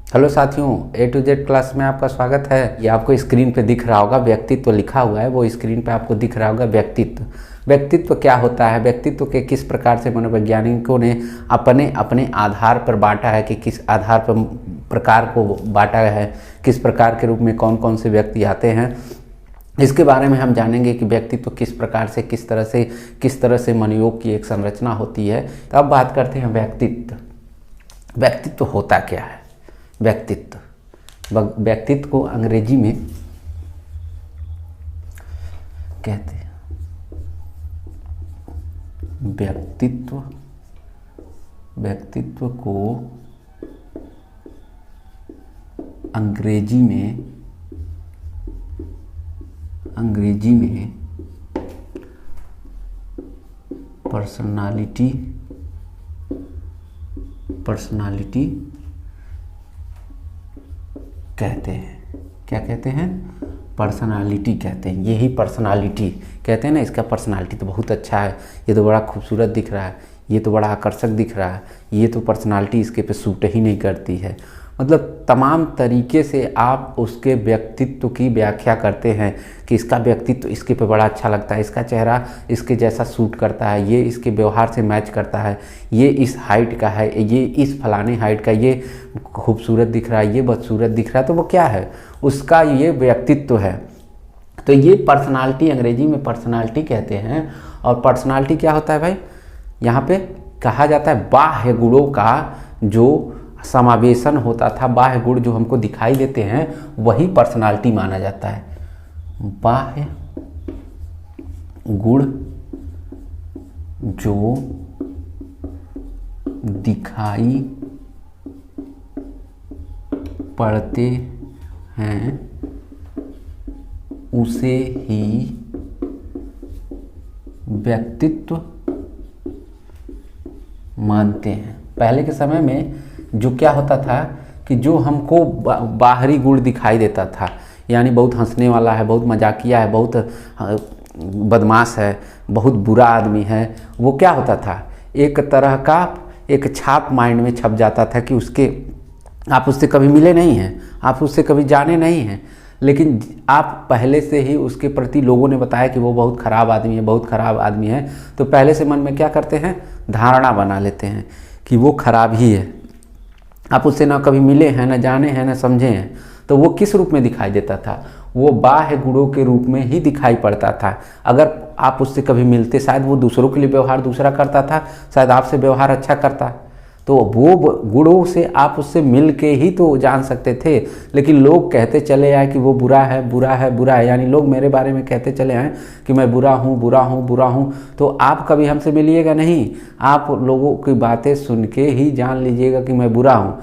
Hello साथियों, ए to Z class में आपका स्वागत है। ये आपको स्क्रीन पे दिख रहा होगा, व्यक्तित्व लिखा हुआ है, वो स्क्रीन पे आपको दिख रहा होगा व्यक्तित्व। व्यक्तित्व क्या होता है? व्यक्तित्व के किस प्रकार से मनोवैज्ञानिकों ने अपने अपने आधार पर बांटा है कि किस आधार पर प्रकार को बांटा है, किस प्रकार के रूप में कौन कौन से व्यक्ति आते हैं, इसके बारे में हम जानेंगे कि व्यक्तित्व किस प्रकार से किस तरह से मनोयोग की एक संरचना होती है। तो अब बात करते हैं व्यक्तित्व। व्यक्तित्व होता क्या है? व्यक्तित्व को अंग्रेजी में कहते हैं व्यक्तित्व को अंग्रेजी में पर्सनालिटी कहते हैं। क्या कहते हैं? पर्सनालिटी कहते हैं। यही पर्सनालिटी कहते हैं ना। इसका पर्सनालिटी तो बहुत अच्छा है, ये तो बड़ा खूबसूरत दिख रहा है, ये तो बड़ा आकर्षक दिख रहा है, ये तो पर्सनालिटी इसके पे सूट ही नहीं करती है। मतलब तमाम तरीके से आप उसके व्यक्तित्व की व्याख्या करते हैं कि इसका व्यक्तित्व इसके पे बड़ा अच्छा लगता है, इसका चेहरा इसके जैसा सूट करता है, ये इसके व्यवहार से मैच करता है, ये इस हाइट का है, ये इस फलाने हाइट का, ये खूबसूरत दिख रहा है, ये बदसूरत दिख रहा है। तो वो क्या है? उसका ये व्यक्तित्व है। तो ये पर्सनालिटी, अंग्रेजी में पर्सनालिटी कहते हैं। और पर्सनालिटी क्या होता है भाई? यहाँ पे कहा जाता है बाह्य गुणों का जो समावेशन होता था, बाह्य गुण जो हमको दिखाई देते हैं वही पर्सनालिटी माना जाता है। बाह्य गुण जो दिखाई पड़ते हैं उसे ही व्यक्तित्व मानते हैं। पहले के समय में जो क्या होता था कि जो हमको बाहरी गुण दिखाई देता था, यानी बहुत हंसने वाला है, बहुत मजाकिया है, बहुत बदमाश है, बहुत बुरा आदमी है, वो क्या होता था? एक तरह का एक छाप माइंड में छप जाता था कि आप उससे कभी मिले नहीं हैं, आप उससे कभी जाने नहीं हैं, लेकिन आप पहले से ही उसके प्रति लोगों ने बताया कि वो बहुत ख़राब आदमी है, बहुत ख़राब आदमी है, तो पहले से मन में क्या करते हैं? धारणा बना लेते हैं कि वो खराब ही है। आप उससे ना कभी मिले हैं, ना जाने हैं, ना समझे हैं, तो वो किस रूप में दिखाई देता था? वो बाह्य गुणों के रूप में ही दिखाई पड़ता था। अगर आप उससे कभी मिलते, शायद वो दूसरों के लिए व्यवहार दूसरा करता था, शायद आपसे व्यवहार अच्छा करता, तो वो गुणों से आप उससे मिल के ही तो जान सकते थे। लेकिन लोग कहते चले आए कि वो बुरा है, बुरा है, बुरा है, यानी लोग मेरे बारे में कहते चले आए कि मैं बुरा हूँ, बुरा हूँ, बुरा हूँ, तो आप कभी हमसे मिलिएगा नहीं। आप लोगों की बातें सुन के ही जान लीजिएगा कि मैं बुरा हूँ।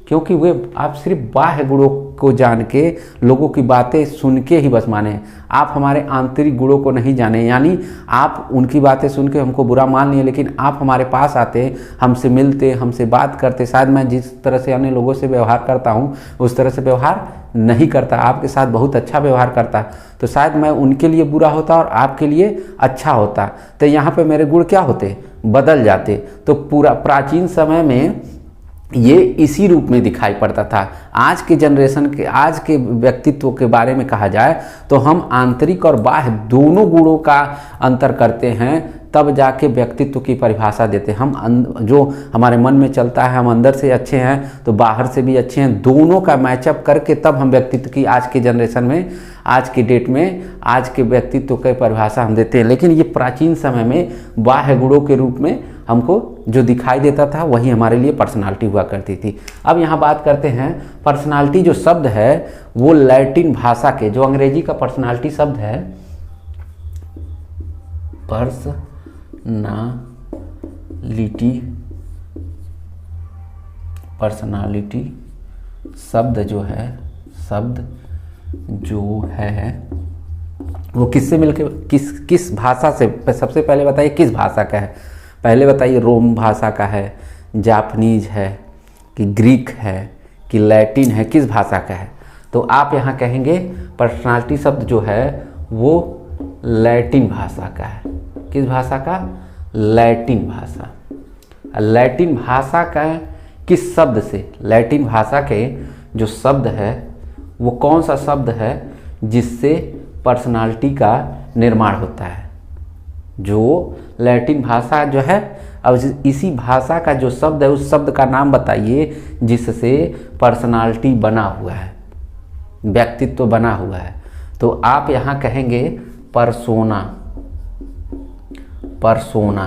क्योंकि वे आप सिर्फ बाह्य गुणों को जान के लोगों की बातें सुन के ही बस माने, आप हमारे आंतरिक गुणों को नहीं जाने। यानी आप उनकी बातें सुन के हमको बुरा मान लिए, लेकिन आप हमारे पास आते, हमसे मिलते, हमसे बात करते, शायद मैं जिस तरह से अन्य लोगों से व्यवहार करता हूँ उस तरह से व्यवहार नहीं करता, आपके साथ बहुत अच्छा व्यवहार करता, तो शायद मैं उनके लिए बुरा होता और आपके लिए अच्छा होता। तो यहाँ पर मेरे गुण क्या होते? बदल जाते। तो पूरा प्राचीन समय में ये इसी रूप में दिखाई पड़ता था। आज के जनरेशन के, आज के व्यक्तित्व के बारे में कहा जाए तो हम आंतरिक और बाह्य दोनों गुणों का अंतर करते हैं, तब जाके व्यक्तित्व की परिभाषा देते हैं। हम जो हमारे मन में चलता है, हम अंदर से अच्छे हैं तो बाहर से भी अच्छे हैं, दोनों का मैचअप करके तब हम व्यक्तित्व की, आज के जनरेशन में, आज के डेट में, आज के व्यक्तित्व की परिभाषा हम देते हैं। लेकिन ये प्राचीन समय में बाह्य गुणों के रूप में हमको जो दिखाई देता था वही हमारे लिए पर्सनालिटी हुआ करती थी। अब यहाँ बात करते हैं पर्सनालिटी जो शब्द है वो लैटिन भाषा के, जो अंग्रेजी का पर्सनालिटी शब्द है, पर्सनालिटी शब्द जो है वो किससे मिलके, किस भाषा से? सबसे पहले बताइए किस भाषा का है? पहले बताइए रोम भाषा का है, जापानीज है, कि ग्रीक है, कि लैटिन है, किस भाषा का है? तो आप यहाँ कहेंगे पर्सनालिटी शब्द जो है वो लैटिन भाषा का है। किस भाषा का? लैटिन भाषा। लैटिन भाषा का किस शब्द से, लैटिन भाषा के जो शब्द है वो कौन सा शब्द है जिससे पर्सनालिटी का निर्माण होता है। जो लैटिन भाषा जो है, अब इसी भाषा का जो शब्द है उस शब्द का नाम बताइए जिससे पर्सनालिटी बना हुआ है, व्यक्तित्व बना हुआ है। तो आप यहाँ कहेंगे पर्सोना। पर्सोना,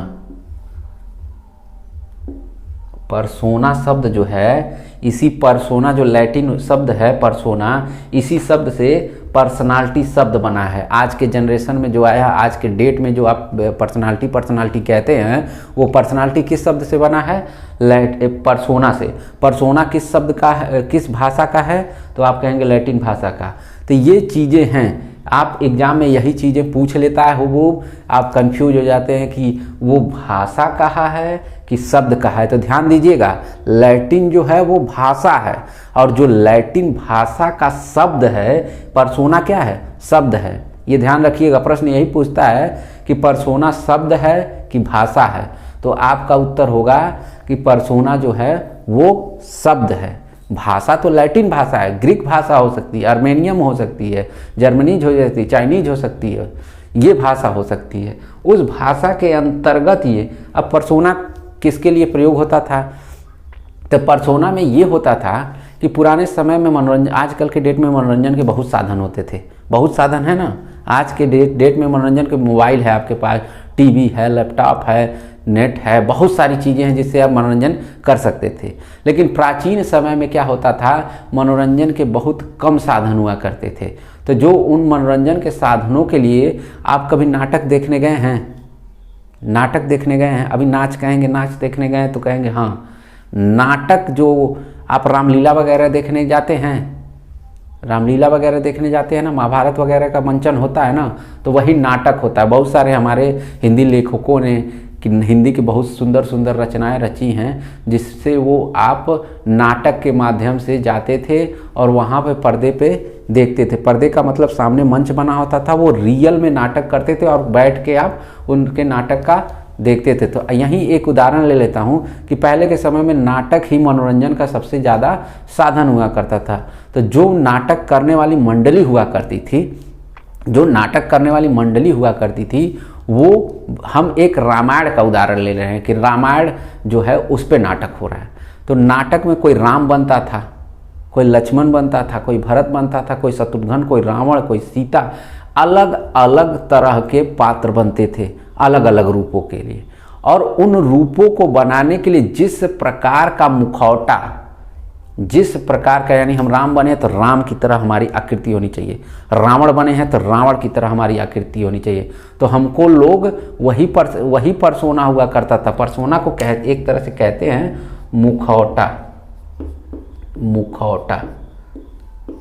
पर्सोना शब्द जो है, इसी पर्सोना जो लैटिन शब्द है पर्सोना, इसी शब्द से पर्सनालिटी शब्द बना है। आज के जनरेशन में जो आया, आज के डेट में जो आप पर्सनालिटी कहते हैं, वो पर्सनालिटी किस शब्द से बना है? पर्सोना से। पर्सोना किस शब्द का है, किस भाषा का है? तो आप कहेंगे लैटिन भाषा का। तो ये चीज़ें हैं, आप एग्जाम में यही चीज़ें पूछ लेता है वो, आप कंफ्यूज हो जाते हैं कि वो भाषा कहाँ है कि शब्द कहाँ है। तो ध्यान दीजिएगा, लैटिन जो है वो भाषा है, और जो लैटिन भाषा का शब्द है पर्सोना क्या है? शब्द है। ये ध्यान रखिएगा, प्रश्न यही पूछता है कि पर्सोना शब्द है कि भाषा है। तो आपका उत्तर होगा कि पर्सोना जो है वो शब्द है। भाषा तो लैटिन भाषा है, ग्रीक भाषा हो सकती है, अर्मेनियम हो सकती है, जर्मनीज हो सकती है, चाइनीज हो सकती है, ये भाषा हो सकती है। उस भाषा के अंतर्गत ये, अब पर्सोना किसके लिए प्रयोग होता था? तो पर्सोना में ये होता था कि पुराने समय में मनोरंजन, आजकल के डेट में मनोरंजन के बहुत साधन होते थे, बहुत साधन है ना। आज के डेट में मनोरंजन के मोबाइल है आपके पास, टीवी है, लैपटॉप है, नेट है, बहुत सारी चीज़ें हैं जिससे आप मनोरंजन कर सकते थे। लेकिन प्राचीन समय में क्या होता था, मनोरंजन के बहुत कम साधन हुआ करते थे। तो जो उन मनोरंजन के साधनों के लिए, आप कभी नाटक देखने गए हैं? नाटक देखने गए हैं? अभी नाच कहेंगे, नाच देखने गए हैं तो कहेंगे हाँ। नाटक जो आप रामलीला वगैरह देखने जाते हैं, रामलीला वगैरह देखने जाते हैं ना, महाभारत वगैरह का मंचन होता है ना, तो वही नाटक होता है। बहुत सारे हमारे हिंदी लेखकों ने कि हिंदी की बहुत सुंदर सुंदर रचनाएं रची हैं, जिससे वो आप नाटक के माध्यम से जाते थे और वहाँ पे पर्दे पे देखते थे। पर्दे का मतलब सामने मंच बना होता था, वो रियल में नाटक करते थे और बैठ के आप उनके नाटक का देखते थे। तो यहीं एक उदाहरण ले लेता हूँ कि पहले के समय में नाटक ही मनोरंजन का सबसे ज़्यादा साधन हुआ करता था। तो जो नाटक करने वाली मंडली हुआ करती थी, जो नाटक करने वाली मंडली हुआ करती थी, वो हम एक रामायण का उदाहरण ले रहे हैं कि रामायण जो है उस पे नाटक हो रहा है। तो नाटक में कोई राम बनता था, कोई लक्ष्मण बनता था, कोई भरत बनता था, कोई शत्रुघ्न, कोई रावण, कोई सीता, अलग अलग तरह के पात्र बनते थे, अलग अलग रूपों के लिए। और उन रूपों को बनाने के लिए जिस प्रकार का मुखौटा, जिस प्रकार का, यानी हम राम बने तो राम की तरह हमारी आकृति होनी चाहिए, रावण बने हैं तो रावण की तरह हमारी आकृति होनी चाहिए। तो हमको लोग वही पर्सोना हुआ करता था। पर्सोना को एक तरह से कहते हैं मुखौटा, मुखौटा,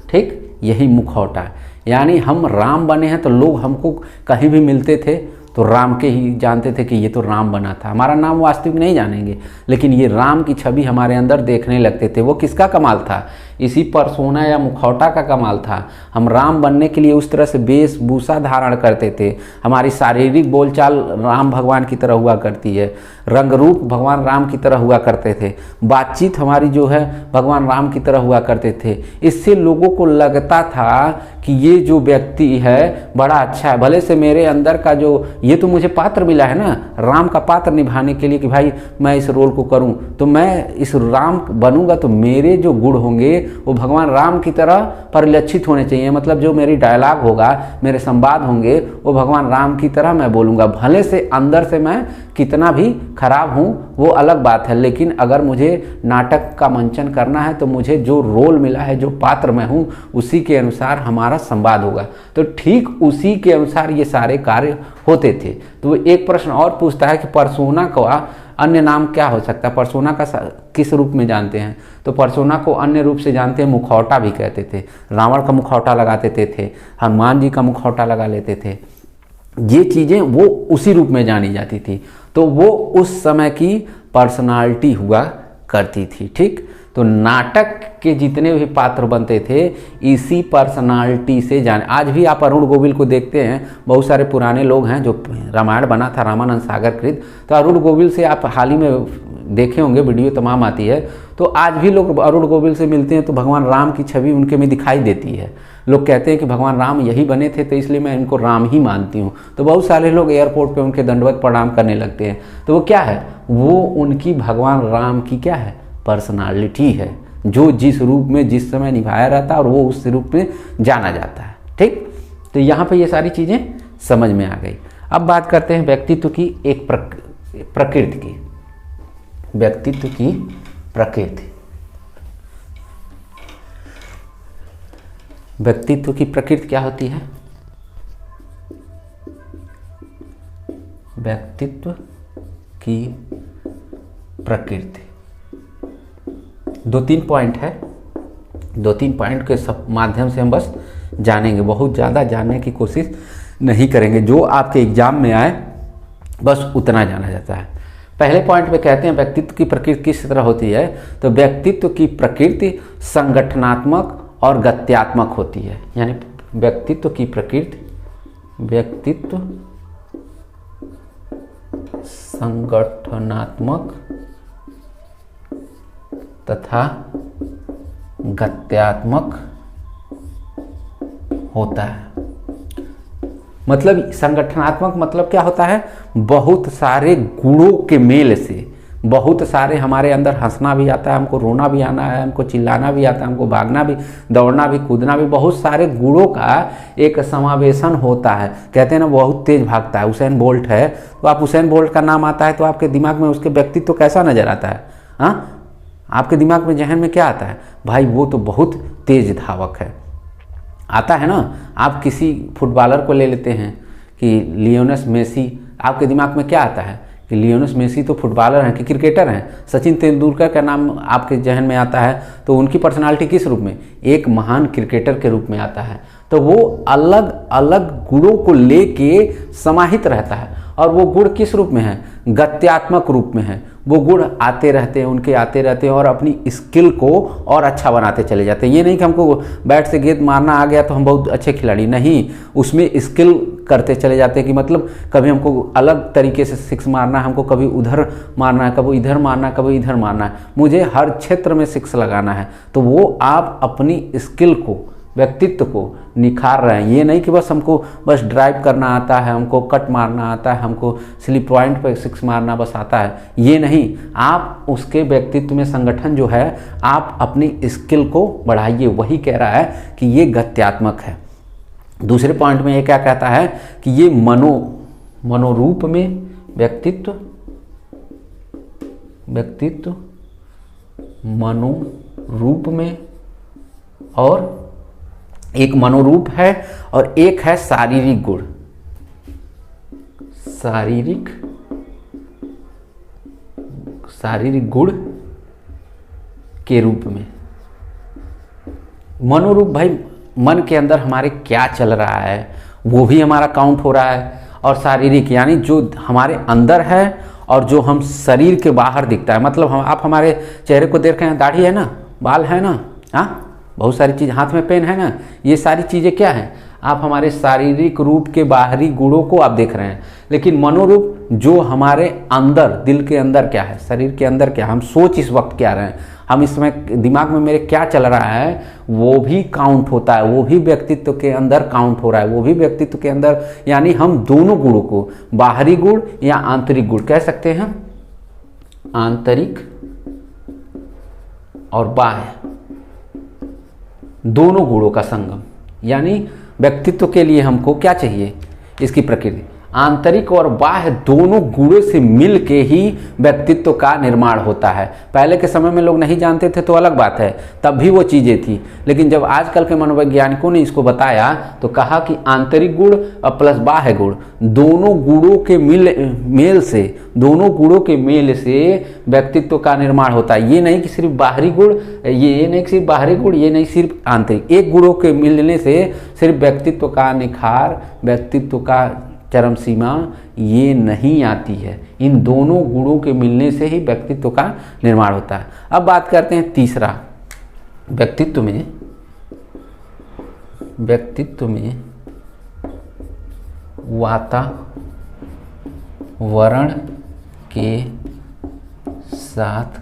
ठीक, यही मुखौटा। यानी हम राम बने हैं तो लोग हमको कहीं भी मिलते थे तो राम के ही जानते थे कि ये तो राम बना था। हमारा नाम वास्तविक नहीं जानेंगे, लेकिन ये राम की छवि हमारे अंदर देखने लगते थे। वो किसका कमाल था? इसी पर्सोना या मुखौटा का कमाल था। हम राम बनने के लिए उस तरह से वेशभूषा धारण करते थे। हमारी शारीरिक बोलचाल राम भगवान की तरह हुआ करती है, रंग रूप भगवान राम की तरह हुआ करते थे, बातचीत हमारी जो है भगवान राम की तरह हुआ करते थे। इससे लोगों को लगता था कि ये जो व्यक्ति है बड़ा अच्छा है। भले से मेरे अंदर का जो, ये तो मुझे पात्र मिला है ना, राम का पात्र निभाने के लिए कि भाई मैं इस रोल को करूं, तो मैं इस राम बनूंगा तो मेरे जो गुण होंगे वो भगवान राम की तरह परिलक्षित होने चाहिए। मतलब जो मेरी डायलॉग होगा, मेरे संवाद होंगे, वो भगवान राम की तरह मैं बोलूँगा। भले से अंदर से मैं कितना भी खराब हूँ वो अलग बात है, लेकिन अगर मुझे नाटक का मंचन करना है तो मुझे जो रोल मिला है, जो पात्र मैं हूँ, उसी के अनुसार हमारा संवाद होगा। तो ठीक उसी के अनुसार ये सारे कार्य होते थे। तो वो एक प्रश्न और पूछता है कि पर्सोना का अन्य नाम क्या हो सकता है? पर्सोना का किस रूप में जानते हैं? तो पर्सोना को अन्य रूप से जानते हैं, मुखौटा भी कहते थे। रावण का मुखौटा लगाते थे, हनुमान जी का मुखौटा लगा लेते थे। ये चीज़ें वो उसी रूप में जानी जाती थी। तो वो उस समय की पर्सनालिटी हुआ करती थी, ठीक। तो नाटक के जितने भी पात्र बनते थे इसी पर्सनालिटी से जाने। आज भी आप अरुण गोविल को देखते हैं, बहुत सारे पुराने लोग हैं जो रामायण बना था रामानंद सागर कृत, तो अरुण गोविल से आप हाल ही में देखे होंगे, वीडियो तमाम आती है, तो आज भी लोग अरुण गोविल से मिलते हैं तो भगवान राम की छवि उनके में दिखाई देती है। लोग कहते हैं कि भगवान राम यही बने थे तो इसलिए मैं इनको राम ही मानती हूँ। तो बहुत सारे लोग एयरपोर्ट पे उनके दंडवत प्रणाम करने लगते हैं। तो वो क्या है, वो उनकी भगवान राम की क्या है, पर्सनालिटी है, जो जिस रूप में जिस समय निभाया रहता है और वो उस रूप में जाना जाता है। ठीक, तो यहाँ पे ये सारी चीज़ें समझ में आ गई। अब बात करते हैं व्यक्तित्व की एक प्रकृति की। व्यक्तित्व की प्रकृति, व्यक्तित्व की प्रकृति क्या होती है? व्यक्तित्व की प्रकृति 2-3 पॉइंट है। 2-3 पॉइंट के सब माध्यम से हम बस जानेंगे, बहुत ज़्यादा जानने की कोशिश नहीं करेंगे। जो आपके एग्जाम में आए बस उतना जाना जाता है। पहले पॉइंट पे कहते हैं व्यक्तित्व की प्रकृति किस तरह होती है, तो व्यक्तित्व की प्रकृति संगठनात्मक और गत्यात्मक होती है। यानी व्यक्तित्व की प्रकृति, व्यक्तित्व संगठनात्मक तथा गत्यात्मक होता है। मतलब संगठनात्मक मतलब क्या होता है, बहुत सारे गुणों के मेल से, बहुत सारे हमारे अंदर हंसना भी आता है, हमको रोना भी आना है, हमको चिल्लाना भी आता है, हमको भागना भी, दौड़ना भी, कूदना भी, बहुत सारे गुणों का एक समावेशन होता है। कहते हैं ना बहुत तेज भागता है, उसेन बोल्ट है, तो आप उसेन बोल्ट का नाम आता है तो आपके दिमाग में उसके व्यक्तित्व कैसा नजर आता है? हाँ, आपके दिमाग में जहन में क्या आता है, भाई वो तो बहुत तेज धावक है, आता है ना। आप किसी फुटबॉलर को ले लेते हैं कि लियोनेल मेसी, आपके दिमाग में क्या आता है कि लियोनेल मेसी तो फुटबॉलर हैं कि क्रिकेटर हैं। सचिन तेंदुलकर का नाम आपके जहन में आता है तो उनकी पर्सनालिटी किस रूप में, एक महान क्रिकेटर के रूप में आता है। तो वो अलग अलग गुणों को लेके समाहित रहता है, और वो गुण किस रूप में है, गत्यात्मक रूप में है। वो गुण आते रहते हैं, उनके आते रहते हैं और अपनी स्किल को और अच्छा बनाते चले जाते हैं। ये नहीं कि हमको बैट से गेंद मारना आ गया तो हम बहुत अच्छे खिलाड़ी, नहीं, उसमें स्किल करते चले जाते हैं कि मतलब कभी हमको अलग तरीके से सिक्स मारना है, हमको कभी उधर मारना है, कभी इधर मारना है, कभी इधर मारना है, मुझे हर क्षेत्र में सिक्स लगाना है। तो वो आप अपनी स्किल को, व्यक्तित्व को निखार रहे हैं। ये नहीं कि बस हमको बस ड्राइव करना आता है, हमको कट मारना आता है, हमको स्लिप पॉइंट पर सिक्स मारना बस आता है, ये नहीं। आप उसके व्यक्तित्व में संगठन जो है, आप अपनी स्किल को बढ़ाइए। वही कह रहा है कि ये गत्यात्मक है। दूसरे पॉइंट में ये क्या कहता है कि ये मनोरूप में व्यक्तित्व मनोरूप में, और एक मनोरूप है और एक है शारीरिक गुण, शारीरिक गुण के रूप में। मनोरूप भाई मन के अंदर हमारे क्या चल रहा है वो भी हमारा काउंट हो रहा है, और शारीरिक यानी जो हमारे अंदर है और जो हम शरीर के बाहर दिखता है। मतलब आप हमारे चेहरे को देख रहे हैं, दाढ़ी है ना, बाल है ना, हाँ, बहुत सारी चीज़, हाथ में पेन है ना, ये सारी चीज़ें क्या हैं, आप हमारे शारीरिक रूप के बाहरी गुणों को आप देख रहे हैं। लेकिन मनोरूप जो हमारे अंदर, दिल के अंदर क्या है, शरीर के अंदर क्या, हम सोच इस वक्त क्या रहे हैं, हम इस समय दिमाग में मेरे क्या चल रहा है, वो भी काउंट होता है, वो भी व्यक्तित्व के अंदर काउंट हो रहा है, वो भी व्यक्तित्व के अंदर। यानी हम दोनों गुणों को, बाहरी गुण या आंतरिक गुण कह सकते हैं, आंतरिक और बाह्य दोनों गुणों का संगम। यानी व्यक्तित्व के लिए हमको क्या चाहिए, इसकी प्रकृति, आंतरिक और बाह्य दोनों गुणों से मिल के ही व्यक्तित्व का निर्माण होता है। पहले के समय में लोग नहीं जानते थे तो अलग बात है, तब भी वो चीज़ें थी। लेकिन जब आजकल के मनोवैज्ञानिकों ने इसको बताया तो कहा कि आंतरिक गुण और प्लस बाह्य गुण दोनों गुणों के मेल से, दोनों गुणों के मेल से व्यक्तित्व का निर्माण होता है। ये नहीं कि सिर्फ बाहरी गुण, ये नहीं कि सिर्फ बाहरी गुण, ये नहीं सिर्फ आंतरिक, एक गुणों के मिलने से सिर्फ व्यक्तित्व का निखार, व्यक्तित्व का चरम सीमा ये नहीं आती है। इन दोनों गुणों के मिलने से ही व्यक्तित्व का निर्माण होता है। अब बात करते हैं तीसरा, व्यक्तित्व में वातावरण के साथ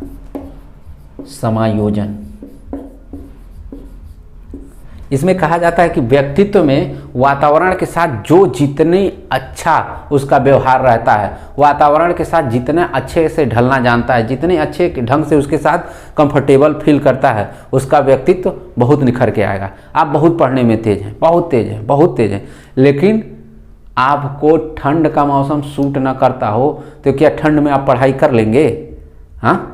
समायोजन। इसमें कहा जाता है कि व्यक्तित्व में वातावरण के साथ जो जितनी अच्छा उसका व्यवहार रहता है, वातावरण के साथ जितने अच्छे से ढलना जानता है, जितने अच्छे ढंग से उसके साथ कंफर्टेबल फील करता है, उसका व्यक्तित्व बहुत निखर के आएगा। आप बहुत पढ़ने में तेज हैं, बहुत तेज हैं, बहुत तेज हैं, लेकिन आपको ठंड का मौसम सूट ना करता हो तो क्या ठंड में आप पढ़ाई कर लेंगे? हाँ,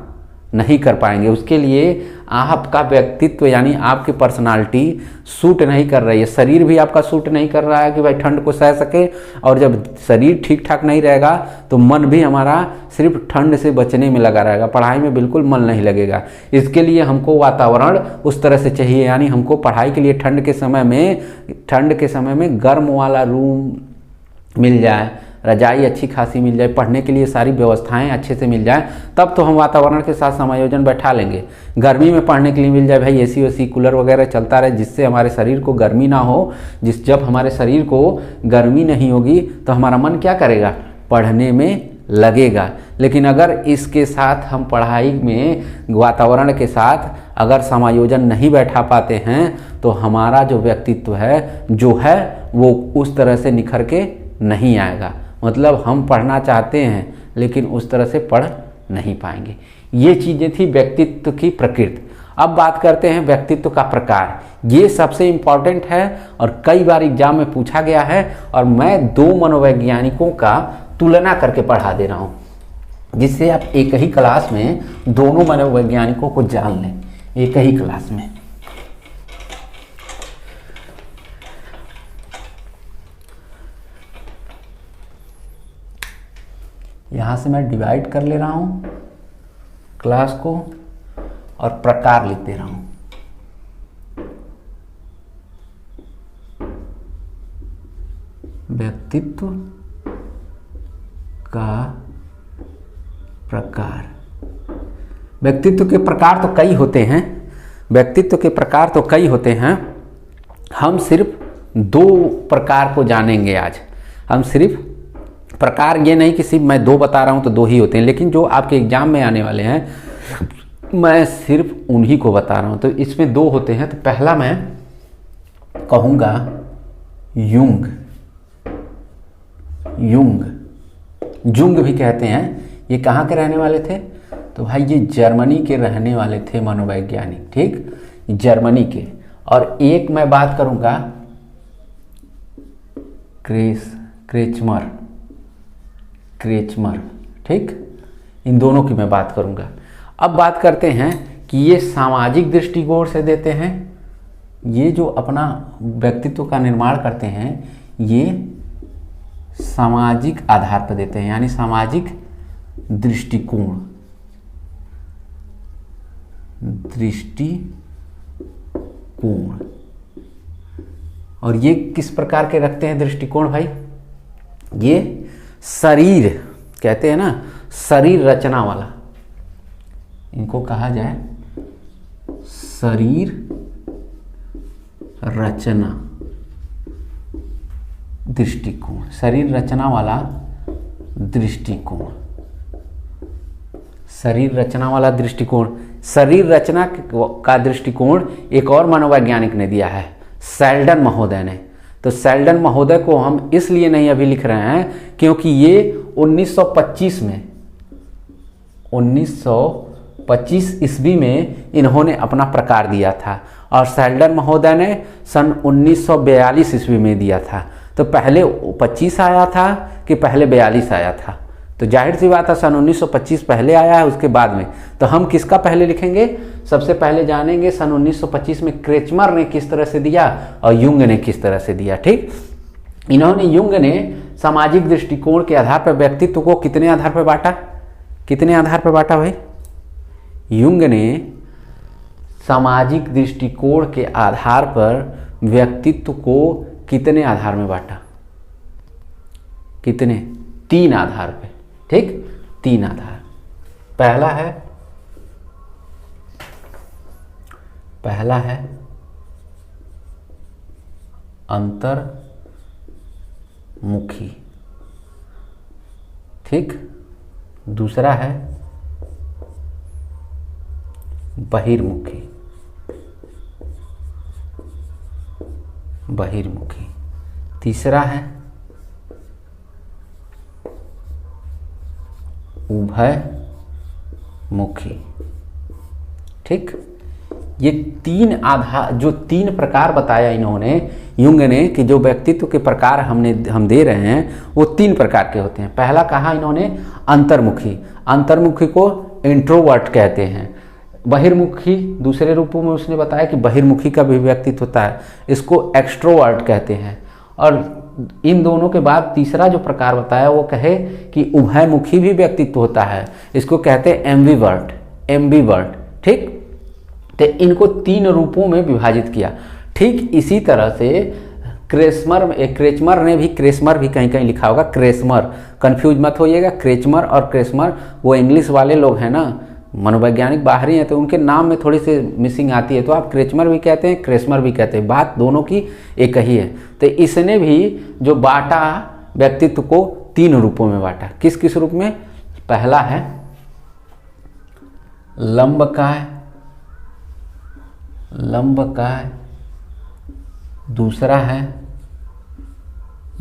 नहीं कर पाएंगे। उसके लिए आपका व्यक्तित्व यानी आपकी पर्सनालिटी सूट नहीं कर रही है, शरीर भी आपका सूट नहीं कर रहा है कि भाई ठंड को सह सके। और जब शरीर ठीक ठाक नहीं रहेगा तो मन भी हमारा सिर्फ ठंड से बचने में लगा रहेगा, पढ़ाई में बिल्कुल मन नहीं लगेगा। इसके लिए हमको वातावरण उस तरह से चाहिए, यानी हमको पढ़ाई के लिए ठंड के समय में गर्म वाला रूम मिल जाए, रजाई अच्छी खासी मिल जाए, पढ़ने के लिए सारी व्यवस्थाएं अच्छे से मिल जाए, तब तो हम वातावरण के साथ समायोजन बैठा लेंगे। गर्मी में पढ़ने के लिए मिल जाए भाई एसी वेसी कूलर वगैरह चलता रहे, जिससे हमारे शरीर को गर्मी ना हो। जब हमारे शरीर को गर्मी नहीं होगी तो हमारा मन क्या करेगा? पढ़ने में लगेगा। लेकिन अगर इसके साथ हम पढ़ाई में वातावरण के साथ अगर समायोजन नहीं बैठा पाते हैं तो हमारा जो व्यक्तित्व है जो है वो उस तरह से निखर के नहीं आएगा। मतलब हम पढ़ना चाहते हैं लेकिन उस तरह से पढ़ नहीं पाएंगे। ये चीज़ें थी व्यक्तित्व की प्रकृति। अब बात करते हैं व्यक्तित्व का प्रकार। ये सबसे इम्पॉर्टेंट है और कई बार एग्जाम में पूछा गया है, और मैं 2 मनोवैज्ञानिकों का तुलना करके पढ़ा दे रहा हूँ, जिससे आप एक ही क्लास में दोनों मनोवैज्ञानिकों को जान लें, एक ही क्लास में। यहाँ से मैं डिवाइड कर ले रहा हूँ क्लास को और प्रकार लिख दे रहा हूँ। व्यक्तित्व का प्रकार। व्यक्तित्व के प्रकार तो कई होते हैं, व्यक्तित्व के प्रकार तो कई होते हैं। हम सिर्फ 2 प्रकार को जानेंगे आज। हम सिर्फ प्रकार, ये नहीं कि सिर्फ मैं 2 बता रहा हूँ तो 2 ही होते हैं, लेकिन जो आपके एग्जाम में आने वाले हैं मैं सिर्फ उन्हीं को बता रहा हूँ। तो इसमें 2 होते हैं। तो पहला मैं कहूँगा युंग। जुंग भी कहते हैं। ये कहाँ के रहने वाले थे? तो भाई ये जर्मनी के रहने वाले थे मनोवैज्ञानिक, ठीक, जर्मनी के। और एक मैं बात करूँगा क्रेचमर, ठीक, इन दोनों की मैं बात करूंगा। अब बात करते हैं कि ये सामाजिक दृष्टिकोण से देते हैं, ये जो अपना व्यक्तित्व का निर्माण करते हैं ये सामाजिक आधार पर देते हैं, यानी सामाजिक दृष्टिकोण। और ये किस प्रकार के रखते हैं दृष्टिकोण भाई? ये शरीर कहते हैं ना, शरीर रचना वाला, इनको कहा जाए शरीर रचना दृष्टिकोण। शरीर रचना वाला दृष्टिकोण, शरीर रचना वाला दृष्टिकोण। शरीर रचना का दृष्टिकोण एक और मनोवैज्ञानिक ने दिया है, सेल्डन महोदय ने। तो सेल्डन महोदय को हम इसलिए नहीं अभी लिख रहे हैं क्योंकि ये 1925 ईस्वी में इन्होंने अपना प्रकार दिया था, और सेल्डन महोदय ने सन 1942 ईस्वी में दिया था। तो पहले 25 आया था कि पहले 42 आया था? तो जाहिर सी बात है सन 1925 पहले आया है, उसके बाद में। तो हम किसका पहले लिखेंगे? सबसे पहले जानेंगे सन 1925 में क्रेचमर ने किस तरह से दिया और युंग ने किस तरह से दिया, ठीक। युंग ने सामाजिक दृष्टिकोण के आधार पर व्यक्तित्व को कितने आधार पर बांटा? कितने आधार पर बांटा भाई? युंग ने सामाजिक दृष्टिकोण के आधार पर व्यक्तित्व को कितने आधार में बांटा? कितने? 3 आधार पे, ठीक, 3 आधार। पहला है अंतर्मुखी, ठीक। दूसरा है बहिर्मुखी, बहिर्मुखी। तीसरा है उभयमुखी। ठीक, ये तीन आधार, जो तीन प्रकार बताया इन्होंने, युंग ने, कि जो व्यक्तित्व के प्रकार हम दे रहे हैं वो तीन प्रकार के होते हैं। पहला कहा इन्होंने अंतर्मुखी, अंतर्मुखी को इंट्रोवर्ट कहते हैं। बहिर्मुखी दूसरे रूपों में उसने बताया कि बहिर्मुखी का भी व्यक्तित्व होता है, इसको एक्सट्रोवर्ट कहते हैं। और इन दोनों के बाद तीसरा जो प्रकार बताया वो कहे कि उभयमुखी भी व्यक्तित्व होता है, इसको कहते हैं एम्बिवर्ट, एम्बिवर्ट। ठीक, तो इनको तीन रूपों में विभाजित किया। ठीक इसी तरह से क्रेचमर ने भी, क्रेचमर भी कहीं कहीं लिखा होगा, क्रेचमर, कंफ्यूज मत होइएगा। क्रेचमर और क्रेचमर वो इंग्लिश वाले लोग हैं ना, मनोवैज्ञानिक बाहरी हैं, तो उनके नाम में थोड़ी सी मिसिंग आती है, तो आप क्रेचमर भी कहते हैं, क्रेचमर भी कहते हैं, बात दोनों की एक ही है। तो इसने भी जो बांटा व्यक्तित्व को तीन रूपों में बांटा। किस किस रूप में? पहला है लंबकाय, लंबकाय। दूसरा है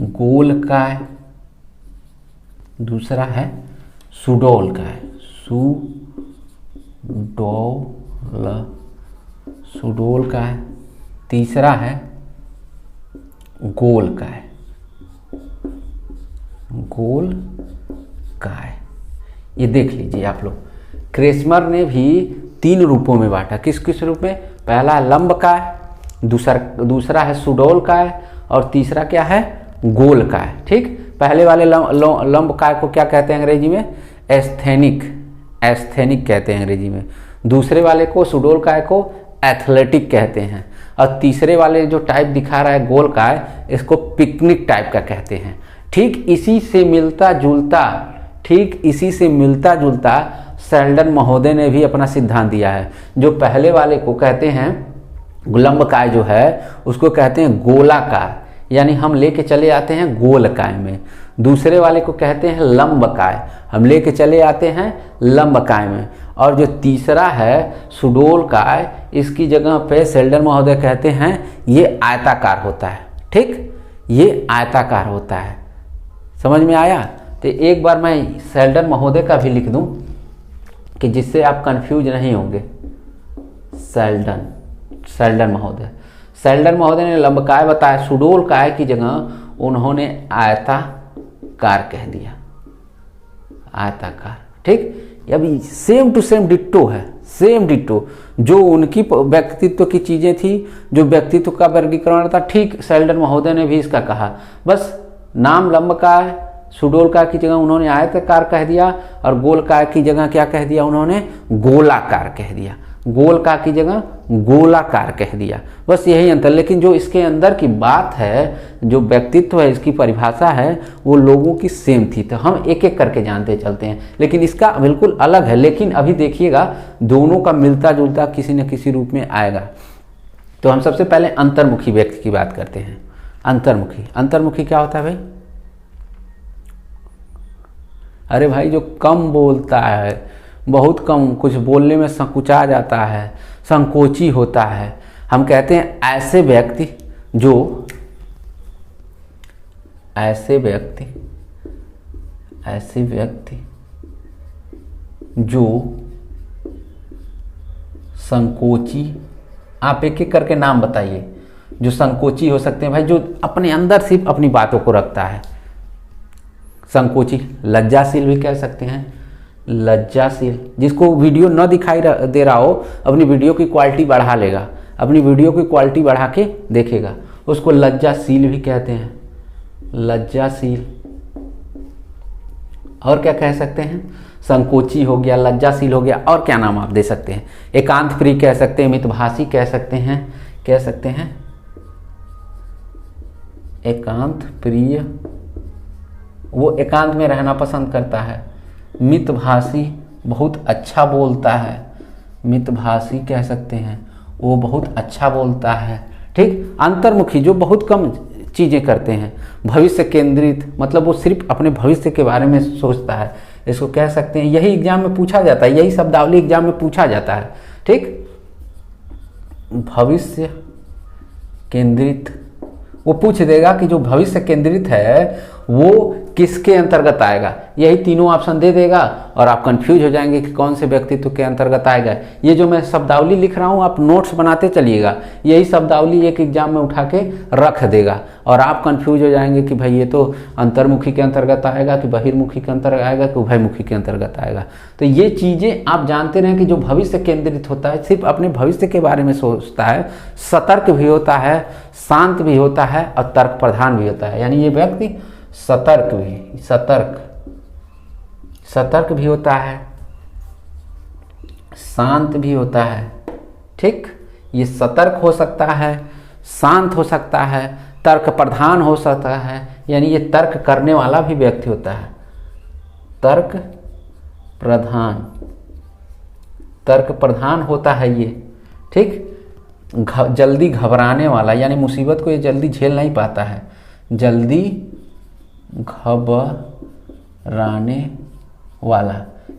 गोलकाय, दूसरा है सुडौलकाय, सुडौलकाय। तीसरा है गोलकाय, गोलकाय। ये देख लीजिए आप लोग, क्रेचमर ने भी तीन रूपों में बांटा। किस किस रूप में? पहला है लंबकाय, दूसरा है सुडौलकाय और तीसरा क्या है? गोलकाय। ठीक, पहले वाले लंबकाय को क्या कहते हैं अंग्रेजी में? एस्थेनिक, एस्थेनिक कहते हैं अंग्रेजी में। दूसरे वाले को, सुडौलकाय को, एथलेटिक कहते हैं। और तीसरे वाले जो टाइप दिखा रहा है गोलकाय, इसको पिकनिक टाइप का कहते हैं। ठीक इसी से मिलता जुलता, ठीक इसी से मिलता जुलता शेल्डन महोदय ने भी अपना सिद्धांत दिया है। जो पहले वाले को कहते हैं लंबकाय, जो है उसको कहते हैं गोलाकार, यानी हम लेके चले आते हैं गोलकाय में। दूसरे वाले को कहते हैं लंबकाय, हम लेके चले आते हैं लंबकाय में। और जो तीसरा है सुडौलकाय, इसकी जगह पे शेल्डन महोदय कहते हैं ये आयताकार होता है। ठीक, ये आयताकार होता है। समझ में आया? तो एक बार मैं शेल्डन महोदय का भी लिख दूं कि जिससे आप कंफ्यूज नहीं होंगे। शेल्डन महोदय, शेल्डन महोदय ने लंबकाय बताया, सुडौलकाय की जगह उन्होंने आयताकार कह दिया, आयताकार। ठीक, अभी सेम टू सेम डिट्टो है, सेम डिट्टो। जो उनकी व्यक्तित्व की चीजें थी, जो व्यक्तित्व का वर्गीकरण था, ठीक शेल्डन महोदय ने भी इसका कहा। बस नाम लंबकाय, सुडौलकाय की जगह उन्होंने आयताकार कह दिया और गोलकाय की जगह क्या कह दिया? उन्होंने गोलाकार कह दिया। गोलकाय की जगह गोलाकार कह दिया। बस यही अंतर। लेकिन जो इसके अंदर की बात है, जो व्यक्तित्व है, इसकी परिभाषा है, वो लोगों की सेम थी। तो हम एक एक करके जानते चलते हैं, लेकिन इसका बिल्कुल अलग है। लेकिन अभी देखिएगा दोनों का मिलता जुलता किसी न किसी रूप में आएगा। तो हम सबसे पहले अंतर्मुखी व्यक्ति की बात करते हैं। अंतर्मुखी, अंतर्मुखी क्या होता है भाई? अरे भाई, जो कम बोलता है, बहुत कम, कुछ बोलने में संकुचा जाता है, संकोची होता है, हम कहते हैं ऐसे व्यक्ति जो संकोची। आप एक एक करके नाम बताइए जो संकोची हो सकते हैं भाई, जो अपने अंदर सिर्फ अपनी बातों को रखता है। संकोची। लज्जाशील भी कह सकते हैं, लज्जाशील। जिसको वीडियो न दिखाई दे रहा हो, अपनी वीडियो की क्वालिटी बढ़ा लेगा, अपनी वीडियो की क्वालिटी बढ़ा के देखेगा, उसको लज्जाशील भी कहते हैं, लज्जाशील। और क्या कह सकते हैं? संकोची हो गया, लज्जाशील हो गया, और क्या नाम आप दे सकते हैं? एकांत प्रिय कह सकते हैं, मितभाषी कह सकते हैं, एकांत प्रिय, वो एकांत में रहना पसंद करता है। मितभाषी, बहुत अच्छा बोलता है, मितभाषी कह सकते हैं, वो बहुत अच्छा बोलता है। ठीक। अंतर्मुखी, जो बहुत कम चीज़ें करते हैं। भविष्य केंद्रित, मतलब वो सिर्फ अपने भविष्य के बारे में सोचता है, इसको कह सकते हैं, यही एग्जाम में पूछा जाता है, यही शब्दावली एग्जाम में पूछा जाता है। ठीक, भविष्य केंद्रित, वो पूछ देगा कि जो भविष्य केंद्रित है वो किसके अंतर्गत आएगा, यही तीनों ऑप्शन दे देगा और आप कंफ्यूज हो जाएंगे कि कौन से व्यक्तित्व के अंतर्गत आएगा। ये जो मैं शब्दावली लिख रहा हूँ आप नोट्स बनाते चलिएगा, यही शब्दावली एक एग्जाम में उठा के रख देगा और आप कंफ्यूज हो जाएंगे कि भाई ये तो अंतर्मुखी के अंतर्गत आएगा कि बहिर्मुखी के अंतर्गत आएगा कि उभयमुखी के अंतर्गत आएगा। तो ये चीज़ें आप जानते रहें कि जो भविष्य केंद्रित होता है सिर्फ अपने भविष्य के बारे में सोचता है, सतर्क भी होता है, शांत भी होता है और तर्क प्रधान भी होता है। यानी ये व्यक्ति सतर्क भी होता है, शांत भी होता है। ठीक, ये सतर्क हो सकता है, शांत हो सकता है, तर्क प्रधान हो सकता है, यानी ये तर्क करने वाला भी व्यक्ति होता है, तर्क प्रधान होता है ये। ठीक, जल्दी घबराने वाला, यानी मुसीबत को ये जल्दी झेल नहीं पाता है, जल्दी घबराने वाला।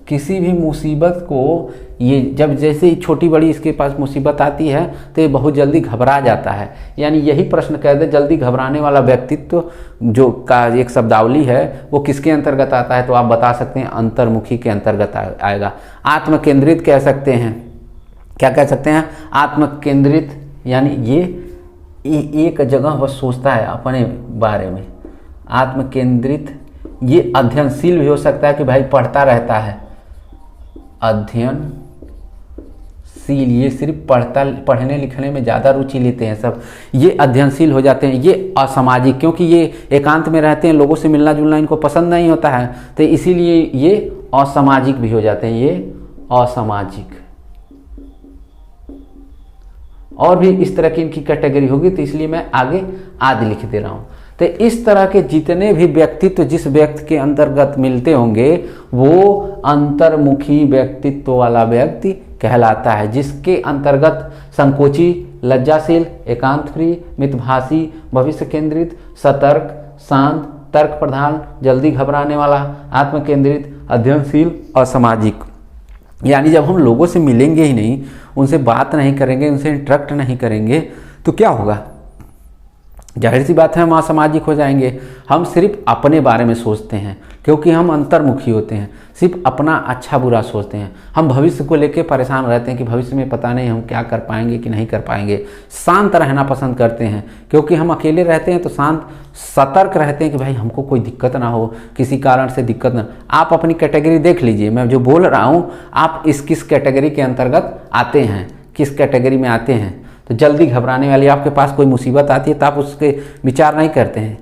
किसी भी मुसीबत को ये जब जैसे ही छोटी बड़ी इसके पास मुसीबत आती है तो ये बहुत जल्दी घबरा जाता है। यानी यही प्रश्न कह दे, जल्दी घबराने वाला व्यक्तित्व जो का एक शब्दावली है वो किसके अंतर्गत आता है, तो आप बता सकते हैं अंतर्मुखी के अंतर्गत आएगा। आत्म केंद्रित कह सकते हैं, क्या कह सकते हैं, आत्म केंद्रित, यानी ये एक जगह बस सोचता है अपने बारे में। आत्म केंद्रित, ये अध्ययनशील भी हो सकता है कि भाई पढ़ता रहता है, अध्ययनशील, ये सिर्फ पढ़ने लिखने में ज़्यादा रुचि लेते हैं सब, ये अध्ययनशील हो जाते हैं। ये असामाजिक, क्योंकि ये एकांत में रहते हैं, लोगों से मिलना जुलना इनको पसंद नहीं होता है, तो इसीलिए ये असामाजिक भी हो जाते हैं, ये असामाजिक। और भी इस तरह की इनकी कैटेगरी होगी, तो इसलिए मैं आगे आदि लिख दे रहा हूँ। तो इस तरह के जितने भी व्यक्तित्व जिस व्यक्ति के अंतर्गत मिलते होंगे वो अंतर्मुखी व्यक्तित्व वाला व्यक्ति कहलाता है, जिसके अंतर्गत संकोची, लज्जाशील, एकांत प्रिय, मितभाषी, भविष्य केंद्रित, सतर्क, शांत, तर्क प्रधान, जल्दी घबराने वाला, आत्म केंद्रित, अध्ययनशील और सामाजिक। यानी जब हम लोगों से मिलेंगे ही नहीं, उनसे बात नहीं करेंगे, उनसे इंटरेक्ट नहीं करेंगे तो क्या होगा, जाहिर सी बात है हम असामाजिक हो जाएंगे। हम सिर्फ अपने बारे में सोचते हैं क्योंकि हम अंतर्मुखी होते हैं, सिर्फ अपना अच्छा बुरा सोचते हैं। हम भविष्य को लेकर परेशान रहते हैं कि भविष्य में पता नहीं हम क्या कर पाएंगे कि नहीं कर पाएंगे। शांत रहना पसंद करते हैं क्योंकि हम अकेले रहते हैं तो शांत, सतर्क रहते हैं कि भाई हमको कोई दिक्कत ना हो, किसी कारण से दिक्कत ना। आप अपनी कैटेगरी देख लीजिए, मैं जो बोल रहा हूँ आप इस किस कैटेगरी के अंतर्गत आते हैं, किस कैटेगरी में आते हैं। तो जल्दी घबराने वाली, आपके पास कोई मुसीबत आती है तो आप उसके विचार नहीं करते हैं,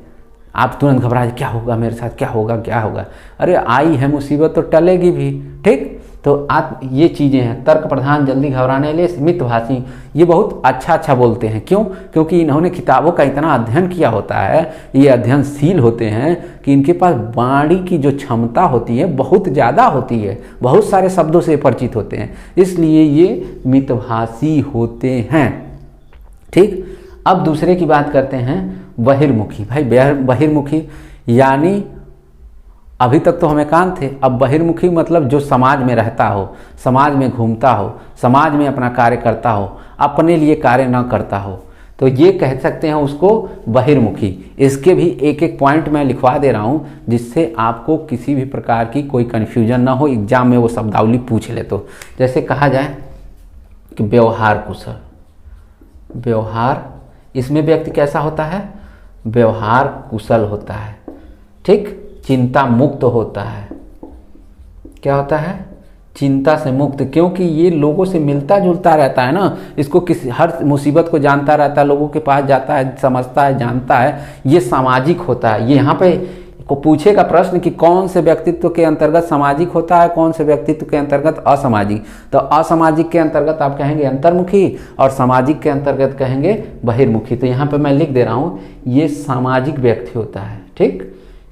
आप तुरंत घबरा, क्या होगा मेरे साथ, क्या होगा क्या होगा, अरे आई है मुसीबत तो टलेगी भी। ठीक, तो आप ये चीज़ें हैं। तर्क प्रधान, जल्दी घबराने वाले, मितभाषी, ये बहुत अच्छा बोलते हैं। क्यों? क्योंकि इन्होंने किताबों का इतना अध्ययन किया होता है, ये अध्ययनशील होते हैं कि इनके पास वाणी की जो क्षमता होती है बहुत ज़्यादा होती है, बहुत सारे शब्दों से परिचित होते हैं, इसलिए ये मितभाषी होते हैं। ठीक, अब दूसरे की बात करते हैं, बहिर्मुखी। भाई बहिर्मुखी यानी अभी तक तो हम एकांत थे, अब बहिर्मुखी मतलब जो समाज में रहता हो, समाज में घूमता हो, समाज में अपना कार्य करता हो, अपने लिए कार्य ना करता हो, तो ये कह सकते हैं उसको बहिर्मुखी। इसके भी एक एक पॉइंट मैं लिखवा दे रहा हूँ जिससे आपको किसी भी प्रकार की कोई कन्फ्यूजन ना हो, एग्जाम में वो शब्दावली पूछ ले तो। जैसे कहा जाए कि व्यवहार कुशल, व्यवहार, इसमें व्यक्ति कैसा होता है, व्यवहार कुशल होता है। ठीक, चिंता मुक्त होता है। क्या होता है, चिंता से मुक्त, क्योंकि ये लोगों से मिलता जुलता रहता है ना, इसको किसी हर मुसीबत को जानता रहता है, लोगों के पास जाता है, समझता है, जानता है, ये सामाजिक होता है। ये यहाँ पे को पूछेगा प्रश्न कि कौन से व्यक्तित्व के अंतर्गत सामाजिक होता है, कौन से व्यक्तित्व के अंतर्गत असामाजिक। तो असामाजिक के अंतर्गत आप कहेंगे अंतर्मुखी और सामाजिक के अंतर्गत कहेंगे बहिर्मुखी। तो यहाँ पे मैं लिख दे रहा हूँ, ये सामाजिक व्यक्ति होता है। ठीक,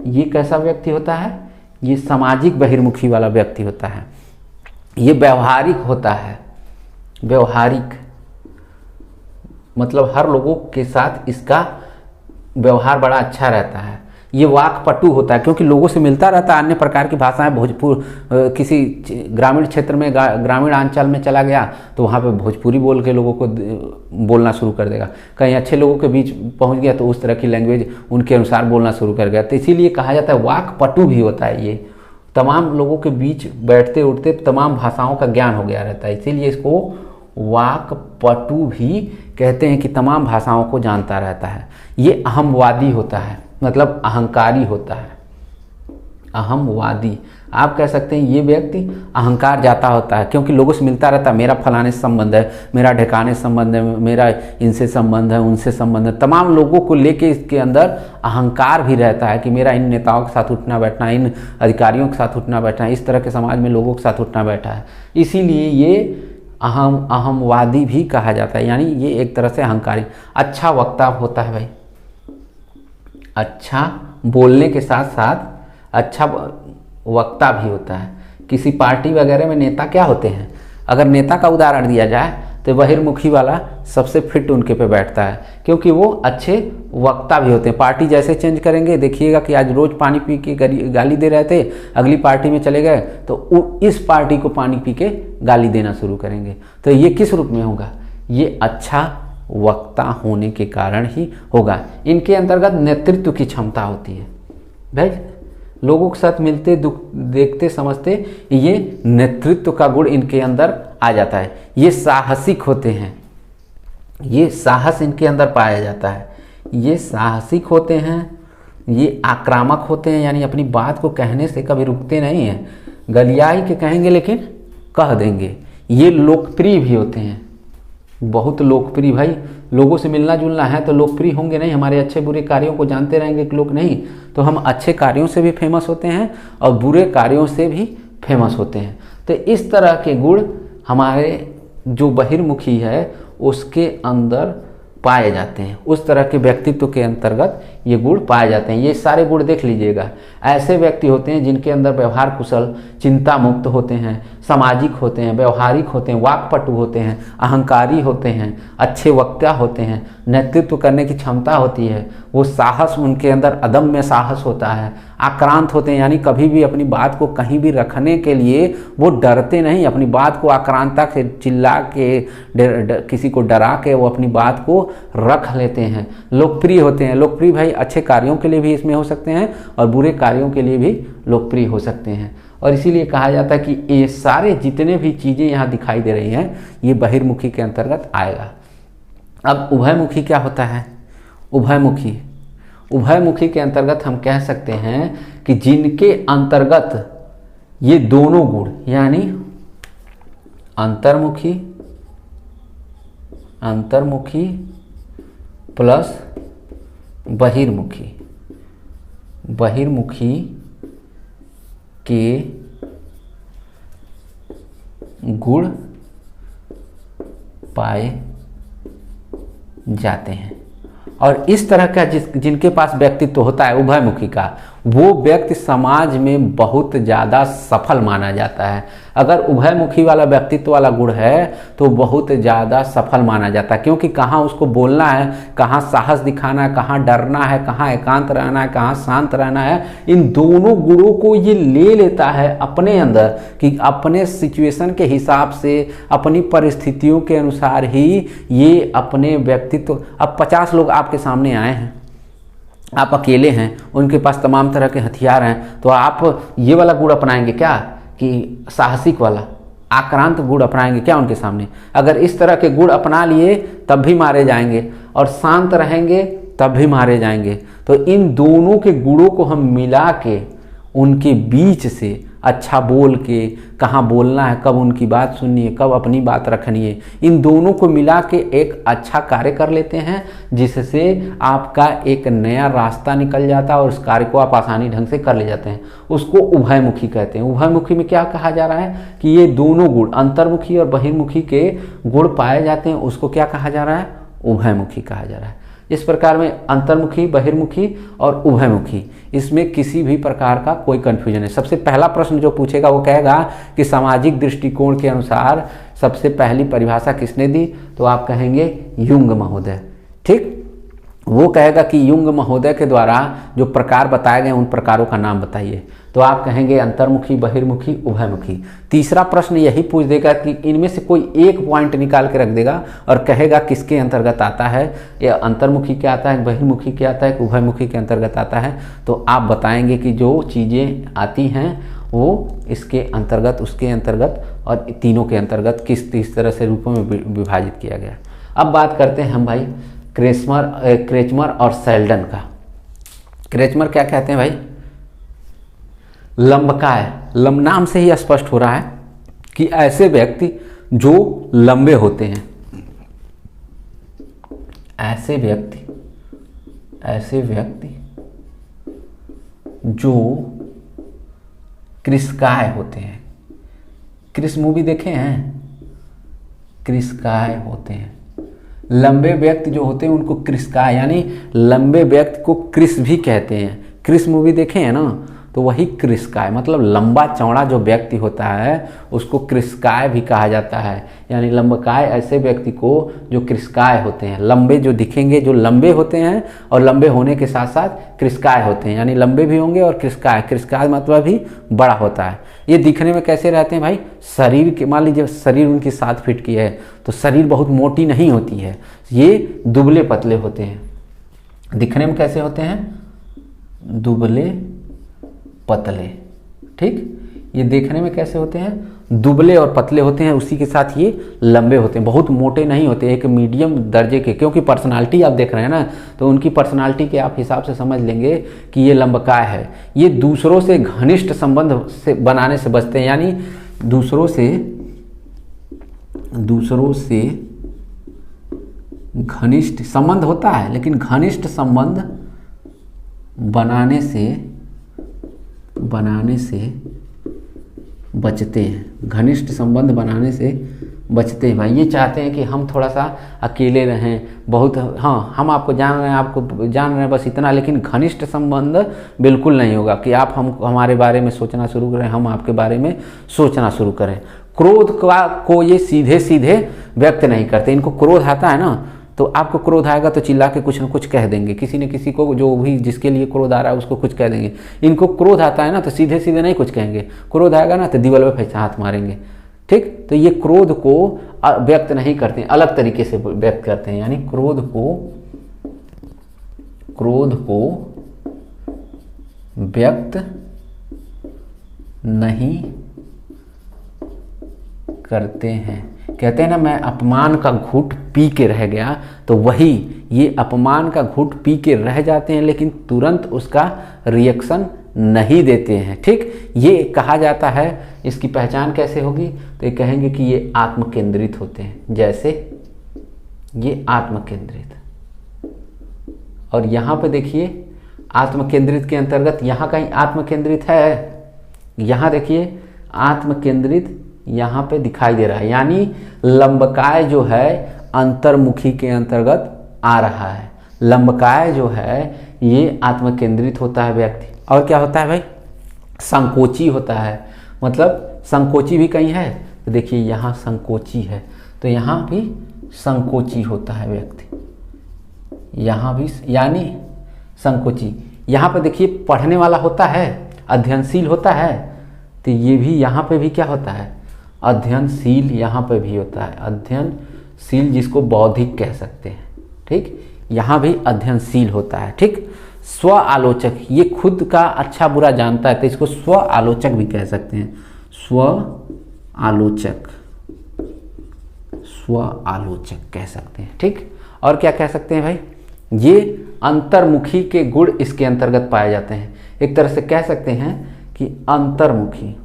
ये कैसा व्यक्ति होता है, ये सामाजिक बहिर्मुखी वाला व्यक्ति होता है। ये व्यवहारिक होता है, व्यवहारिक मतलब हर लोगों के साथ इसका व्यवहार बड़ा अच्छा रहता है। ये वाक्पटु होता है, क्योंकि लोगों से मिलता रहता है। अन्य प्रकार की भाषाएं, भोजपुर किसी ग्रामीण क्षेत्र में, ग्रामीण अंचल में चला गया तो वहाँ पे भोजपुरी बोल के लोगों को बोलना शुरू कर देगा। कहीं अच्छे लोगों के बीच पहुँच गया तो उस तरह की लैंग्वेज उनके अनुसार बोलना शुरू कर गया। तो इसीलिए कहा जाता है वाक्पटु भी होता है। ये तमाम लोगों के बीच बैठते उठते तमाम भाषाओं का ज्ञान हो गया रहता है, इसीलिए इसको वाक्पटु भी कहते हैं कि तमाम भाषाओं को जानता रहता है। ये अहमवादी होता है, मतलब अहंकारी होता है। अहमवादी आप कह सकते हैं ये व्यक्ति अहंकार जाता होता है, क्योंकि लोगों से मिलता रहता है। मेरा फलाने से संबंध है, मेरा ढेकाने से संबंध है, मेरा इनसे संबंध है, उनसे संबंध है। तमाम लोगों को लेके इसके अंदर अहंकार भी रहता है कि मेरा इन नेताओं के साथ उठना बैठना, इन अधिकारियों के साथ उठना बैठना, इस तरह के समाज में लोगों के साथ उठना बैठा है। इसीलिए ये अहमवादी भी कहा जाता है, यानी ये एक तरह से अहंकारी। अच्छा वक्ता होता है भाई, अच्छा बोलने के साथ साथ अच्छा वक्ता भी होता है। किसी पार्टी वगैरह में नेता क्या होते हैं, अगर नेता का उदाहरण दिया जाए तो बहिर्मुखी वाला सबसे फिट उनके पे बैठता है, क्योंकि वो अच्छे वक्ता भी होते हैं। पार्टी जैसे चेंज करेंगे, देखिएगा कि आज रोज पानी पी के गाली दे रहे थे, अगली पार्टी में चले गए तो इस पार्टी को पानी पी के गाली देना शुरू करेंगे। तो ये किस रूप में होगा, ये अच्छा वक्ता होने के कारण ही होगा। इनके अंतर्गत नेतृत्व की क्षमता होती है भाई, लोगों के साथ मिलते देखते समझते ये नेतृत्व का गुण इनके अंदर आ जाता है। ये साहसिक होते हैं, ये साहस इनके अंदर पाया जाता है। ये साहसिक होते हैं, ये आक्रामक होते हैं, यानी अपनी बात को कहने से कभी रुकते नहीं हैं। गलियाई के कहेंगे लेकिन कह देंगे। ये लोकप्रिय भी होते हैं, बहुत लोकप्रिय। भाई लोगों से मिलना जुलना है तो लोकप्रिय होंगे नहीं, हमारे अच्छे बुरे कार्यों को जानते रहेंगे कि लोग नहीं, तो हम अच्छे कार्यों से भी फेमस होते हैं और बुरे कार्यों से भी फेमस होते हैं। तो इस तरह के गुण हमारे जो बहिर्मुखी है उसके अंदर पाए जाते हैं। उस तरह के व्यक्तित्व के अंतर्गत ये गुण पाए जाते हैं। ये सारे गुण देख लीजिएगा। ऐसे व्यक्ति होते हैं जिनके अंदर व्यवहार कुशल, चिंता मुक्त होते हैं, सामाजिक होते हैं, व्यवहारिक होते हैं, वाक्पटु होते हैं, अहंकारी होते हैं, अच्छे वक्ता होते हैं, नेतृत्व करने की क्षमता होती है, वो साहस उनके अंदर अदम्य साहस होता है, आक्रांत होते हैं, यानी कभी भी अपनी बात को कहीं भी रखने के लिए वो डरते नहीं। अपनी बात को आक्रांतता से चिल्ला के किसी को डरा के वो अपनी बात को रख लेते हैं। लोकप्रिय होते हैं। लोकप्रिय भाई अच्छे कार्यों के लिए भी इसमें हो सकते हैं और बुरे कार्यों के लिए भी लोकप्रिय हो सकते हैं। और इसीलिए कहा जाता है कि ये सारे जितने भी चीज़ें यहाँ दिखाई दे रही हैं ये बहिर्मुखी के अंतर्गत आएगा। अब उभयमुखी क्या होता है? उभयमुखी के अंतर्गत हम कह सकते हैं कि जिनके अंतर्गत ये दोनों गुण यानी अंतर्मुखी प्लस बहिर्मुखी के गुण पाए जाते हैं। और इस तरह का जिनके पास व्यक्तित्व होता है उभयमुखी का, वो व्यक्ति समाज में बहुत ज़्यादा सफल माना जाता है। अगर उभयमुखी वाला व्यक्तित्व वाला गुण है तो बहुत ज़्यादा सफल माना जाता है, क्योंकि कहाँ उसको बोलना है, कहाँ साहस दिखाना है, कहाँ डरना है, कहाँ एकांत रहना है, कहाँ शांत रहना है, इन दोनों गुणों को ये ले लेता है अपने अंदर कि अपने सिचुएशन के हिसाब से, अपनी परिस्थितियों के अनुसार ही ये अपने व्यक्तित्व। अब 50 लोग आपके सामने आए हैं, आप अकेले हैं, उनके पास तमाम तरह के हथियार हैं, तो आप ये वाला गुण अपनाएंगे क्या कि साहसिक वाला आक्रांत गुण अपनाएंगे क्या उनके सामने? अगर इस तरह के गुण अपना लिए तब भी मारे जाएंगे और शांत रहेंगे तब भी मारे जाएंगे। तो इन दोनों के गुणों को हम मिला के उनके बीच से अच्छा बोल के कहाँ बोलना है, कब उनकी बात सुननी है, कब अपनी बात रखनी है, इन दोनों को मिला के एक अच्छा कार्य कर लेते हैं, जिससे आपका एक नया रास्ता निकल जाता है और उस कार्य को आप आसानी ढंग से कर ले जाते हैं। उसको उभयमुखी कहते हैं। उभयमुखी में क्या कहा जा रहा है कि ये दोनों गुण अंतर्मुखी और बहिर्मुखी के गुण पाए जाते हैं, उसको क्या कहा जा रहा है? उभयमुखी कहा जा रहा है। इस प्रकार में अंतर्मुखी, बहिर्मुखी और उभयमुखी, इसमें किसी भी प्रकार का कोई कन्फ्यूजन है। सबसे पहला प्रश्न जो पूछेगा वो कहेगा कि सामाजिक दृष्टिकोण के अनुसार सबसे पहली परिभाषा किसने दी? तो आप कहेंगे युंग महोदय। ठीक, वो कहेगा कि युंग महोदय के द्वारा जो प्रकार बताए गए उन प्रकारों का नाम बताइए। तो आप कहेंगे अंतर्मुखी, बहिर्मुखी, उभयमुखी। तीसरा प्रश्न यही पूछ देगा कि इनमें से कोई एक पॉइंट निकाल के रख देगा और कहेगा किसके अंतर्गत आता है, या अंतर्मुखी के आता है, बहिर्मुखी के आता है, उभयमुखी के अंतर्गत आता है। तो आप बताएंगे कि जो चीज़ें आती हैं वो इसके अंतर्गत, उसके अंतर्गत और तीनों के अंतर्गत किस तरह से रूपों में विभाजित किया गया। अब बात करते हैं हम भाई क्रेचमर और सेल्डन का। क्रेचमर क्या कहते हैं भाई? लंबकाय। नाम से ही स्पष्ट हो रहा है कि ऐसे व्यक्ति जो लंबे होते हैं, ऐसे व्यक्ति जो कृशकाय होते हैं। कृश मूवी देखे हैं? कृशकाय होते हैं। लंबे व्यक्ति जो होते हैं उनको कृशकाय, यानी लंबे व्यक्ति को कृश भी कहते हैं। कृश मूवी देखे हैं ना, तो वही कृशकाय, मतलब लंबा चौड़ा जो व्यक्ति होता है उसको कृशकाय भी कहा जाता है। यानी लंबकाय ऐसे व्यक्ति को जो कृशकाय होते हैं, लंबे जो दिखेंगे, जो लंबे होते हैं और लंबे होने के साथ साथ कृशकाय होते हैं, यानी लंबे भी होंगे और कृशकाय मतलब भी बड़ा होता है। ये दिखने में कैसे रहते हैं भाई? शरीर के, मान लीजिए शरीर उनकी 7 फीट की है तो शरीर बहुत मोटी नहीं होती है, ये दुबले पतले होते हैं। दिखने में कैसे होते हैं? दुबले पतले। ठीक, ये देखने में कैसे होते हैं? दुबले और पतले होते हैं, उसी के साथ ये लंबे होते हैं, बहुत मोटे नहीं होते, एक मीडियम दर्जे के। क्योंकि पर्सनालिटी आप देख रहे हैं ना, तो उनकी पर्सनालिटी के आप हिसाब से समझ लेंगे कि ये लंबकाय है। ये दूसरों से घनिष्ठ संबंध से बनाने से बचते हैं, यानी दूसरों से घनिष्ठ संबंध होता है, लेकिन घनिष्ठ संबंध बनाने से बचते हैं। घनिष्ठ संबंध बनाने से बचते हैं भाई। ये चाहते हैं कि हम थोड़ा सा अकेले रहें, बहुत, हाँ हम आपको जान रहे हैं, आपको जान रहे हैं, बस इतना। लेकिन घनिष्ठ संबंध बिल्कुल नहीं होगा कि आप हमारे बारे में सोचना शुरू करें, हम आपके बारे में सोचना शुरू करें। क्रोध को ये सीधे सीधे व्यक्त नहीं करते। इनको क्रोध आता है ना, तो आपको क्रोध आएगा तो चिल्ला के कुछ न कुछ कह देंगे, किसी न किसी को, जो भी जिसके लिए क्रोध आ रहा है उसको कुछ कह देंगे। इनको क्रोध आता है ना तो सीधे सीधे नहीं कुछ कहेंगे, क्रोध आएगा ना तो दीवार पे फैसा हाथ मारेंगे। ठीक, तो ये क्रोध को व्यक्त नहीं करते, अलग तरीके से व्यक्त करते हैं। यानी क्रोध को व्यक्त नहीं करते हैं। कहते हैं ना, मैं अपमान का घूंट पी के रह गया, तो वही ये अपमान का घूंट पी के रह जाते हैं, लेकिन तुरंत उसका रिएक्शन नहीं देते हैं। ठीक, ये कहा जाता है। इसकी पहचान कैसे होगी? तो ये कहेंगे कि ये आत्मकेंद्रित होते हैं। जैसे ये आत्मकेंद्रित, और यहाँ पे देखिए आत्मकेंद्रित के अंतर्गत यहाँ कहीं आत्मकेंद्रित है, यहाँ देखिए आत्मकेंद्रित यहाँ पे दिखाई दे रहा है। यानी लंबकाय जो है अंतर्मुखी के अंतर्गत आ रहा है। लंबकाय जो है ये आत्मकेंद्रित होता है व्यक्ति। और क्या होता है भाई? संकोची होता है। मतलब संकोची भी कहीं है, तो देखिए यहाँ संकोची है, तो यहाँ भी संकोची होता है व्यक्ति, यहाँ भी, यानी संकोची। यहाँ पे देखिए पढ़ने वाला होता है, अध्ययनशील होता है, तो ये भी यहाँ पे भी क्या होता है? अध्ययनशील यहाँ पे भी होता है। अध्ययनशील जिसको बौद्धिक कह सकते हैं। ठीक, यहाँ भी अध्ययनशील होता है। ठीक, स्व आलोचक, ये खुद का अच्छा बुरा जानता है, तो इसको स्व आलोचक भी कह सकते हैं। स्व आलोचक कह सकते हैं। ठीक, और क्या कह सकते हैं भाई? ये अंतर्मुखी के गुण इसके अंतर्गत पाए जाते हैं। एक तरह से कह सकते हैं कि अंतर्मुखी,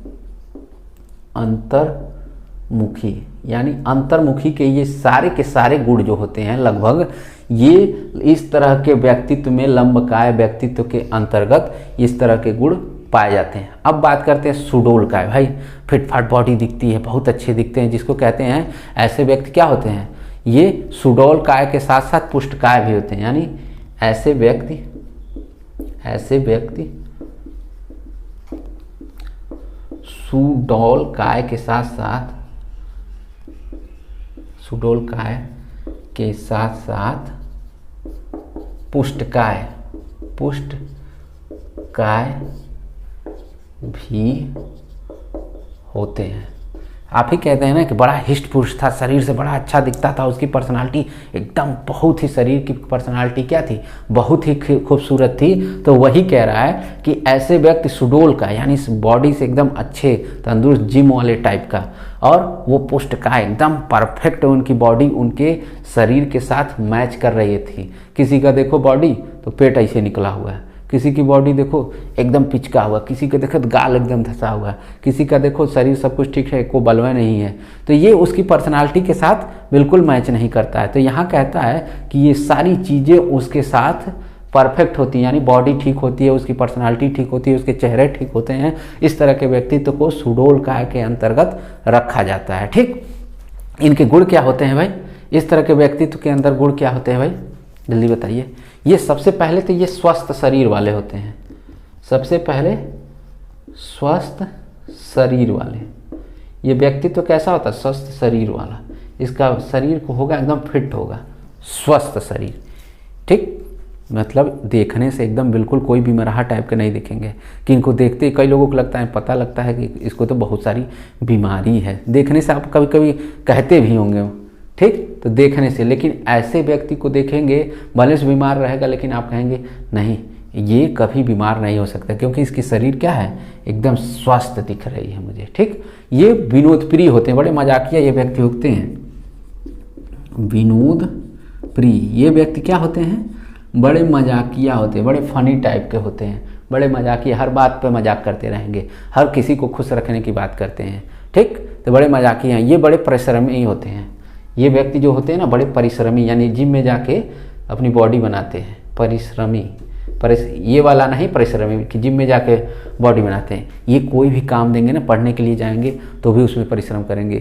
यानी अंतर्मुखी के ये सारे के सारे गुण जो होते हैं लगभग, ये इस तरह के व्यक्तित्व में, लंबकाय व्यक्तित्व के अंतर्गत इस तरह के गुण पाए जाते हैं। अब बात करते हैं सुडोलकाय। भाई फिटफाट बॉडी दिखती है, बहुत अच्छे दिखते हैं, जिसको कहते हैं ऐसे व्यक्ति क्या होते हैं? ये सुडोलकाय के साथ साथ पुष्टकाय भी होते हैं। यानी ऐसे व्यक्ति सुडोलकाय के साथ पुष्टकाय, पुष्टकाय भी होते हैं। आप ही कहते हैं ना कि बड़ा हिष्ट पुरुष था, शरीर से बड़ा अच्छा दिखता था, उसकी पर्सनालिटी एकदम बहुत ही, शरीर की पर्सनालिटी क्या थी, बहुत ही खूबसूरत थी। तो वही कह रहा है कि ऐसे व्यक्ति सुडोल का, यानी इस बॉडी से एकदम अच्छे तंदुरुस्त जिम वाले टाइप का, और वो पुष्टकाय एकदम परफेक्ट, उनकी बॉडी उनके शरीर के साथ मैच कर रही थी। किसी का देखो बॉडी तो पेट ऐसे निकला हुआ है, किसी की बॉडी देखो एकदम पिचका हुआ, किसी का देखो गाल एकदम धंसा हुआ, किसी का देखो शरीर सब कुछ ठीक है, कोई बलवा नहीं है। तो ये उसकी पर्सनालिटी के साथ बिल्कुल मैच नहीं करता है। तो यहाँ कहता है कि ये सारी चीज़ें उसके साथ परफेक्ट होती हैं, यानी बॉडी ठीक होती है, उसकी पर्सनालिटी ठीक होती है, उसके चेहरे ठीक होते हैं। इस तरह के व्यक्तित्व को सुडोल काय के अंतर्गत रखा जाता है। ठीक, इनके गुण क्या होते हैं भाई? इस तरह के व्यक्तित्व के अंदर गुण क्या होते हैं भाई, जल्दी बताइए। ये सबसे पहले तो ये स्वस्थ शरीर वाले होते हैं, सबसे पहले स्वस्थ शरीर वाले। ये व्यक्तित्व कैसा होता है? स्वस्थ शरीर वाला। इसका शरीर को होगा एकदम फिट होगा, स्वस्थ शरीर। ठीक, मतलब देखने से एकदम बिल्कुल कोई बीमार टाइप के नहीं दिखेंगे, कि इनको देखते कई लोगों को लगता है, पता लगता है कि इसको तो बहुत सारी बीमारी है। देखने से आप कभी कभी कहते भी होंगे, ठीक, तो देखने से। लेकिन ऐसे व्यक्ति को देखेंगे, भले से बीमार रहेगा, लेकिन आप कहेंगे नहीं, ये कभी बीमार नहीं हो सकता, क्योंकि इसकी शरीर क्या है, एकदम स्वस्थ दिख रही है मुझे। ठीक, ये विनोद प्रिय होते हैं, बड़े मजाकिया ये व्यक्ति होते हैं, विनोद प्रिय। ये व्यक्ति क्या होते हैं? बड़े मजाकिया होते हैं, बड़े फनी टाइप के होते हैं, बड़े मजाकिया, हर बात पे मजाक करते रहेंगे, हर किसी को खुश रखने की बात करते हैं। ठीक, तो बड़े मजाकिया हैं। ये बड़े परिश्रमी होते हैं। ये व्यक्ति जो होते हैं ना, बड़े परिश्रमी, यानी जिम में जाके अपनी बॉडी बनाते हैं, परिश्रमी। ये वाला नहीं परिश्रमी कि जिम में जाके बॉडी बनाते हैं। ये कोई भी काम देंगे ना, पढ़ने के लिए जाएंगे तो भी उसमें परिश्रम करेंगे,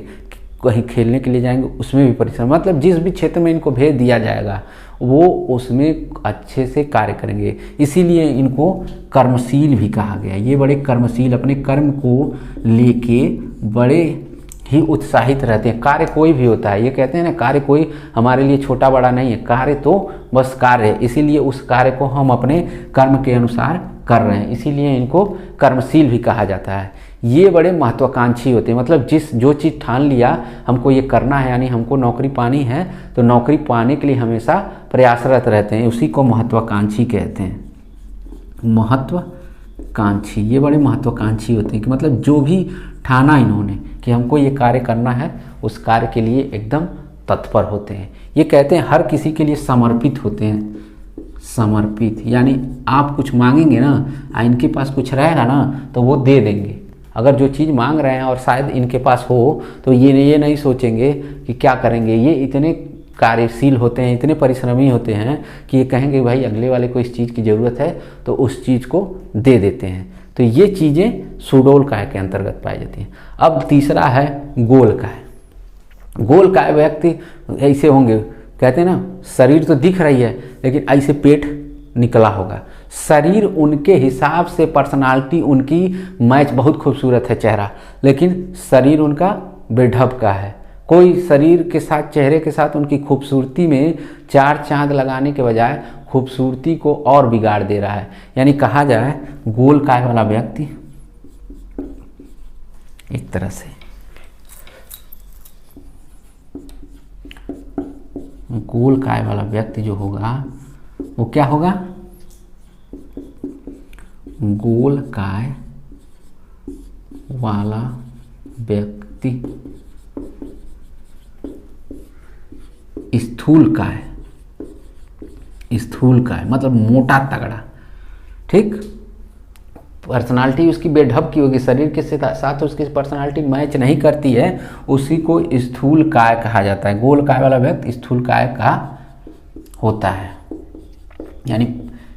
कहीं खेलने के लिए जाएंगे उसमें भी परिश्रम, मतलब जिस भी क्षेत्र में इनको भेज दिया जाएगा वो उसमें अच्छे से कार्य करेंगे। इसीलिए इनको कर्मशील भी कहा गया। ये बड़े कर्मशील, अपने कर्म को लेके बड़े ही उत्साहित रहते हैं। कार्य कोई भी होता है, ये कहते हैं ना, कार्य कोई हमारे लिए छोटा बड़ा नहीं है, कार्य तो बस कार्य है। इसीलिए उस कार्य को हम अपने कर्म के अनुसार कर रहे हैं, इसीलिए इनको कर्मशील भी कहा जाता है। ये बड़े महत्वाकांक्षी होते हैं, मतलब जो चीज़ ठान लिया हमको ये करना है, यानी हमको नौकरी पानी है, तो नौकरी पाने के लिए हमेशा प्रयासरत रहते हैं, उसी को महत्वाकांक्षी कहते हैं। महत्वाकांक्षी, ये बड़े महत्वाकांक्षी होते हैं कि मतलब जो भी ठाना इन्होंने कि हमको ये कार्य करना है, उस कार्य के लिए एकदम तत्पर होते हैं। ये कहते हैं हर किसी के लिए समर्पित होते हैं। समर्पित यानी आप कुछ मांगेंगे ना, इनके पास कुछ रहेगा ना तो वो दे देंगे। अगर जो चीज़ मांग रहे हैं और शायद इनके पास हो, तो ये नहीं सोचेंगे कि क्या करेंगे। ये इतने कार्यशील होते हैं, इतने परिश्रमी होते हैं कि ये कहेंगे भाई अगले वाले को इस चीज़ की ज़रूरत है तो उस चीज़ को दे देते हैं। तो ये चीज़ें सुडोल काय के अंतर्गत पाई जाती हैं। अब तीसरा है गोल काय। गोल काय व्यक्ति ऐसे होंगे, कहते हैं ना, शरीर तो दिख रही है लेकिन ऐसे पेट निकला होगा। शरीर उनके हिसाब से पर्सनालिटी उनकी मैच, बहुत खूबसूरत है चेहरा, लेकिन शरीर उनका बेढब का है। कोई शरीर के साथ, चेहरे के साथ उनकी खूबसूरती में चार चांद लगाने के बजाय खूबसूरती को और बिगाड़ दे रहा है। यानी कहा जाए गोल काय वाला व्यक्ति एक तरह से गोल काय वाला व्यक्ति जो होगा वो क्या होगा? गोल काय वाला व्यक्ति स्थूल काय, स्थूल काय मतलब मोटा तगड़ा। ठीक, पर्सनालिटी उसकी बेढब की होगी, शरीर के साथ उसकी पर्सनालिटी मैच नहीं करती है, उसी को स्थूल काय कहा जाता है। गोल काय वाला व्यक्ति स्थूल काय का होता है, यानी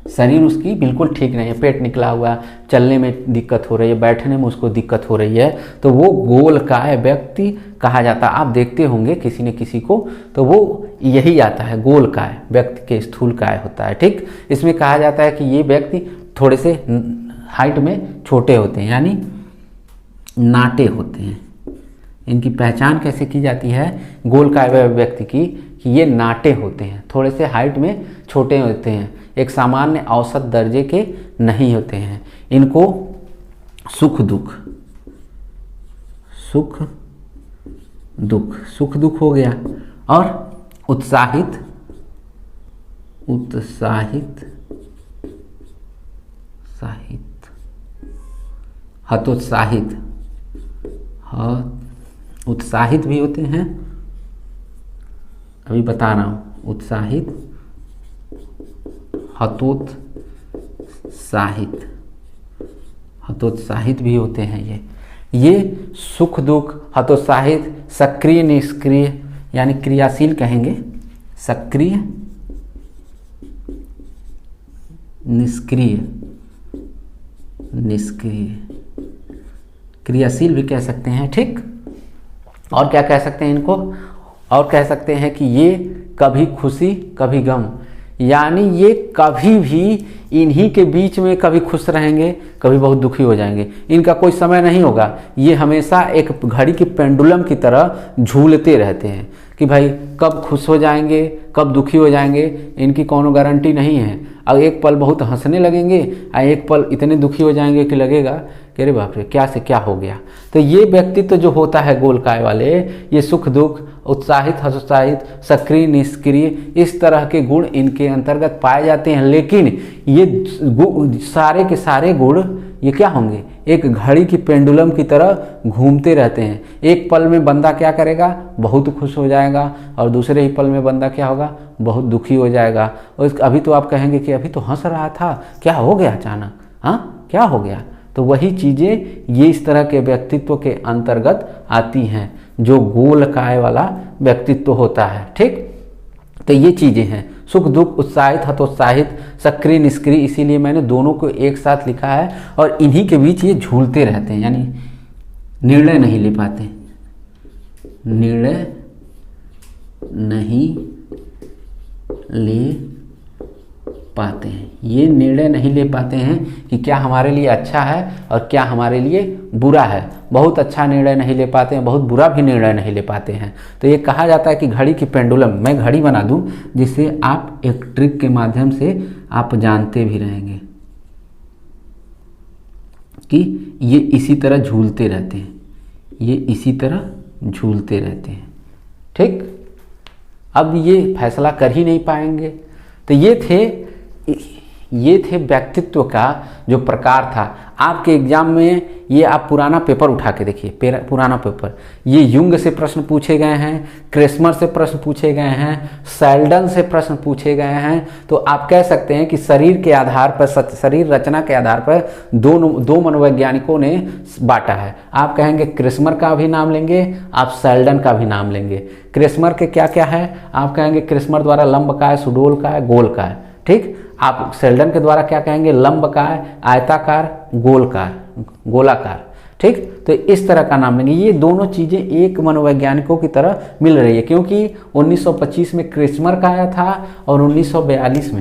शरीर उसकी बिल्कुल ठीक नहीं है, पेट निकला हुआ, चलने में दिक्कत हो रही है, बैठने में उसको दिक्कत हो रही है, तो वो गोल काय व्यक्ति कहा जाता है। आप देखते होंगे किसी न किसी को, तो वो यही आता है, गोल काय व्यक्ति के स्थूल काय होता है। ठीक, इसमें कहा जाता है कि ये व्यक्ति थोड़े से हाइट में छोटे होते हैं, यानी नाटे होते हैं। इनकी पहचान कैसे की जाती है गोल काय व्यक्ति की, कि ये नाटे होते हैं, थोड़े से हाइट में छोटे होते हैं, एक सामान्य औसत दर्जे के नहीं होते हैं। इनको सुख दुख हो गया, और उत्साहित उत्साहित भी होते हैं, अभी बता रहा हूँ, उत्साहित, हतोत्साहित भी होते हैं। ये सुख दुख, हतोत्साहित, सक्रिय निष्क्रिय यानी क्रियाशील कहेंगे, सक्रिय निष्क्रिय क्रियाशील भी कह सकते हैं, ठीक। और क्या कह सकते हैं इनको, और कह सकते हैं कि ये कभी खुशी कभी गम, यानी ये कभी भी इन्हीं के बीच में कभी खुश रहेंगे कभी बहुत दुखी हो जाएंगे, इनका कोई समय नहीं होगा। ये हमेशा एक घड़ी की पेंडुलम की तरह झूलते रहते हैं कि भाई कब खुश हो जाएंगे कब दुखी हो जाएंगे, इनकी कोनो गारंटी नहीं है। अब एक पल बहुत हंसने लगेंगे और एक पल इतने दुखी हो जाएंगे कि लगेगा कि अरे बाप रे क्या से क्या हो गया। तो ये व्यक्तित्व जो होता है गोलकाय वाले, ये सुख दुख, उत्साहित हतोत्साहित, सक्रिय निष्क्रिय, इस तरह के गुण इनके अंतर्गत पाए जाते हैं। लेकिन ये सारे के सारे गुण ये क्या होंगे, एक घड़ी की पेंडुलम की तरह घूमते रहते हैं। एक पल में बंदा क्या करेगा, बहुत खुश हो जाएगा, और दूसरे ही पल में बंदा क्या होगा, बहुत दुखी हो जाएगा। और अभी तो आप कहेंगे कि अभी तो हंस रहा था, क्या हो गया अचानक, हाँ क्या हो गया। तो वही चीज़ें ये इस तरह के व्यक्तित्व के अंतर्गत आती हैं जो गोलकाय वाला व्यक्तित्व होता है, ठीक। तो ये चीज़ें हैं, सुख दुख, उत्साहित हतोत्साहित, सक्रिय निष्क्रिय, इसीलिए मैंने दोनों को एक साथ लिखा है। और इन्हीं के बीच ये झूलते रहते हैं, यानी निर्णय नहीं ले पाते, निर्णय नहीं ले पाते हैं। ये निर्णय नहीं ले पाते हैं कि क्या हमारे लिए अच्छा है और क्या हमारे लिए बुरा है। बहुत अच्छा निर्णय नहीं ले पाते हैं, बहुत बुरा भी निर्णय नहीं ले पाते हैं। तो ये कहा जाता है कि घड़ी की पेंडुलम, मैं घड़ी बना दूं जिससे आप एक ट्रिक के माध्यम से आप जानते भी रहेंगे कि ये इसी तरह झूलते रहते हैं, ये इसी तरह झूलते रहते हैं, ठीक। अब ये फैसला कर ही नहीं पाएंगे। तो ये थे व्यक्तित्व का जो प्रकार था। आपके एग्जाम में ये आप पुराना पेपर उठा के देखिए, पुराना पेपर, ये युंग से प्रश्न पूछे गए हैं, क्रेस्मर से प्रश्न पूछे गए हैं, सेल्डन से प्रश्न पूछे गए हैं। तो आप कह सकते हैं कि शरीर के आधार पर, शरीर रचना के आधार पर दो मनोवैज्ञानिकों ने बांटा है। आप कहेंगे क्रेस्मर का भी नाम लेंगे, आप सेल्डन का भी नाम लेंगे। क्रेस्मर के क्या क्या है, आप कहेंगे क्रेस्मर द्वारा लंब का है, सुडोल का है, गोल का है, ठीक। आप सेल्डन के द्वारा क्या कहेंगे, लंब का है, आयताकार, गोलाकार, ठीक। तो इस तरह का नाम लेंगे। ये दोनों चीज़ें एक मनोवैज्ञानिकों की तरह मिल रही है, क्योंकि 1925 में क्रेस्मर का आया था और 1942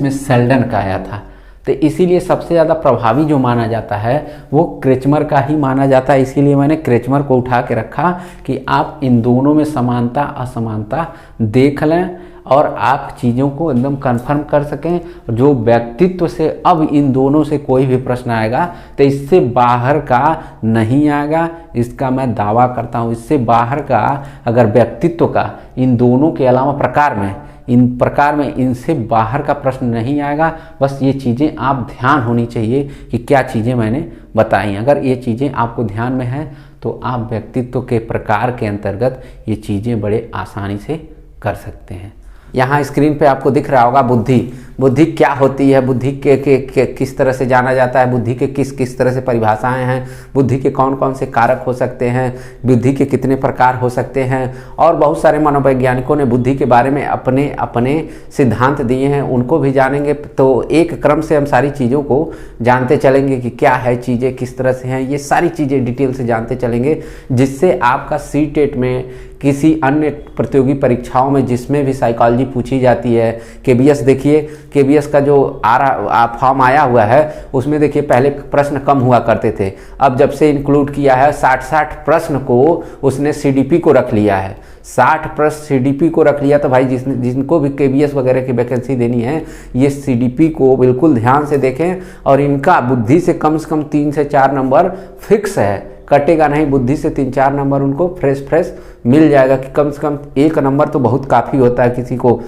में सेल्डन का आया था। तो इसीलिए सबसे ज़्यादा प्रभावी जो माना जाता है वो क्रेचमर का ही माना जाता है। इसीलिए मैंने क्रेचमर को उठा के रखा कि आप इन दोनों में समानता असमानता देख लें और आप चीज़ों को एकदम कंफर्म कर सकें। जो व्यक्तित्व से अब इन दोनों से कोई भी प्रश्न आएगा तो इससे बाहर का नहीं आएगा, इसका मैं दावा करता हूँ। इससे बाहर का अगर व्यक्तित्व का इन दोनों के अलावा प्रकार में इनसे बाहर का प्रश्न नहीं आएगा। बस ये चीज़ें आप ध्यान होनी चाहिए कि क्या चीज़ें मैंने बताई। अगर ये चीज़ें आपको ध्यान में हैं तो आप व्यक्तित्व के प्रकार के अंतर्गत ये चीज़ें बड़े आसानी से कर सकते हैं। यहाँ स्क्रीन पे आपको दिख रहा होगा बुद्धि क्या होती है, बुद्धि के किस तरह से जाना जाता है, बुद्धि के किस तरह से परिभाषाएं हैं, बुद्धि के कौन कौन से कारक हो सकते हैं, बुद्धि के कितने प्रकार हो सकते हैं। और बहुत सारे मनोवैज्ञानिकों ने बुद्धि के बारे में अपने अपने सिद्धांत दिए हैं, उनको भी जानेंगे। तो एक क्रम से हम सारी चीज़ों को जानते चलेंगे कि क्या है चीज़ें, किस तरह से हैं, ये सारी चीज़ें डिटेल से जानते चलेंगे, जिससे आपका सीटेट में किसी अन्य प्रतियोगी परीक्षाओं में जिसमें भी साइकोलॉजी पूछी जाती है, केबीएस देखिए, केबीएस का जो फॉर्म आया हुआ है उसमें देखिए पहले प्रश्न कम हुआ करते थे, अब जब से इंक्लूड किया है 60 प्रश्न को उसने सीडीपी को रख लिया है। 60 प्रश्न सीडीपी को रख लिया। तो भाई जिनको भी केबीएस वगैरह की वैकेंसी देनी है, ये सीडीपी को बिल्कुल ध्यान से देखें और इनका बुद्धि से कम 3 से 4 नंबर फिक्स है, कटेगा नहीं। बुद्धि से 3-4 नंबर उनको फ्रेश मिल जाएगा कि कम से कम 1 नंबर तो बहुत काफ़ी होता है किसी को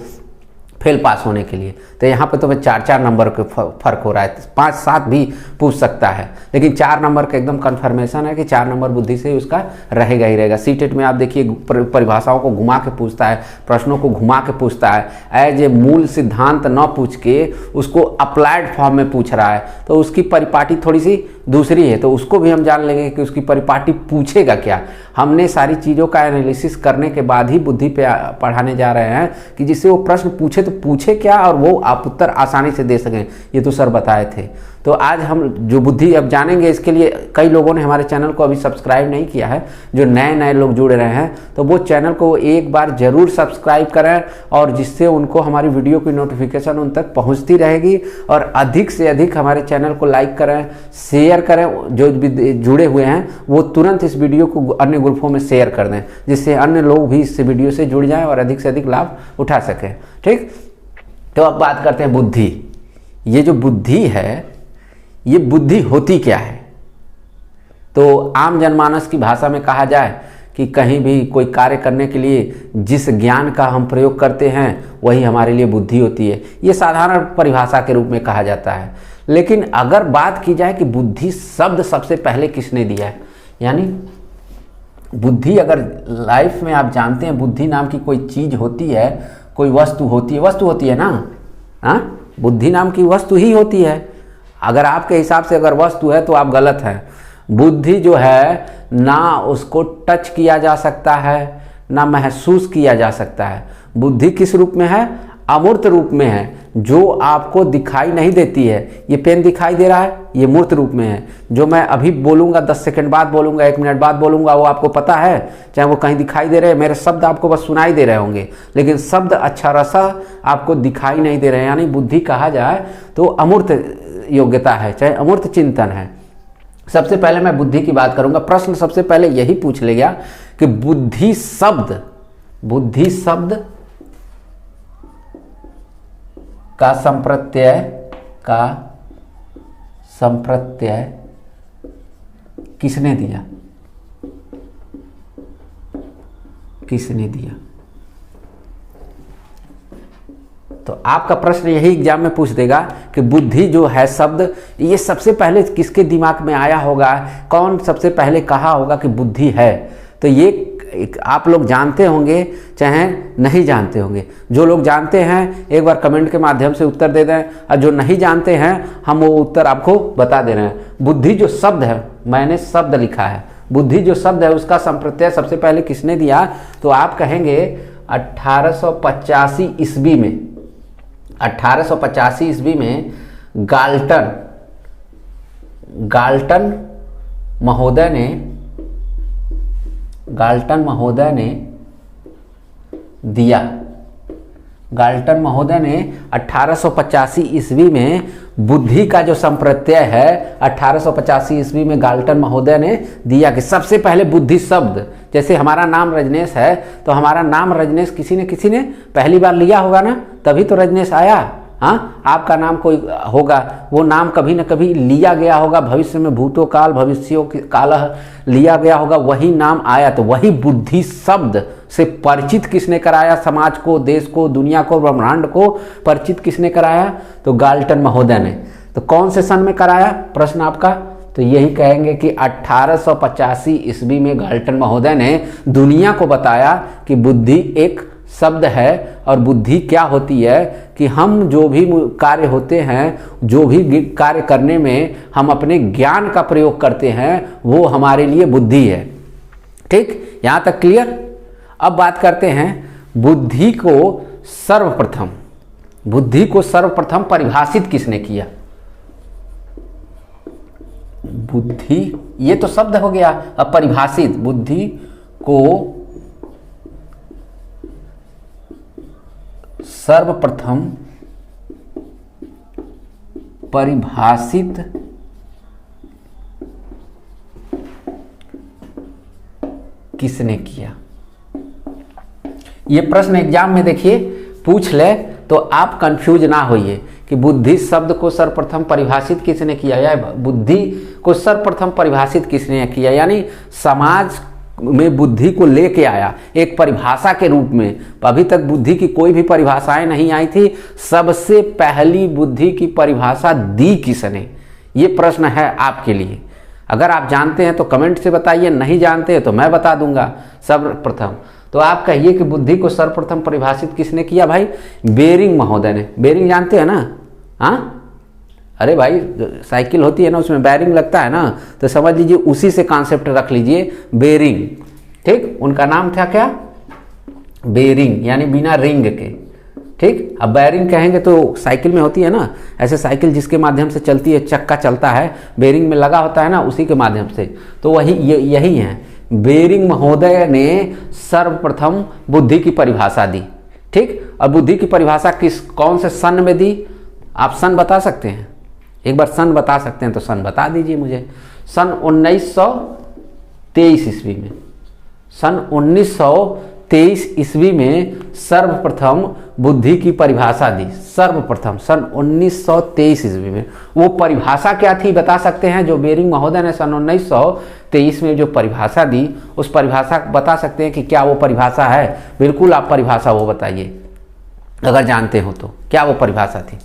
फेल पास होने के लिए। तो यहाँ पे तो मैं 4-4 नंबर का फर्क हो रहा है, 5-7 भी पूछ सकता है, लेकिन 4 नंबर का एकदम कन्फर्मेशन है कि 4 नंबर बुद्धि से उसका रहेगा ही रहेगा। सीटेट में आप देखिए परिभाषाओं को घुमा के पूछता है, प्रश्नों को घुमा के पूछता है, एज ए मूल सिद्धांत न पूछ के उसको अप्लाइड फॉर्म में पूछ रहा है, तो उसकी परिपाटी थोड़ी सी दूसरी है। तो उसको भी हम जान लेंगे कि उसकी परिपाटी पूछेगा क्या। हमने सारी चीज़ों का एनालिसिस करने के बाद ही बुद्धि पे पढ़ाने जा रहे हैं कि जिससे वो प्रश्न पूछे तो पूछे क्या और वो आप उत्तर आसानी से दे सकें। ये तो सर बताए थे। तो आज हम जो बुद्धि अब जानेंगे, इसके लिए कई लोगों ने हमारे चैनल को अभी सब्सक्राइब नहीं किया है, जो नए लोग जुड़ रहे हैं, तो वो चैनल को एक बार ज़रूर सब्सक्राइब करें और जिससे उनको हमारी वीडियो की नोटिफिकेशन उन तक पहुंचती रहेगी। और अधिक से अधिक हमारे चैनल को लाइक करें, शेयर करें। जो जुड़े हुए हैं वो तुरंत इस वीडियो को अन्य ग्रुपों में शेयर कर दें, जिससे अन्य लोग भी इस वीडियो से जुड़ जाएँ और अधिक से अधिक लाभ उठा सकें। ठीक, तो अब बात करते हैं बुद्धि। ये जो बुद्धि है, ये बुद्धि होती क्या है? तो आम जनमानस की भाषा में कहा जाए कि कहीं भी कोई कार्य करने के लिए जिस ज्ञान का हम प्रयोग करते हैं वही हमारे लिए बुद्धि होती है। ये साधारण परिभाषा के रूप में कहा जाता है। लेकिन अगर बात की जाए कि बुद्धि शब्द सबसे पहले किसने दिया है, यानी बुद्धि अगर लाइफ में आप जानते हैं बुद्धि नाम की कोई चीज़ होती है, कोई वस्तु होती है ना, हाँ, बुद्धि नाम की वस्तु ही होती है। अगर आपके हिसाब से अगर वस्तु है तो आप गलत हैं। बुद्धि जो है ना उसको टच किया जा सकता है, ना महसूस किया जा सकता है। बुद्धि किस रूप में है? अमूर्त रूप में है, जो आपको दिखाई नहीं देती है। ये पेन दिखाई दे रहा है, ये मूर्त रूप में है। जो मैं अभी बोलूँगा 10 सेकंड बाद बोलूँगा, 1 मिनट बाद बोलूँगा, वो आपको पता है, चाहे वो कहीं दिखाई दे रहे हैं। मेरे शब्द आपको बस सुनाई दे रहे होंगे, लेकिन शब्द अच्छा रसा आपको दिखाई नहीं दे रहे हैं। यानी बुद्धि कहा जाए तो अमूर्त योग्यता है, चाहे अमूर्त चिंतन है। सबसे पहले मैं बुद्धि की बात करूंगा। प्रश्न सबसे पहले यही पूछ लेगा कि बुद्धि शब्द का संप्रत्यय किसने दिया? तो आपका प्रश्न यही एग्जाम में पूछ देगा कि बुद्धि जो है शब्द, ये सबसे पहले किसके दिमाग में आया होगा, कौन सबसे पहले कहा होगा कि बुद्धि है। तो ये आप लोग जानते होंगे चाहे नहीं जानते होंगे। जो लोग जानते हैं एक बार कमेंट के माध्यम से उत्तर दे दें, और जो नहीं जानते हैं हम वो उत्तर आपको बता दे रहे हैं। बुद्धि जो शब्द है, मैंने शब्द लिखा है, बुद्धि जो शब्द है उसका संप्रत्यय सबसे पहले किसने दिया? तो आप कहेंगे 1885 ईस्वी में। 1885 ईस्वी में गाल्टन महोदय ने दिया। गाल्टन महोदय ने 1885 ईस्वी में बुद्धि का जो संप्रत्यय है 1885 ईस्वी में गाल्टन महोदय ने दिया कि सबसे पहले बुद्धि शब्द, जैसे हमारा नाम रजनेश है तो हमारा नाम रजनेश किसी ने पहली बार लिया होगा ना, तभी तो रजनेश आया। हाँ, आपका नाम कोई होगा, वो नाम कभी न कभी लिया गया होगा, भविष्य में भूतो काल भविष्यो काल लिया गया होगा, वही नाम आया। तो वही बुद्धि शब्द से परिचित किसने कराया? समाज को, देश को, दुनिया को, ब्रह्मांड को परिचित किसने कराया? तो गाल्टन महोदय ने। तो कौन से सन में कराया? प्रश्न आपका तो यही कहेंगे कि 1885 ईस्वी में गाल्टन महोदय ने दुनिया को बताया कि बुद्धि एक शब्द है। और बुद्धि क्या होती है कि हम जो भी कार्य होते हैं, जो भी कार्य करने में हम अपने ज्ञान का प्रयोग करते हैं, वो हमारे लिए बुद्धि है। ठीक, यहाँ तक क्लियर? अब बात करते हैं बुद्धि को सर्वप्रथम परिभाषित किसने किया? बुद्धि, ये तो शब्द हो गया। अब परिभाषित, बुद्धि को सर्वप्रथम परिभाषित किसने किया? ये प्रश्न एग्जाम में देखिए पूछ ले तो आप कंफ्यूज ना होइए कि बुद्धि शब्द को सर्वप्रथम परिभाषित किसने किया, या बुद्धि को सर्वप्रथम परिभाषित किसने किया, यानी समाज में बुद्धि को लेके आया एक परिभाषा के रूप में। अभी तक बुद्धि की कोई भी परिभाषाएं नहीं आई थी, सबसे पहली बुद्धि की परिभाषा दी किसने? ये प्रश्न है आपके लिए। अगर आप जानते हैं तो कमेंट से बताइए, नहीं जानते हैं तो मैं बता दूंगा। सर्वप्रथम तो आप कहिए कि बुद्धि को सर्वप्रथम परिभाषित किसने किया? भाई बेरिंग महोदय ने। बेरिंग जानते हैं ना? हाँ, अरे भाई साइकिल होती है ना, उसमें बैरिंग लगता है ना, तो समझ लीजिए उसी से कॉन्सेप्ट रख लीजिए, बेरिंग। ठीक, उनका नाम था क्या? बेरिंग, यानी बिना रिंग के। ठीक, अब बैरिंग कहेंगे तो साइकिल में होती है ना, ऐसे साइकिल जिसके माध्यम से चलती है, चक्का चलता है, बेरिंग में लगा होता है ना, उसी के माध्यम से। तो वही यही है, बेरिंग महोदय ने सर्वप्रथम बुद्धि की परिभाषा दी। ठीक, और बुद्धि की परिभाषा कौन से सन में दी? आप सन बता सकते हैं? एक बार सन बता सकते हैं तो सन बता दीजिए मुझे। सन 1923 ईस्वी में। सन 1923 ईस्वी में सर्वप्रथम बुद्धि की परिभाषा दी। सर्वप्रथम सन 1923 ईस्वी में। वो परिभाषा क्या थी बता सकते हैं? जो बेरिंग महोदय ने सन 1923 में जो परिभाषा दी, उस परिभाषा बता सकते हैं कि क्या वो परिभाषा है? बिल्कुल आप परिभाषा वो बताइए अगर जानते हो तो। क्या वो परिभाषा थी?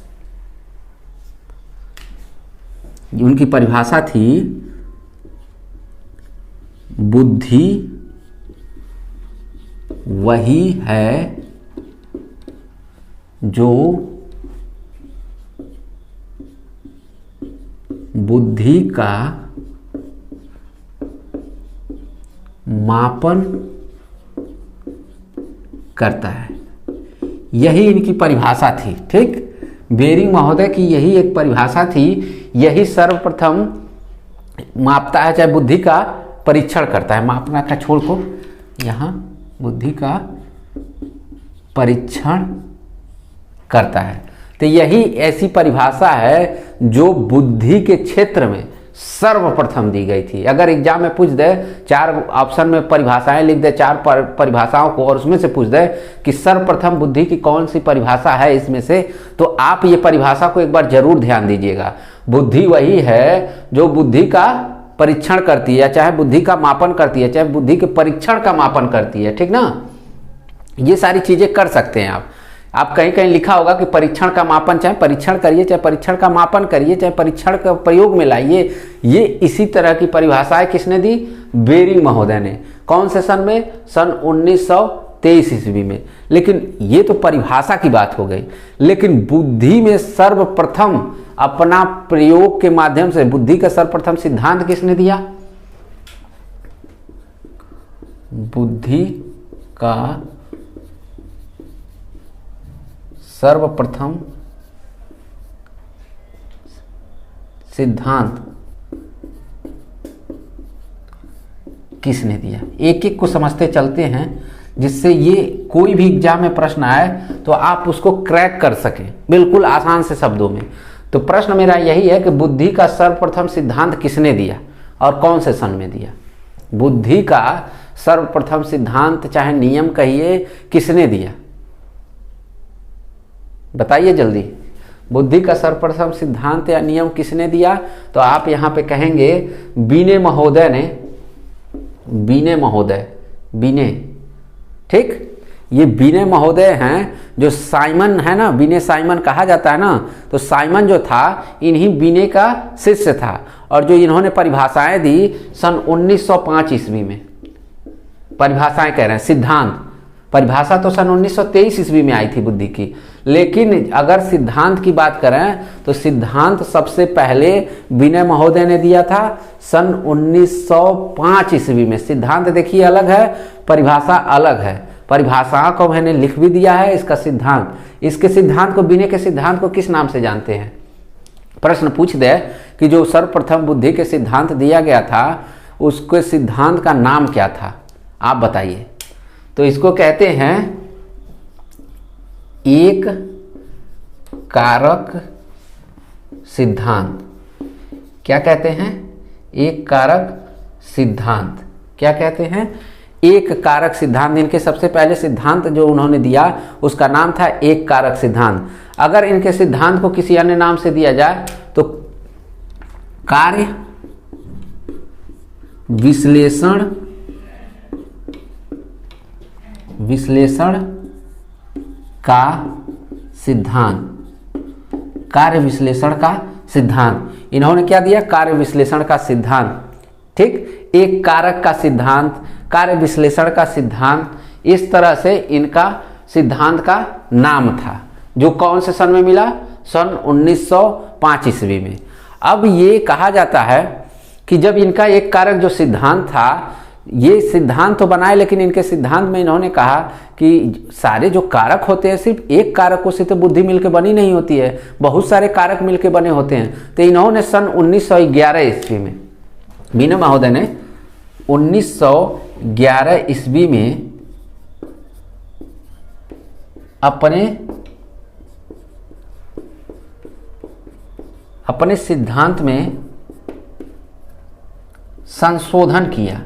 उनकी परिभाषा थी, बुद्धि वही है जो बुद्धि का मापन करता है। यही इनकी परिभाषा थी। ठीक, बेरिंग महोदय की यही एक परिभाषा थी। यही सर्वप्रथम मापता है, चाहे बुद्धि का परीक्षण करता है। मापना का छोड़ को यहाँ बुद्धि का परीक्षण करता है। तो यही ऐसी परिभाषा है जो बुद्धि के क्षेत्र में सर्वप्रथम दी गई थी। अगर एग्जाम में पूछ दे, 4 ऑप्शन में परिभाषाएं लिख दे, 4 परिभाषाओं को, और उसमें से पूछ दे कि सर्वप्रथम बुद्धि की कौन सी परिभाषा है इसमें से, तो आप ये परिभाषा को एक बार जरूर ध्यान दीजिएगा। बुद्धि वही है जो बुद्धि का परीक्षण करती है, चाहे बुद्धि का मापन करती है, चाहे बुद्धि के परीक्षण का मापन करती है। ठीक ना, ये सारी चीजें कर सकते हैं आप कहीं कहीं लिखा होगा कि परीक्षण का मापन, चाहे परीक्षण करिए, चाहे परीक्षण का मापन करिए, चाहे परीक्षण का प्रयोग में लाइए। ये इसी तरह की परिभाषाएं किसने दी? बेरिंग महोदय ने। कौन से सन में? सन 1923 ईस्वी में। लेकिन ये तो परिभाषा की बात हो गई। लेकिन बुद्धि में सर्वप्रथम अपना प्रयोग के माध्यम से बुद्धि का सर्वप्रथम सिद्धांत किसने दिया? बुद्धि का सर्वप्रथम सिद्धांत किसने दिया? एक एक को समझते चलते हैं, जिससे ये कोई भी एग्जाम में प्रश्न आए तो आप उसको क्रैक कर सकें बिल्कुल आसान से शब्दों में। तो प्रश्न मेरा यही है कि बुद्धि का सर्वप्रथम सिद्धांत किसने दिया और कौन से सन में दिया? बुद्धि का सर्वप्रथम सिद्धांत, चाहे नियम कहिए, किसने दिया? बताइए जल्दी। बुद्धि का सर्वप्रथम सिद्धांत या नियम किसने दिया? तो आप यहां पे कहेंगे बीने महोदय ने। बीने महोदय, बीने। ठीक, ये बीने महोदय हैं जो साइमन है ना, बीने साइमन कहा जाता है ना, तो साइमन जो था इन्हीं बीने का शिष्य था। और जो इन्होंने परिभाषाएं दी सन 1905 ईस्वी में, परिभाषाएं कह रहे हैं, सिद्धांत। परिभाषा तो सन 1923 ईस्वी में आई थी बुद्धि की, लेकिन अगर सिद्धांत की बात करें तो सिद्धांत सबसे पहले विनय महोदय ने दिया था सन 1905 ईस्वी में। सिद्धांत देखिए अलग है, परिभाषा अलग है। परिभाषा को मैंने लिख भी दिया है, इसका सिद्धांत, इसके सिद्धांत को, विनय के सिद्धांत को किस नाम से जानते हैं? प्रश्न पूछ दे कि जो सर्वप्रथम बुद्धि के सिद्धांत दिया गया था उसके सिद्धांत का नाम क्या था, आप बताइए। तो इसको कहते हैं एक कारक सिद्धांत। क्या कहते हैं? एक कारक सिद्धांत। क्या कहते हैं? एक कारक सिद्धांत। इनके सबसे पहले सिद्धांत जो उन्होंने दिया उसका नाम था एक कारक सिद्धांत। अगर इनके सिद्धांत को किसी अन्य नाम से दिया जाए तो कार्य विश्लेषण का सिद्धांत। कार्य विश्लेषण का सिद्धांत। इन्होंने क्या दिया? कार्य विश्लेषण का सिद्धांत। ठीक, एक कारक का सिद्धांत, कार्य विश्लेषण का सिद्धांत, इस तरह से इनका सिद्धांत का नाम था, जो कौन से सन में मिला? सन 1905 ईस्वी में। अब ये कहा जाता है कि जब इनका एक कारक जो सिद्धांत था, ये सिद्धांत तो बनाए, लेकिन इनके सिद्धांत में इन्होंने कहा कि सारे जो कारक होते हैं सिर्फ एक कारकों से तो बुद्धि मिलकर बनी नहीं होती है, बहुत सारे कारक मिलकर बने होते हैं। तो इन्होंने सन 1911 ईस्वी में, बीना महोदय ने 1911 ईस्वी में अपने सिद्धांत में संशोधन किया।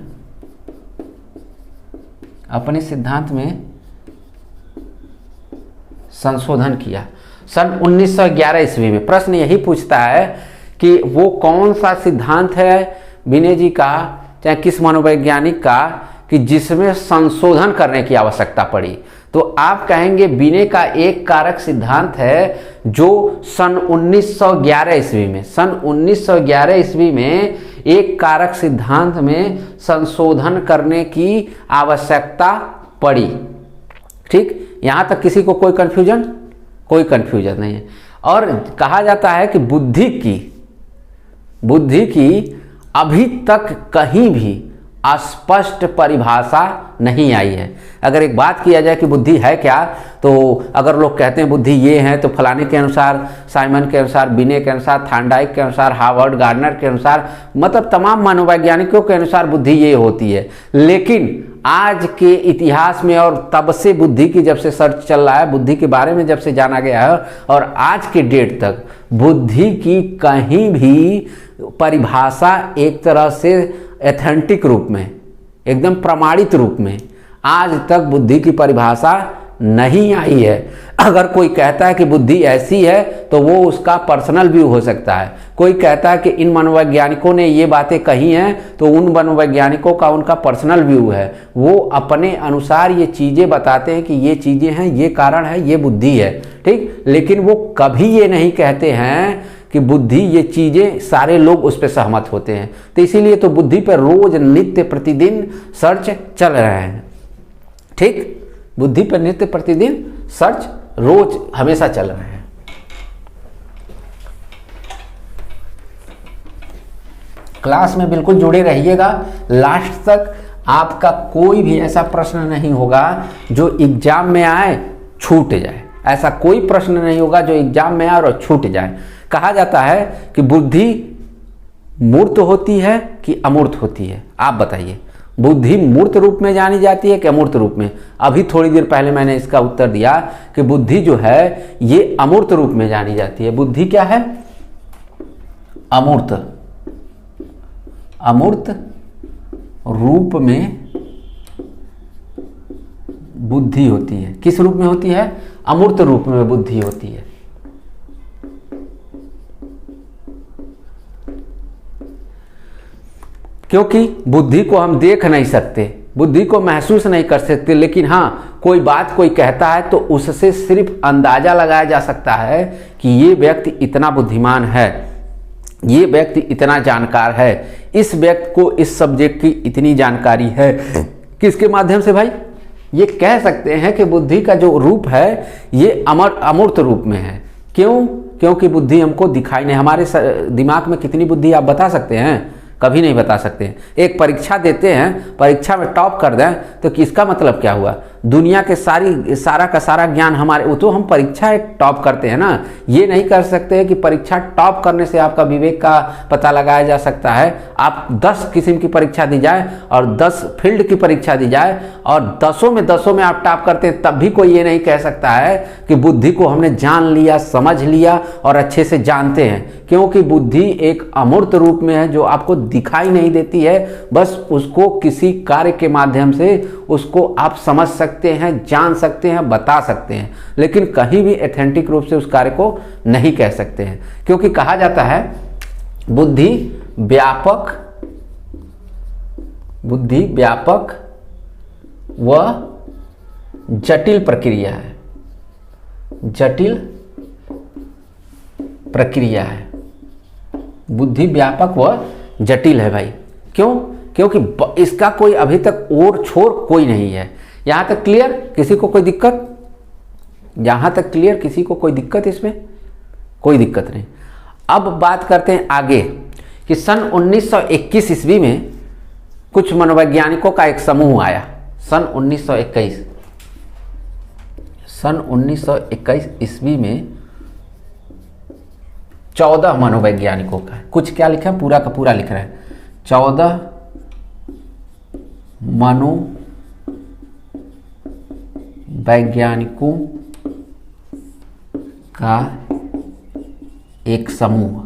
अपने सिद्धांत में संशोधन किया सन 1911 ईस्वी में। प्रश्न यही पूछता है कि वो कौन सा सिद्धांत है विनय जी का, चाहे किस मनोवैज्ञानिक का, कि जिसमें संशोधन करने की आवश्यकता पड़ी। तो आप कहेंगे विनय का एक कारक सिद्धांत है जो सन 1911 ईस्वी में, सन 1911 ईस्वी में एक कारक सिद्धांत में संशोधन करने की आवश्यकता पड़ी। ठीक, यहां तक किसी को कोई कंफ्यूजन नहीं है। और कहा जाता है कि बुद्धि की अभी तक कहीं भी स्पष्ट परिभाषा नहीं आई है। अगर एक बात किया जाए कि बुद्धि है क्या, तो अगर लोग कहते हैं बुद्धि ये है, तो फलाने के अनुसार, साइमन के अनुसार, बिने के अनुसार, थांडाइक के अनुसार, हार्वर्ड गार्डनर के अनुसार, मतलब तमाम मनोवैज्ञानिकों के अनुसार बुद्धि ये होती है। लेकिन आज के इतिहास में और तब से बुद्धि की जब से सर्च चल रहा है, बुद्धि के बारे में जब से जाना गया है और आज के डेट तक बुद्धि की कहीं भी परिभाषा एक तरह से एथेंटिक रूप में, एकदम प्रमाणित रूप में आज तक बुद्धि की परिभाषा नहीं आई है। अगर कोई कहता है कि बुद्धि ऐसी है तो वो उसका पर्सनल व्यू हो सकता है। कोई कहता है कि इन मनोवैज्ञानिकों ने ये बातें कही हैं तो उन मनोवैज्ञानिकों का उनका पर्सनल व्यू है, वो अपने अनुसार ये चीज़ें बताते हैं कि ये चीज़ें हैं, ये कारण है, ये बुद्धि है। ठीक, लेकिन वो कभी ये नहीं कहते हैं कि बुद्धि ये चीज़ें सारे लोग उस पर सहमत होते हैं। तो इसीलिए तो बुद्धि पर रोज नित्य प्रतिदिन सर्च चल रहे हैं। ठीक, बुद्धि पर नित्य प्रतिदिन सर्च रोज हमेशा चल रहे हैं। क्लास में बिल्कुल जुड़े रहिएगा, लास्ट तक आपका कोई भी ऐसा प्रश्न नहीं होगा जो एग्जाम में आए छूट जाए। ऐसा कोई प्रश्न नहीं होगा जो एग्जाम में आए और छूट जाए। कहा जाता है कि बुद्धि मूर्त होती है कि अमूर्त होती है? आप बताइए, बुद्धि मूर्त रूप में जानी जाती है कि अमूर्त रूप में? अभी थोड़ी देर पहले मैंने इसका उत्तर दिया कि बुद्धि जो है ये अमूर्त रूप में जानी जाती है। बुद्धि क्या है? अमूर्त रूप में बुद्धि होती है। किस रूप में होती है? अमूर्त रूप में बुद्धि होती है। क्योंकि बुद्धि को हम देख नहीं सकते, बुद्धि को महसूस नहीं कर सकते, लेकिन हाँ, कोई बात कोई कहता है तो उससे सिर्फ अंदाजा लगाया जा सकता है कि ये व्यक्ति इतना बुद्धिमान है, ये व्यक्ति इतना जानकार है, इस व्यक्ति को इस सब्जेक्ट की इतनी जानकारी है। किसके माध्यम से भाई? ये कह सकते हैं कि बुद्धि का जो रूप है ये अमूर्त रूप में है। क्यों? क्योंकि बुद्धि हमको दिखाई नहीं। हमारे दिमाग में कितनी बुद्धि आप बता सकते हैं? कभी नहीं बता सकते। एक परीक्षा देते हैं, परीक्षा में टॉप कर दें तो किसका मतलब क्या हुआ? दुनिया के सारा का सारा ज्ञान हमारे, वो तो हम परीक्षा टॉप करते हैं ना, ये नहीं कर सकते कि परीक्षा टॉप करने से आपका विवेक का पता लगाया जा सकता है। आप 10 किस्म की परीक्षा दी जाए और 10 फील्ड की परीक्षा दी जाए और 10 में आप टॉप करते हैं, तब भी कोई ये नहीं कह सकता है कि बुद्धि को हमने जान लिया, समझ लिया और अच्छे से जानते हैं, क्योंकि बुद्धि एक अमूर्त रूप में है जो आपको दिखाई नहीं देती है। बस उसको किसी कार्य के माध्यम से उसको आप समझ सकते हैं, जान सकते हैं, बता सकते हैं, लेकिन कहीं भी एथेंटिक रूप से उस कार्य को नहीं कह सकते हैं, क्योंकि कहा जाता है बुद्धि व्यापक व जटिल प्रक्रिया है, जटिल प्रक्रिया है। बुद्धि व्यापक व जटिल है भाई। क्यों? क्योंकि इसका कोई अभी तक ओर छोर कोई नहीं है। यहां तक क्लियर? किसी को कोई दिक्कत? यहां तक क्लियर? किसी को कोई दिक्कत? इसमें कोई दिक्कत नहीं। अब बात करते हैं आगे कि सन 1921 ईस्वी में कुछ मनोवैज्ञानिकों का एक समूह आया। सन 1921 ईस्वी में 14 मनोवैज्ञानिकों का, कुछ क्या लिखा है, पूरा का पूरा लिख रहा है, 14 मनोवैज्ञानिकों का एक समूह,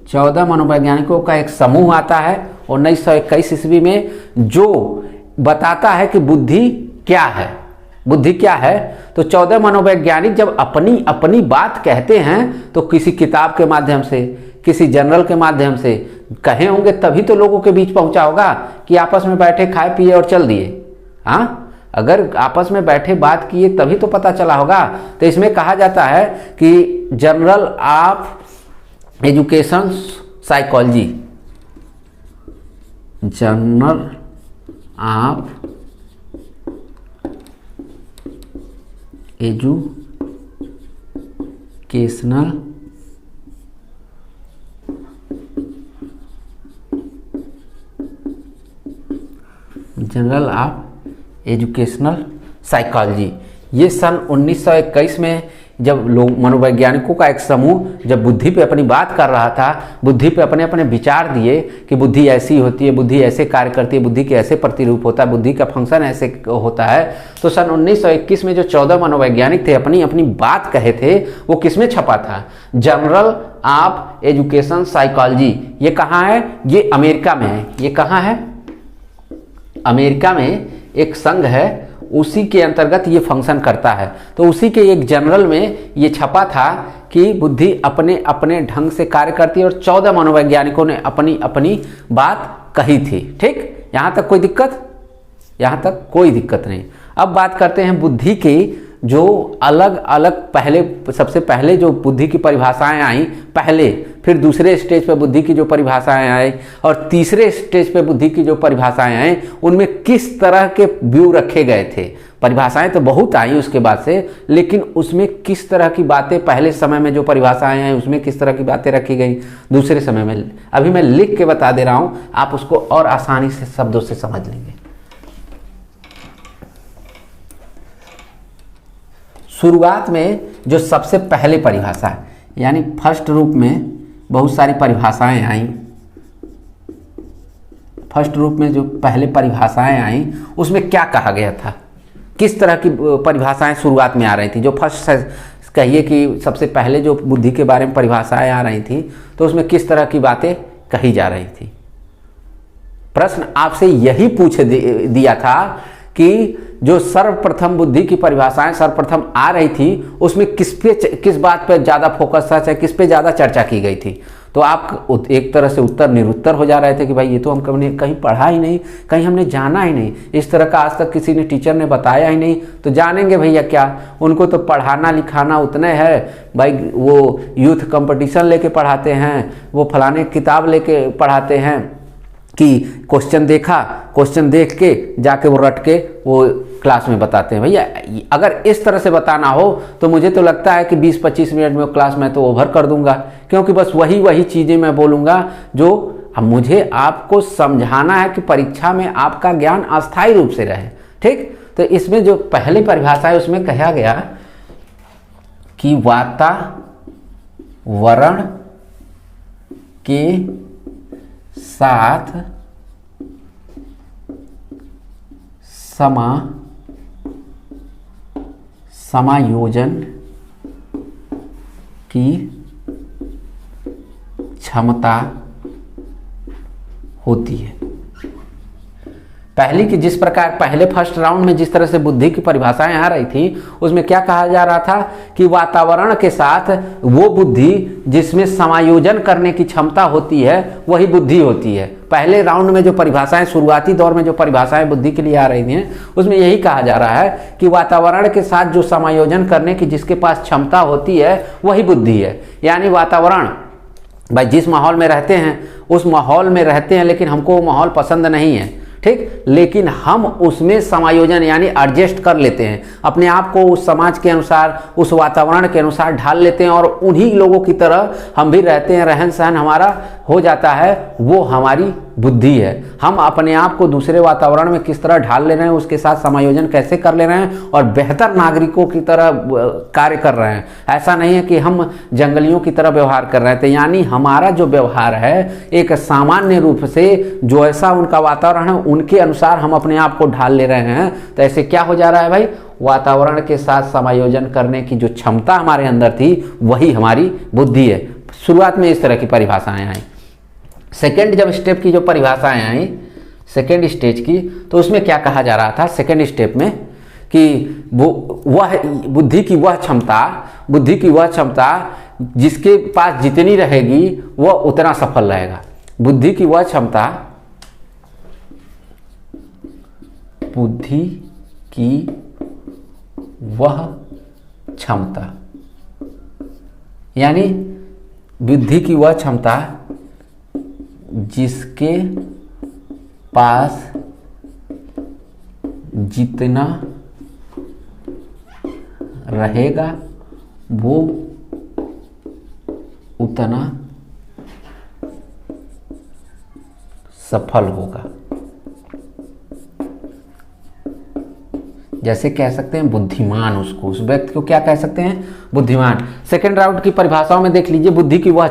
14 मनोवैज्ञानिकों का एक समूह आता है 1921 ईस्वी में, जो बताता है कि बुद्धि क्या है। बुद्धि क्या है? तो 14 मनोवैज्ञानिक जब अपनी अपनी बात कहते हैं तो किसी किताब के माध्यम से, किसी जर्नल के माध्यम से कहे होंगे, तभी तो लोगों के बीच पहुंचा होगा कि आपस में बैठे खाए पिए और चल दिए। हाँ, अगर आपस में बैठे बात किए तभी तो पता चला होगा। तो इसमें कहा जाता है कि journal of education psychology, journal of educational journal of educational psychology, ये सन 1921 में जब लोग मनोवैज्ञानिकों का एक समूह जब बुद्धि पे अपनी बात कर रहा था, बुद्धि पे अपने अपने विचार दिए कि बुद्धि ऐसी होती है, बुद्धि ऐसे कार्य करती है, बुद्धि के ऐसे प्रतिरूप होता है, बुद्धि का फंक्शन ऐसे होता है। तो सन 1921 में जो 14 मनोवैज्ञानिक थे अपनी अपनी बात कहे थे, वो किसमें छपा था? Journal of education psychology. ये कहाँ है? ये अमेरिका में है। ये कहाँ है? अमेरिका में एक संघ है, उसी के अंतर्गत ये फंक्शन करता है। तो उसी के एक जर्नल में ये छपा था कि बुद्धि अपने अपने ढंग से कार्य करती है और 14 मनोवैज्ञानिकों ने अपनी अपनी बात कही थी। ठीक, यहाँ तक कोई दिक्कत? यहाँ तक कोई दिक्कत नहीं। अब बात करते हैं बुद्धि की जो अलग अलग, पहले सबसे पहले जो बुद्धि की परिभाषाएं आई पहले, फिर दूसरे स्टेज पे बुद्धि की जो परिभाषाएं आई और तीसरे स्टेज पे बुद्धि की जो परिभाषाएं आई, उनमें किस तरह के व्यू रखे गए थे। परिभाषाएं तो बहुत आई उसके बाद से, लेकिन उसमें किस तरह की बातें, पहले समय में जो परिभाषाएं आई उसमें किस तरह की बातें रखी गई, दूसरे समय में अभी मैं लिख के बता दे रहा हूं, आप उसको और आसानी से शब्दों से समझ लेंगे। शुरुआत में जो सबसे पहले परिभाषा है, यानी फर्स्ट रूप में बहुत सारी परिभाषाएं आई। फर्स्ट रूप में जो पहले परिभाषाएं आई उसमें क्या कहा गया था, किस तरह की परिभाषाएं शुरुआत में आ रही थी। जो फर्स्ट कहिए कि सबसे पहले जो बुद्धि के बारे में परिभाषाएं आ रही थी, तो उसमें किस तरह की बातें कही जा रही थी। प्रश्न आपसे यही पूछ दिया था कि जो सर्वप्रथम बुद्धि की परिभाषाएं सर्वप्रथम आ रही थी, उसमें किस बात पर ज़्यादा फोकस था, चाहे किस पे ज़्यादा चर्चा की गई थी। तो आप एक तरह से उत्तर निरुत्तर हो जा रहे थे कि भाई ये तो हम कहीं पढ़ा ही नहीं, कहीं हमने जाना ही नहीं, इस तरह का आज तक किसी ने टीचर ने बताया ही नहीं, तो जानेंगे भैया क्या। उनको तो पढ़ाना लिखाना उतने है भाई, वो यूथ कंपटीशन लेके पढ़ाते हैं, वो फलाने किताब लेके पढ़ाते हैं कि क्वेश्चन देखा, क्वेश्चन देख के जाके वो रट के वो क्लास में बताते हैं। भैया अगर इस तरह से बताना हो तो मुझे तो लगता है कि 20-25 मिनट में क्लास में तो ओवर कर दूंगा, क्योंकि बस वही चीज़ें मैं बोलूँगा जो अब मुझे आपको समझाना है कि परीक्षा में आपका ज्ञान अस्थायी रूप से रहे। ठीक, तो इसमें जो पहली परिभाषा है उसमें कहा गया कि वातावरण के साथ समायोजन की क्षमता होती है। पहली की जिस प्रकार पहले फर्स्ट राउंड में जिस तरह से बुद्धि की परिभाषाएं आ रही थी उसमें क्या कहा जा रहा था कि वातावरण के साथ वो बुद्धि जिसमें समायोजन करने की क्षमता होती है वही बुद्धि होती है। पहले राउंड में जो परिभाषाएं शुरुआती दौर में जो परिभाषाएं बुद्धि के लिए आ रही थी उसमें यही कहा जा रहा है कि वातावरण के साथ जो समायोजन करने की जिसके पास क्षमता होती है वही बुद्धि है। यानी वातावरण भाई जिस माहौल में रहते हैं उस माहौल में रहते हैं लेकिन हमको वो माहौल पसंद नहीं है, ठीक, लेकिन हम उसमें समायोजन यानी एडजस्ट कर लेते हैं, अपने आप को उस समाज के अनुसार उस वातावरण के अनुसार ढाल लेते हैं और उन्हीं लोगों की तरह हम भी रहते हैं, रहन सहन हमारा हो जाता है, वो हमारी बुद्धि है। हम अपने आप को दूसरे वातावरण में किस तरह ढाल ले रहे हैं, उसके साथ समायोजन कैसे कर ले रहे हैं और बेहतर नागरिकों की तरह कार्य कर रहे हैं। ऐसा नहीं है कि हम जंगलियों की तरह व्यवहार कर रहे थे, यानी हमारा जो व्यवहार है एक सामान्य रूप से जो ऐसा उनका वातावरण है उनके अनुसार हम अपने आप को ढाल ले रहे हैं। तो ऐसे क्या हो जा रहा है भाई, वातावरण के साथ समायोजन करने की जो क्षमता हमारे अंदर थी वही हमारी बुद्धि है। शुरुआत में इस तरह की परिभाषाएं आई। सेकेंड जब स्टेप की जो परिभाषाएं आई सेकेंड स्टेज की, तो उसमें क्या कहा जा रहा था सेकेंड स्टेप में कि वह बुद्धि की वह क्षमता जिसके पास जितनी रहेगी वह उतना सफल रहेगा। बुद्धि की वह क्षमता यानी बुद्धि की वह क्षमता जिसके पास जितना रहेगा वो उतना सफल होगा। जैसे कह सकते हैं बुद्धिमान, उसको उस व्यक्ति को क्या कह सकते हैं, बुद्धिमान। सेकेंड राउंड की परिभाषाओं में देख लीजिए बुद्धि की वह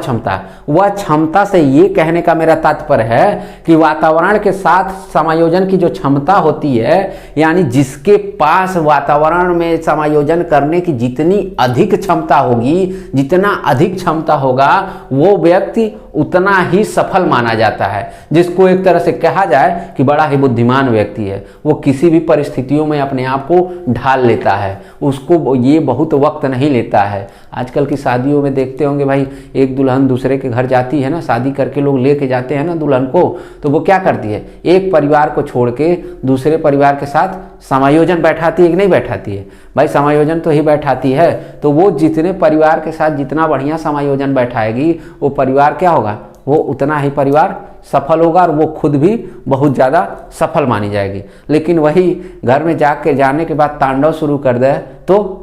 क्षमता से ये कहने का मेरा तात्पर्य है कि वातावरण के साथ समायोजन की जो क्षमता होती है, यानी जिसके पास वातावरण में समायोजन करने की जितनी अधिक क्षमता होगी, जितना अधिक क्षमता होगा वो व्यक्ति उतना ही सफल माना जाता है। जिसको एक तरह से कहा जाए कि बड़ा ही बुद्धिमान व्यक्ति है, वो किसी भी परिस्थितियों में अपने आप को ढाल लेता है, उसको ये बहुत वक्त नहीं लेता है। आजकल की शादियों में देखते होंगे भाई, एक दुल्हन दूसरे के घर जाती है ना, शादी करके लोग लेके जाते हैं ना दुल्हन को, तो वो क्या करती है, एक परिवार को छोड़ के दूसरे परिवार के साथ समायोजन बैठाती है कि नहीं बैठाती है भाई, समायोजन तो ही बैठाती है। तो वो जितने परिवार के साथ जितना बढ़िया समायोजन बैठाएगी वो परिवार क्या होगा, वो उतना ही परिवार सफल होगा और वो खुद भी बहुत ज़्यादा सफल मानी जाएगी। लेकिन वही घर में जाने के बाद तांडव शुरू कर दे तो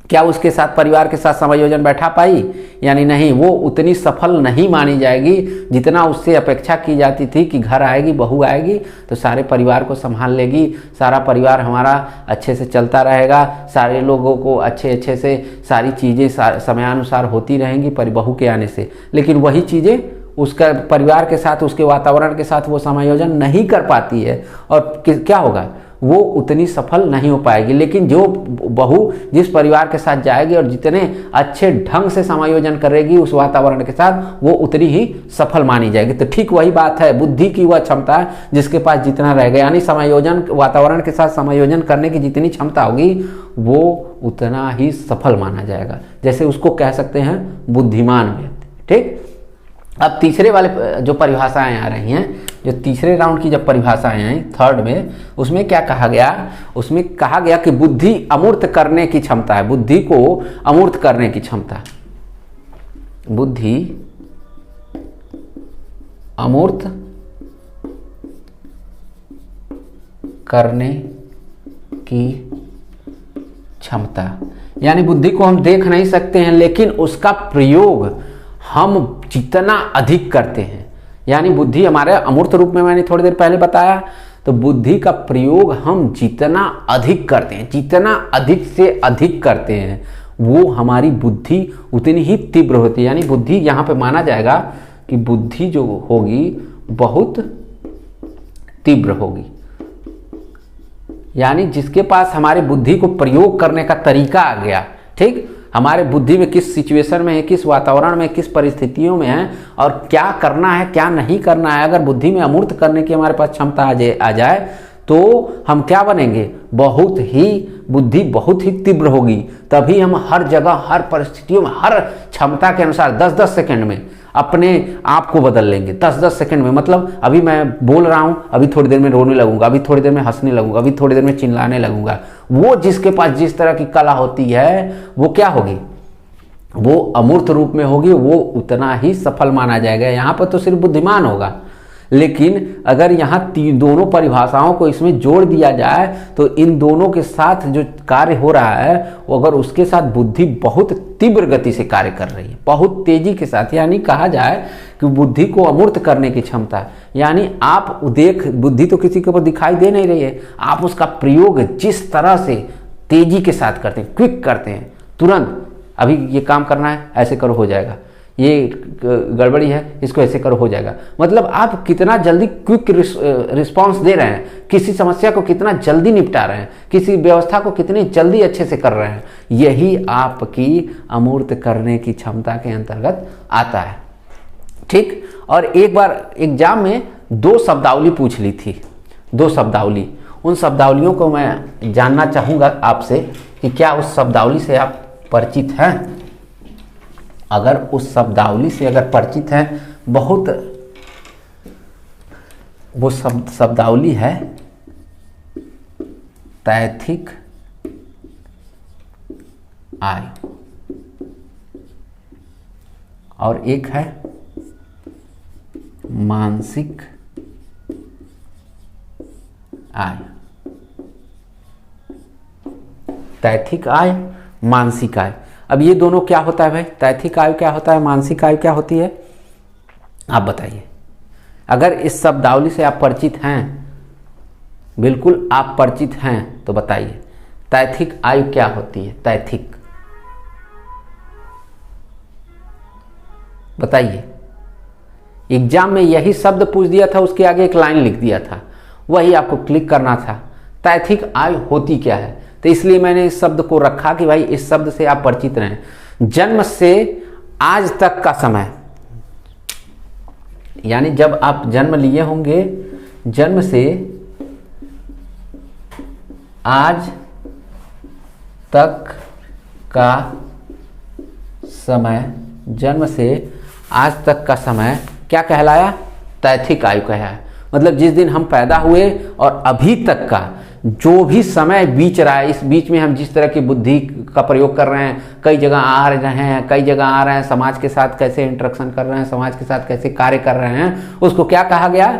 क्या उसके साथ परिवार के साथ समायोजन बैठा पाई, यानी नहीं, वो उतनी सफल नहीं मानी जाएगी जितना उससे अपेक्षा की जाती थी कि घर आएगी, बहू आएगी तो सारे परिवार को संभाल लेगी, सारा परिवार हमारा अच्छे से चलता रहेगा, सारे लोगों को अच्छे से सारी चीज़ें समयानुसार होती रहेंगी बहू के आने से। लेकिन वही चीज़ें उसका परिवार के साथ उसके वातावरण के साथ वो समायोजन नहीं कर पाती है और क्या होगा, वो उतनी सफल नहीं हो पाएगी। लेकिन जो बहू जिस परिवार के साथ जाएगी और जितने अच्छे ढंग से समायोजन करेगी उस वातावरण के साथ, वो उतनी ही सफल मानी जाएगी। तो ठीक वही बात है, बुद्धि की वह क्षमता जिसके पास जितना रहेगा, यानी समायोजन वातावरण के साथ समायोजन करने की जितनी क्षमता होगी वो उतना ही सफल माना जाएगा। जैसे उसको कह सकते हैं बुद्धिमान व्यक्ति। ठीक, अब तीसरे वाले जो परिभाषाएं आ रही हैं, जो तीसरे राउंड की जब परिभाषाएं आई थर्ड में, उसमें क्या कहा गया, उसमें कहा गया कि बुद्धि अमूर्त करने की क्षमता है, बुद्धि को अमूर्त करने की क्षमता, बुद्धि अमूर्त करने की क्षमता, यानी बुद्धि को हम देख नहीं सकते हैं लेकिन उसका प्रयोग हम जितना अधिक करते हैं, यानी बुद्धि हमारे अमूर्त रूप में मैंने थोड़ी देर पहले बताया, तो बुद्धि का प्रयोग हम जितना अधिक करते हैं, जितना अधिक से अधिक करते हैं, वो हमारी बुद्धि उतनी ही तीव्र होती है। यानी बुद्धि यहाँ पे माना जाएगा कि बुद्धि जो होगी बहुत तीव्र होगी। यानी जिसके पास हमारी बुद्धि को प्रयोग करने का तरीका आ गया, ठीक, हमारे बुद्धि में किस सिचुएशन में है, किस वातावरण में, किस परिस्थितियों में है और क्या करना है क्या नहीं करना है, अगर बुद्धि में अमूर्त करने की हमारे पास क्षमता आ जाए तो हम क्या बनेंगे, बहुत ही बुद्धि बहुत ही तीव्र होगी। तभी हम हर जगह हर परिस्थितियों में हर क्षमता के अनुसार 10-10 सेकंड में अपने आप को बदल लेंगे। 10-10 सेकंड में, मतलब अभी मैं बोल रहा हूँ, अभी थोड़ी देर में रोने लगूंगा, अभी थोड़ी देर में हंसने लगूंगा, अभी थोड़ी देर में चिल्लाने लगूंगा। वो जिसके पास जिस तरह की कला होती है वो क्या होगी, वो अमूर्त रूप में होगी, वो उतना ही सफल माना जाएगा। यहाँ पर तो सिर्फ बुद्धिमान होगा, लेकिन अगर यहाँ दोनों परिभाषाओं को इसमें जोड़ दिया जाए तो इन दोनों के साथ जो कार्य हो रहा है वो अगर उसके साथ बुद्धि बहुत तीव्र गति से कार्य कर रही है, बहुत तेजी के साथ, यानी कहा जाए कि बुद्धि को अमूर्त करने की क्षमता, यानी आप बुद्धि तो किसी के ऊपर दिखाई दे नहीं रही है, आप उसका प्रयोग जिस तरह से तेजी के साथ करते हैं, क्विक करते हैं, तुरंत अभी ये काम करना है ऐसे करो हो जाएगा, ये गड़बड़ी है इसको ऐसे करो हो जाएगा। मतलब आप कितना जल्दी क्विक रिस्पांस दे रहे हैं, किसी समस्या को कितना जल्दी निपटा रहे हैं, किसी व्यवस्था को कितनी जल्दी अच्छे से कर रहे हैं, यही आपकी अमूर्त करने की क्षमता के अंतर्गत आता है, ठीक। और एक बार एग्जाम में 2 शब्दावली पूछ ली थी, 2 शब्दावली, उन शब्दावलियों को मैं जानना चाहूँगा आपसे कि क्या उस शब्दावली से आप परिचित हैं। अगर उस शब्दावली से अगर परिचित हैं, बहुत वो शब्दावली है तैथिक आय और एक है मानसिक आय। तैथिक आय, मानसिक आय। अब ये दोनों क्या होता है भाई, तैथिक आयु क्या होता है, मानसिक आयु क्या होती है, आप बताइए। अगर इस शब्दावली से आप परिचित हैं, बिल्कुल आप परिचित हैं तो बताइए तैथिक आयु क्या होती है, तैथिक बताइए। एग्जाम में यही शब्द पूछ दिया था, उसके आगे एक लाइन लिख दिया था, वही आपको क्लिक करना था। तैथिक आयु होती क्या है, तो इसलिए मैंने इस शब्द को रखा कि भाई इस शब्द से आप परिचित रहें। जन्म से आज तक का समय, यानी जब आप जन्म लिए होंगे, जन्म से आज तक का समय, जन्म से आज तक का समय क्या कहलाया, तैथिक आयु कहलाया। मतलब जिस दिन हम पैदा हुए और अभी तक का जो भी समय बीच रहा है, इस बीच में हम जिस तरह की बुद्धि का प्रयोग कर रहे हैं, कई जगह आ रहे हैं, कई जगह आ रहे हैं, समाज के साथ कैसे इंटरेक्शन कर रहे हैं, समाज के साथ कैसे कार्य कर रहे हैं, उसको क्या कहा गया,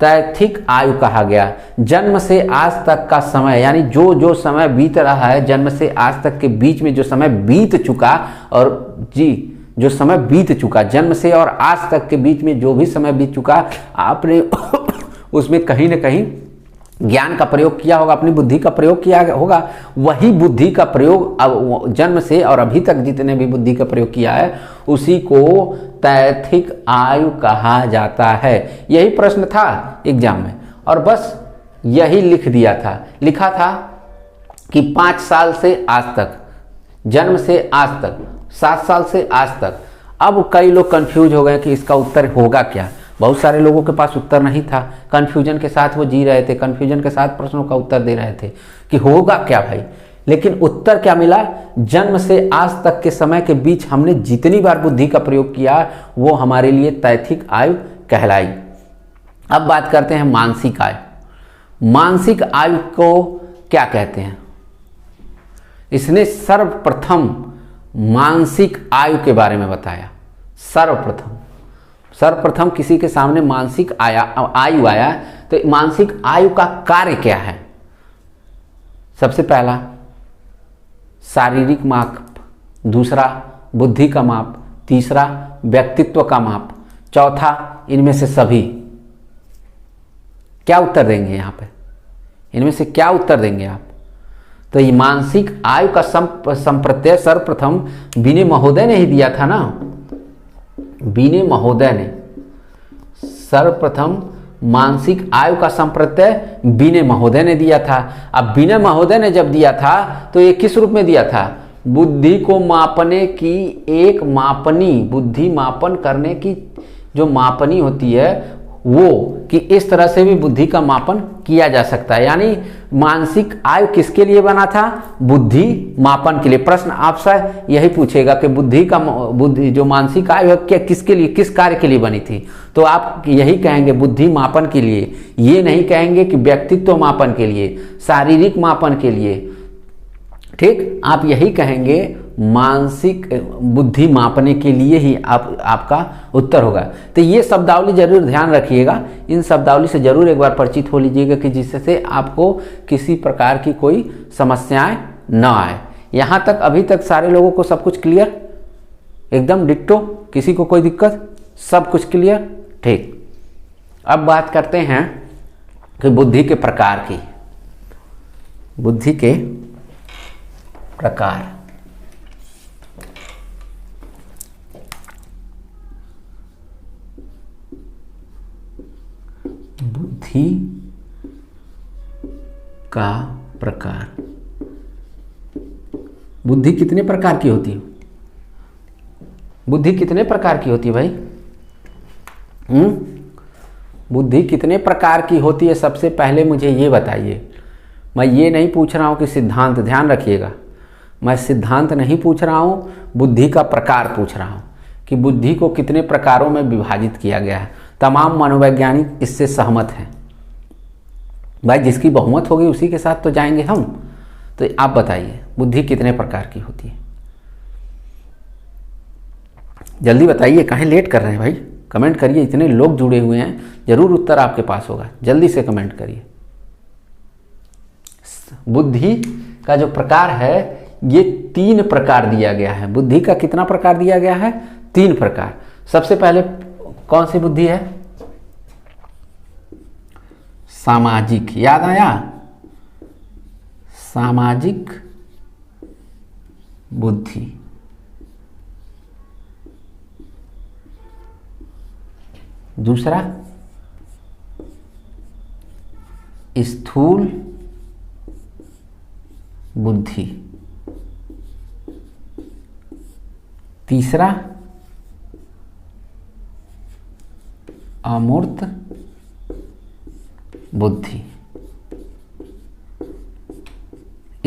तैथिक आयु कहा गया। जन्म से आज तक का समय, यानी जो जो समय बीत रहा है, जन्म से आज तक के बीच में जो समय बीत चुका, और जी जो समय बीत चुका, जन्म से और आज तक के बीच में जो भी समय बीत चुका, आपने उसमें कहीं ना कहीं ज्ञान का प्रयोग किया होगा, अपनी बुद्धि का प्रयोग किया होगा। वही बुद्धि का प्रयोग अब जन्म से और अभी तक जितने भी बुद्धि का प्रयोग किया है, उसी को तैथिक आयु कहा जाता है। यही प्रश्न था एग्जाम में, और बस यही लिख दिया था, लिखा था कि 5 साल से आज तक, जन्म से आज तक, 7 साल से आज तक। अब कई लोग कंफ्यूज हो गए कि इसका उत्तर होगा क्या। बहुत सारे लोगों के पास उत्तर नहीं था, कन्फ्यूजन के साथ वो जी रहे थे, कन्फ्यूजन के साथ प्रश्नों का उत्तर दे रहे थे कि होगा क्या भाई। लेकिन उत्तर क्या मिला, जन्म से आज तक के समय के बीच हमने जितनी बार बुद्धि का प्रयोग किया वो हमारे लिए तैथिक आयु कहलाई। अब बात करते हैं मानसिक आयु। मानसिक आयु को क्या कहते हैं, इसने सर्वप्रथम मानसिक आयु के बारे में बताया। सर्वप्रथम किसी के सामने मानसिक आयु आया तो मानसिक आयु का कार्य क्या है। सबसे पहला शारीरिक माप, दूसरा बुद्धि का माप, तीसरा व्यक्तित्व का माप, चौथा इनमें से सभी। क्या उत्तर देंगे यहाँ पे? इनमें से क्या उत्तर देंगे आप? तो ये मानसिक आयु का संप्रत्यय सर्वप्रथम बीने महोदय ने ही दिया था ना। बीने महोदय ने सर्वप्रथम मानसिक आयु का संप्रत्यय बीने महोदय ने दिया था। अब बीने महोदय ने जब दिया था तो ये किस रूप में दिया था? बुद्धि को मापने की एक मापनी, बुद्धि मापन करने की जो मापनी होती है वो, कि इस तरह से भी बुद्धि का मापन किया जा सकता है। यानी मानसिक आयु किसके लिए बना था? बुद्धि मापन के लिए। प्रश्न आपसे यही पूछेगा कि बुद्धि जो मानसिक आयु है क्या किसके लिए, किस कार्य के लिए बनी थी? तो आप यही कहेंगे बुद्धि मापन के लिए। ये नहीं कहेंगे कि व्यक्तित्व मापन के लिए, शारीरिक मापन के लिए। ठीक, आप यही कहेंगे मानसिक बुद्धि मापने के लिए ही आपका उत्तर होगा। तो ये शब्दावली जरूर ध्यान रखिएगा, इन शब्दावली से जरूर एक बार परिचित हो लीजिएगा कि जिससे आपको किसी प्रकार की कोई समस्याएं न आए। यहाँ तक अभी तक सारे लोगों को सब कुछ क्लियर, एकदम डिट्टो, किसी को कोई दिक्कत, सब कुछ क्लियर? ठीक, अब बात करते हैं कि बुद्धि के प्रकार की। बुद्धि के प्रकार। बुद्धि का प्रकार। बुद्धि कितने प्रकार की होती है? बुद्धि कितने प्रकार की होती है भाई? बुद्धि कितने प्रकार की होती है? सबसे पहले मुझे ये बताइए। मैं ये नहीं पूछ रहा हूं कि सिद्धांत, ध्यान रखिएगा, मैं सिद्धांत नहीं पूछ रहा हूं, बुद्धि का प्रकार पूछ रहा हूं कि बुद्धि को कितने प्रकारों में विभाजित किया गया है। तमाम मनोवैज्ञानिक इससे सहमत हैं। भाई जिसकी बहुमत होगी उसी के साथ तो जाएंगे हम। तो आप बताइए बुद्धि कितने प्रकार की होती है? जल्दी बताइए, काहे लेट कर रहे हैं भाई? कमेंट करिए, इतने लोग जुड़े हुए हैं, जरूर उत्तर आपके पास होगा। जल्दी से कमेंट करिए। बुद्धि का जो प्रकार है ये 3 प्रकार दिया गया है। बुद्धि का कितना प्रकार दिया गया है? 3 प्रकार। सबसे पहले कौन सी बुद्धि है? सामाजिक। याद आया? सामाजिक बुद्धि। दूसरा स्थूल बुद्धि। तीसरा अमूर्त बुद्धि।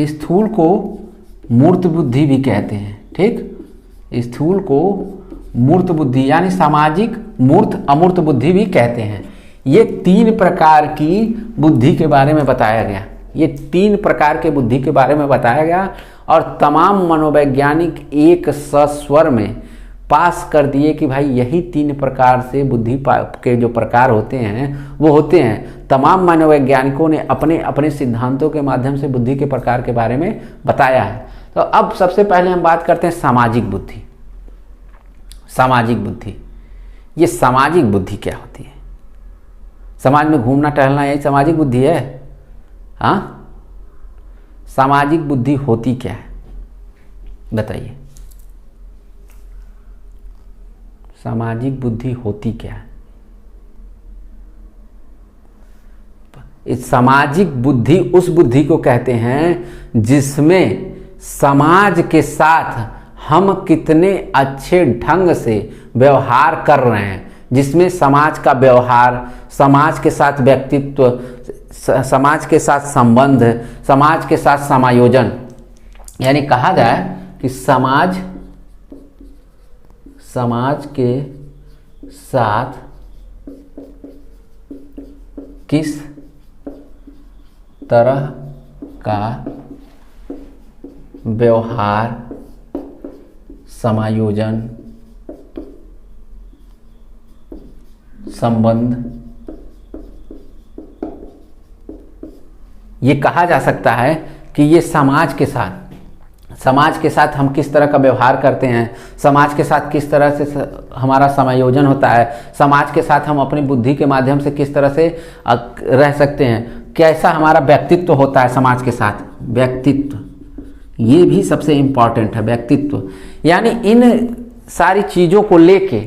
स्थूल को मूर्त बुद्धि भी कहते हैं। ठीक, स्थूल को मूर्त बुद्धि यानी सामाजिक, मूर्त, अमूर्त बुद्धि भी कहते हैं। ये 3 प्रकार की बुद्धि के बारे में बताया गया। ये 3 प्रकार के बुद्धि के बारे में बताया गया और तमाम मनोवैज्ञानिक एक सस्वर में पास कर दिए कि भाई यही 3 प्रकार से बुद्धि के जो प्रकार होते हैं वो होते हैं। तमाम मनोवैज्ञानिकों ने अपने अपने सिद्धांतों के माध्यम से बुद्धि के प्रकार के बारे में बताया है। तो अब सबसे पहले हम बात करते हैं सामाजिक बुद्धि। सामाजिक बुद्धि, ये सामाजिक बुद्धि क्या होती है? समाज में घूमना टहलना यही सामाजिक बुद्धि है? हाँ, सामाजिक बुद्धि होती क्या है बताइए? सामाजिक बुद्धि होती क्या है? इस सामाजिक बुद्धि उस बुद्धि को कहते हैं जिसमें समाज के साथ हम कितने अच्छे ढंग से व्यवहार कर रहे हैं, जिसमें समाज का व्यवहार, समाज के साथ व्यक्तित्व, समाज के साथ संबंध, समाज के साथ समायोजन, यानी कहा जाए कि समाज के साथ किस तरह का व्यवहार, समायोजन, संबंध, ये कहा जा सकता है कि ये समाज के साथ, समाज के साथ हम किस तरह का व्यवहार करते हैं, समाज के साथ किस तरह से हमारा समायोजन होता है, समाज के साथ हम अपनी बुद्धि के माध्यम से किस तरह से रह सकते हैं, कैसा हमारा व्यक्तित्व होता है समाज के साथ। व्यक्तित्व ये भी सबसे इम्पॉर्टेंट है, व्यक्तित्व। यानी इन सारी चीज़ों को लेके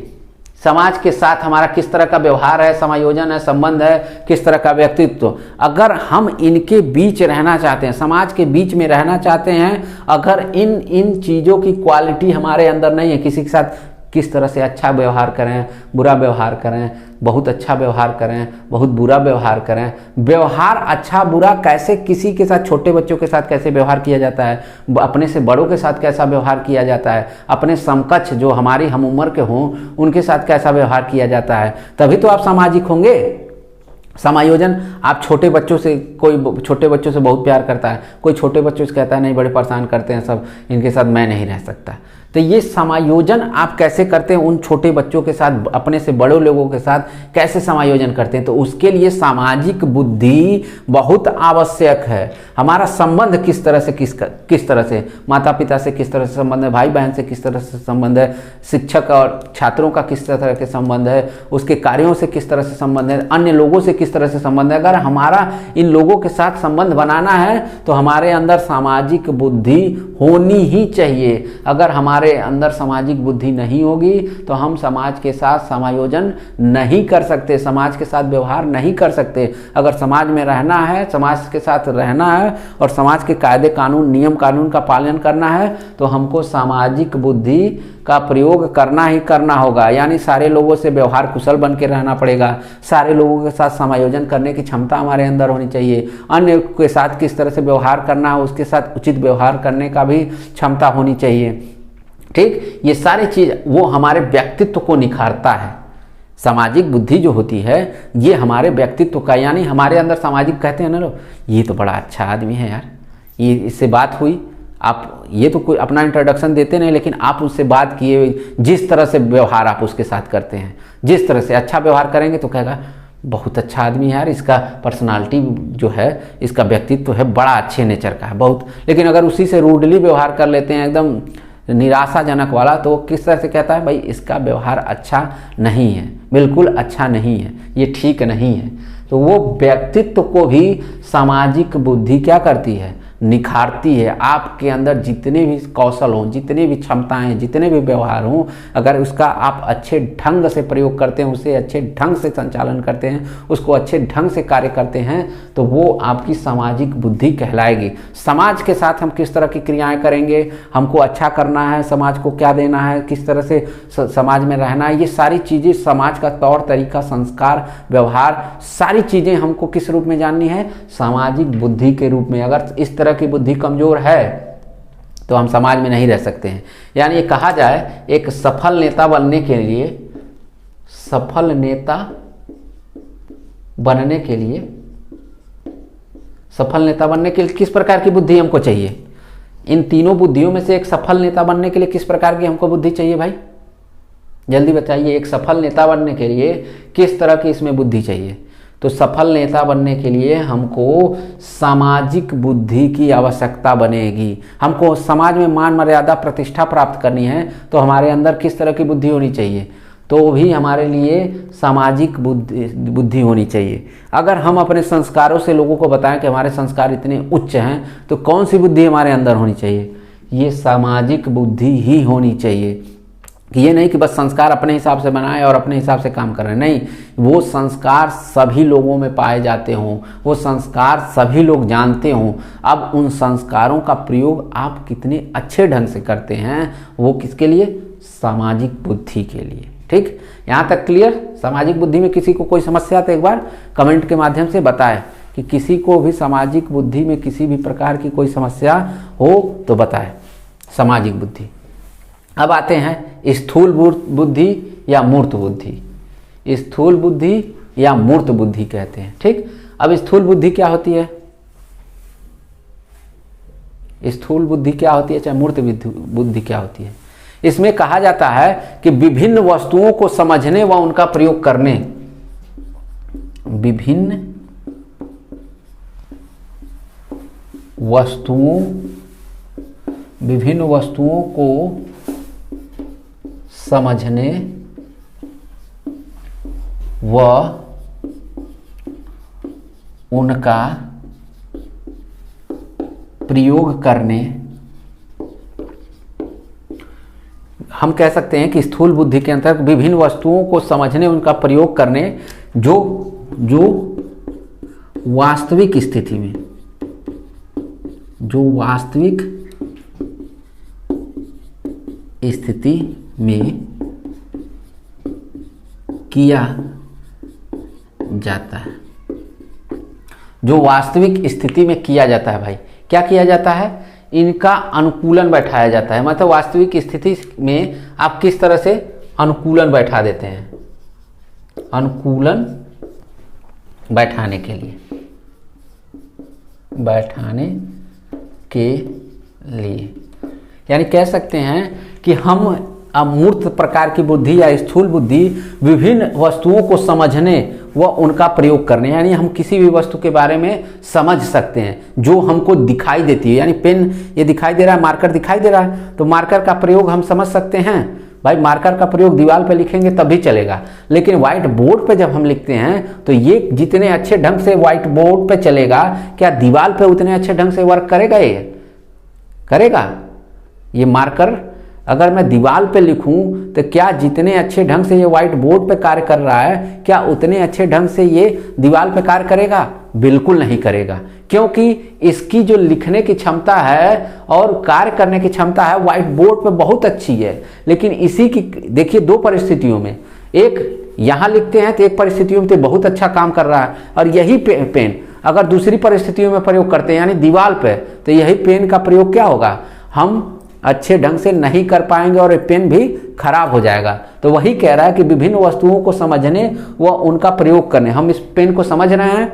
समाज के साथ हमारा किस तरह का व्यवहार है, समायोजन है, संबंध है, किस तरह का व्यक्तित्व। अगर हम इनके बीच रहना चाहते हैं, समाज के बीच में रहना चाहते हैं, अगर इन चीज़ों की क्वालिटी हमारे अंदर नहीं है, किसी के साथ किस तरह से अच्छा व्यवहार करें, बुरा व्यवहार करें, बहुत अच्छा व्यवहार करें, बहुत बुरा व्यवहार करें, व्यवहार अच्छा बुरा कैसे, किसी के साथ, छोटे बच्चों के साथ कैसे व्यवहार किया जाता है, अपने से बड़ों के साथ कैसा व्यवहार किया जाता है, अपने समकक्ष जो हमारी हम उम्र के हों उनके साथ कैसा व्यवहार किया जाता है, तभी तो आप सामाजिक होंगे। समायोजन, आप छोटे बच्चों से, कोई छोटे बच्चों से बहुत प्यार करता है, कोई छोटे बच्चों से कहता है नहीं बड़े परेशान करते हैं सब, इनके साथ मैं नहीं रह सकता। तो ये समायोजन आप कैसे करते हैं उन छोटे बच्चों के साथ, अपने से बड़े लोगों के साथ कैसे समायोजन करते हैं, तो उसके लिए सामाजिक बुद्धि बहुत आवश्यक है। हमारा संबंध किस तरह से, किस तरह से माता पिता से किस तरह से संबंध है, भाई बहन से किस तरह से संबंध है, शिक्षक और छात्रों का किस तरह के संबंध है, उसके कार्यों से किस तरह से संबंध है, अन्य लोगों से किस तरह से संबंध है। अगर हमारा इन लोगों के साथ संबंध बनाना है तो हमारे अंदर सामाजिक बुद्धि होनी ही चाहिए। अगर हमारे अंदर सामाजिक बुद्धि नहीं होगी तो हम समाज के साथ समायोजन नहीं कर सकते, समाज के साथ व्यवहार नहीं कर सकते। अगर समाज में रहना है, समाज के साथ रहना है और समाज के कायदे कानून, नियम कानून का पालन करना है तो हमको सामाजिक बुद्धि का प्रयोग करना ही करना होगा। यानी सारे लोगों से व्यवहार कुशल बन के रहना पड़ेगा, सारे लोगों के साथ समायोजन करने की क्षमता हमारे अंदर होनी चाहिए, अन्य के साथ किस तरह से व्यवहार करना है उसके साथ उचित व्यवहार करने का भी क्षमता होनी चाहिए। ठीक, ये सारी चीज़ वो हमारे व्यक्तित्व को निखारता है। सामाजिक बुद्धि जो होती है ये हमारे व्यक्तित्व का, यानी हमारे अंदर सामाजिक कहते हैं ना लोग, ये तो बड़ा अच्छा आदमी है यार, ये इससे बात हुई, आप ये तो कोई अपना इंट्रोडक्शन देते नहीं लेकिन आप उससे बात किए, जिस तरह से व्यवहार आप उसके साथ करते हैं, जिस तरह से अच्छा व्यवहार करेंगे तो कहेगा बहुत अच्छा आदमी है यार, इसका पर्सनालिटी जो है, इसका व्यक्तित्व है बड़ा अच्छे नेचर का है बहुत। लेकिन अगर उसी से रूडली व्यवहार कर लेते हैं, एकदम निराशाजनक वाला, तो किस तरह से कहता है भाई इसका व्यवहार अच्छा नहीं है, बिल्कुल अच्छा नहीं है, ये ठीक नहीं है। तो वो व्यक्तित्व को भी सामाजिक बुद्धि क्या करती है, निखारती है। आपके अंदर जितने भी कौशल हों, जितने भी क्षमताएं, जितने भी व्यवहार हों, अगर उसका आप अच्छे ढंग से प्रयोग करते हैं, उसे अच्छे ढंग से संचालन करते हैं, उसको अच्छे ढंग से कार्य करते हैं, तो वो आपकी सामाजिक बुद्धि कहलाएगी। समाज के साथ हम किस तरह की क्रियाएं करेंगे, हमको अच्छा करना है, समाज को क्या देना है, किस तरह से समाज में रहना है, ये सारी चीज़ें, समाज का तौर तरीका, संस्कार, व्यवहार, सारी चीज़ें हमको किस रूप में जाननी है, सामाजिक बुद्धि के रूप में। अगर इस तरह की बुद्धि कमजोर है तो हम समाज में नहीं रह सकते हैं। यानी ये कहा जाए, एक सफल नेता बनने के लिए, सफल नेता बनने के लिए, सफल नेता बनने के लिए किस प्रकार की बुद्धि हमको चाहिए? इन तीनों बुद्धियों में से एक सफल नेता बनने के लिए किस प्रकार की हमको बुद्धि चाहिए भाई? जल्दी बताइए, एक सफल नेता बनने के लिए किस तरह की इसमें बुद्धि चाहिए? तो सफल नेता बनने के लिए हमको सामाजिक बुद्धि की आवश्यकता बनेगी। हमको समाज में मान मर्यादा प्रतिष्ठा प्राप्त करनी है तो हमारे अंदर किस तरह की बुद्धि होनी चाहिए? तो भी हमारे लिए सामाजिक बुद्धि होनी चाहिए। अगर हम अपने संस्कारों से लोगों को बताएं कि हमारे संस्कार इतने उच्च हैं, तो कौन सी बुद्धि हमारे अंदर होनी चाहिए? ये सामाजिक बुद्धि ही होनी चाहिए। कि ये नहीं कि बस संस्कार अपने हिसाब से बनाए और अपने हिसाब से काम कर रहे हैं, नहीं, वो संस्कार सभी लोगों में पाए जाते हों, वो संस्कार सभी लोग जानते हों। अब उन संस्कारों का प्रयोग आप कितने अच्छे ढंग से करते हैं, वो किसके लिए? सामाजिक बुद्धि के लिए। ठीक, यहाँ तक क्लियर? सामाजिक बुद्धि में किसी को कोई समस्या तो एक बार कमेंट के माध्यम से बताएं कि किसी को भी सामाजिक बुद्धि में किसी भी प्रकार की कोई समस्या हो तो बताएं। सामाजिक बुद्धि। अब आते हैं स्थूल बुद्धि या मूर्त बुद्धि। स्थूल बुद्धि या मूर्त बुद्धि कहते हैं। ठीक, अब स्थूल बुद्धि क्या होती है, स्थूल बुद्धि क्या होती है, चाहे मूर्त बुद्धि क्या होती है? इसमें कहा जाता है कि विभिन्न वस्तुओं को समझने व उनका प्रयोग करने, विभिन्न वस्तुओं विभिन्न वस्तुओं को समझने व उनका प्रयोग करने, हम कह सकते हैं कि स्थूल बुद्धि के अंतर्गत विभिन्न वस्तुओं को समझने, उनका प्रयोग करने, जो वास्तविक स्थिति में, जो वास्तविक स्थिति में किया जाता है, जो वास्तविक स्थिति में किया जाता है। भाई क्या किया जाता है? इनका अनुकूलन बैठाया जाता है। मतलब वास्तविक स्थिति में आप किस तरह से अनुकूलन बैठा देते हैं, अनुकूलन बैठाने के लिए, यानी कह सकते हैं कि हम अमूर्त प्रकार की बुद्धि या स्थूल बुद्धि विभिन्न वस्तुओं को समझने व उनका प्रयोग करने, यानी हम किसी भी वस्तु के बारे में समझ सकते हैं जो हमको दिखाई देती है। यानी पेन ये दिखाई दे रहा है, मार्कर दिखाई दे रहा है, तो मार्कर का प्रयोग हम समझ सकते हैं। भाई मार्कर का प्रयोग दीवार पे लिखेंगे तभी चलेगा, लेकिन व्हाइट बोर्ड पे जब हम लिखते हैं तो ये जितने अच्छे ढंग से व्हाइट बोर्ड पे चलेगा, क्या दीवार पे उतने अच्छे ढंग से वर्क करेगा? ये करेगा? ये मार्कर अगर मैं दीवार पे लिखूं तो क्या जितने अच्छे ढंग से ये व्हाइट बोर्ड पे कार्य कर रहा है, क्या उतने अच्छे ढंग से ये दीवार पे कार्य करेगा? बिल्कुल नहीं करेगा, क्योंकि इसकी जो लिखने की क्षमता है और कार्य करने की क्षमता है व्हाइट बोर्ड पे बहुत अच्छी है। लेकिन इसी की देखिए दो परिस्थितियों में, एक यहाँ लिखते हैं तो एक परिस्थितियों में तो बहुत अच्छा काम कर रहा है, और यही पेन अगर दूसरी परिस्थितियों में प्रयोग करते हैं यानी दीवार पे, तो यही पेन का प्रयोग क्या होगा? हम अच्छे ढंग से नहीं कर पाएंगे और पेन भी खराब हो जाएगा। तो वही कह रहा है कि विभिन्न वस्तुओं को समझने व उनका प्रयोग करने, हम इस पेन को समझ रहे हैं,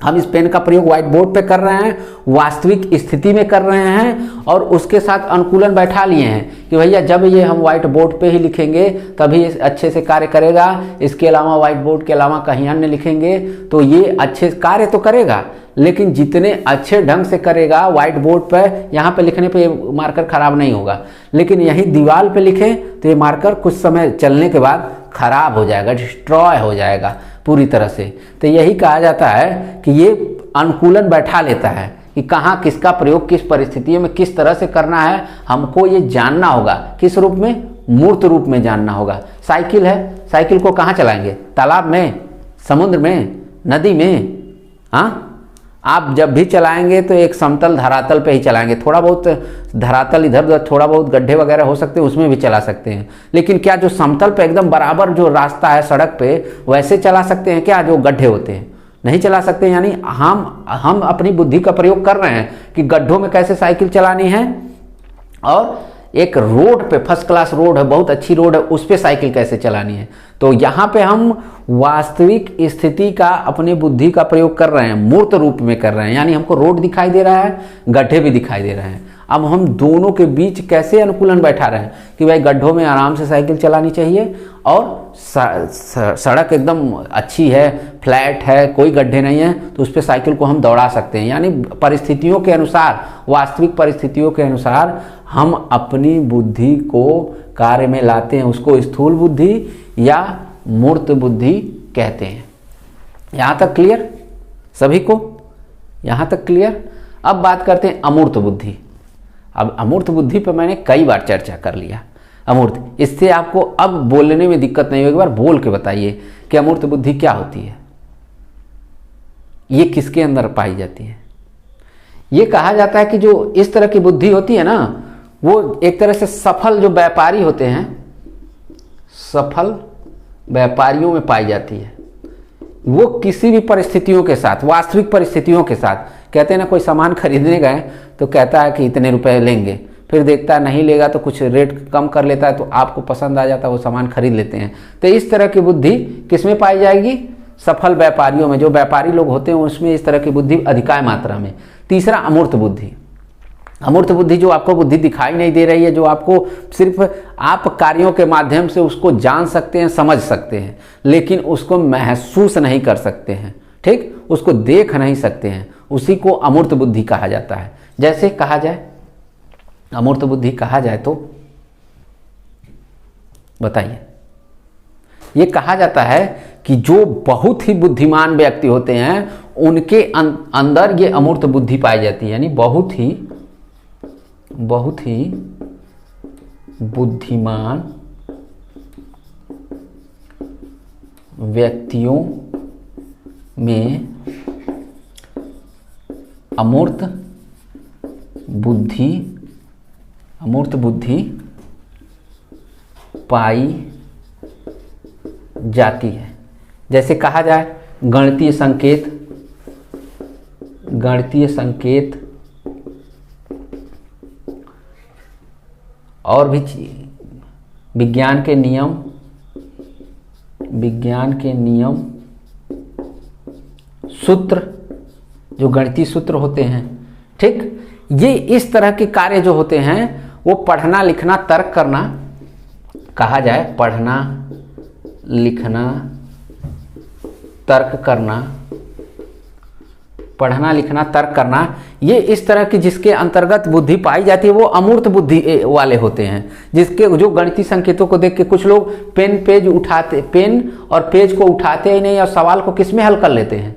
हम इस पेन का प्रयोग व्हाइट बोर्ड पे कर रहे हैं, वास्तविक स्थिति में कर रहे हैं, और उसके साथ अनुकूलन बैठा लिए हैं कि भैया जब ये हम व्हाइट बोर्ड पे ही लिखेंगे तभी अच्छे से कार्य करेगा, इसके अलावा व्हाइट बोर्ड के अलावा कहीं अन्य लिखेंगे तो ये अच्छे कार्य तो करेगा, लेकिन जितने अच्छे ढंग से करेगा व्हाइट बोर्ड पर, यहाँ पे लिखने पे ये मार्कर खराब नहीं होगा, लेकिन यही दीवार पे लिखें तो ये मार्कर कुछ समय चलने के बाद खराब हो जाएगा, डिस्ट्रॉय हो जाएगा पूरी तरह से। तो यही कहा जाता है कि ये अनुकूलन बैठा लेता है कि कहाँ किसका प्रयोग किस परिस्थितियों में किस तरह से करना है, हमको ये जानना होगा। किस रूप में? मूर्त रूप में जानना होगा। साइकिल है, साइकिल को कहाँ चलाएंगे? तालाब में, समुद्र में, नदी में? हाँ, आप जब भी चलाएंगे तो एक समतल धरातल पे ही चलाएंगे। थोड़ा बहुत धरातल इधर उधर, थोड़ा बहुत गड्ढे वगैरह हो सकते हैं, उसमें भी चला सकते हैं, लेकिन क्या जो समतल पे एकदम बराबर जो रास्ता है सड़क पे वैसे चला सकते हैं क्या? जो गड्ढे होते हैं नहीं चला सकते। यानी हम अपनी बुद्धि का प्रयोग कर रहे हैं कि गड्ढों में कैसे साइकिल चलानी है, और एक रोड पे, फर्स्ट क्लास रोड है, बहुत अच्छी रोड है, उस पे साइकिल कैसे चलानी है। तो यहाँ पे हम वास्तविक स्थिति का अपने बुद्धि का प्रयोग कर रहे हैं, मूर्त रूप में कर रहे हैं, यानी हमको रोड दिखाई दे रहा है, गड्ढे भी दिखाई दे रहे हैं। अब हम दोनों के बीच कैसे अनुकूलन बैठा रहे हैं कि भाई गड्ढों में आराम से साइकिल चलानी चाहिए और सड़क एकदम अच्छी है, फ्लैट है, कोई गड्ढे नहीं है, तो उस पर साइकिल को हम दौड़ा सकते हैं। यानी परिस्थितियों के अनुसार, वास्तविक परिस्थितियों के अनुसार हम अपनी बुद्धि को कार्य में लाते हैं, उसको स्थूल बुद्धि या मूर्त बुद्धि कहते हैं। यहाँ तक क्लियर सभी को? यहाँ तक क्लियर? अब बात करते हैं अमूर्त बुद्धि। अब अमूर्त बुद्धि पर मैंने कई बार चर्चा कर लिया। अमूर्त, इससे आपको अब बोलने में दिक्कत नहीं होगी, एक बार बोल के बताइए कि अमूर्त बुद्धि क्या होती है, ये किसके अंदर पाई जाती है। ये कहा जाता है कि जो इस तरह की बुद्धि होती है ना, वो एक तरह से सफल जो व्यापारी होते हैं, सफल व्यापारियों में पाई जाती है। वो किसी भी परिस्थितियों के साथ, वास्तविक परिस्थितियों के साथ, कहते हैं ना कोई सामान खरीदने गए तो कहता है कि इतने रुपए लेंगे, फिर देखता है नहीं लेगा तो कुछ रेट कम कर लेता है, तो आपको पसंद आ जाता है, वो सामान खरीद लेते हैं। तो इस तरह की बुद्धि किसमें पाई जाएगी? सफल व्यापारियों में। जो व्यापारी लोग होते हैं उसमें इस तरह की बुद्धि अधिकाय मात्रा में। तीसरा अमूर्त बुद्धि। अमूर्त बुद्धि जो आपको बुद्धि दिखाई नहीं दे रही है, जो आपको सिर्फ आप कार्यों के माध्यम से उसको जान सकते हैं, समझ सकते हैं, लेकिन उसको महसूस नहीं कर सकते हैं, ठीक, उसको देख नहीं सकते हैं, उसी को अमूर्त बुद्धि कहा जाता है। जैसे कहा जाए अमूर्त बुद्धि कहा जाए तो बताइए। ये कहा जाता है कि जो बहुत ही बुद्धिमान व्यक्ति होते हैं उनके अंदर ये अमूर्त बुद्धि पाई जाती है, यानी बहुत ही बुद्धिमान व्यक्तियों में अमूर्त बुद्धि पाई जाती है। जैसे कहा जाए गणितीय संकेत और भी विज्ञान के नियम सूत्र, जो गणितीय सूत्र होते हैं, ठीक, ये इस तरह के कार्य जो होते हैं वो पढ़ना लिखना तर्क करना, कहा जाए पढ़ना लिखना तर्क करना, ये इस तरह की जिसके अंतर्गत बुद्धि पाई जाती है वो अमूर्त बुद्धि वाले होते हैं। जिसके जो गणितीय संकेतों को देख के कुछ लोग पेन और पेज को उठाते ही नहीं और सवाल को किसमें हल कर लेते हैं,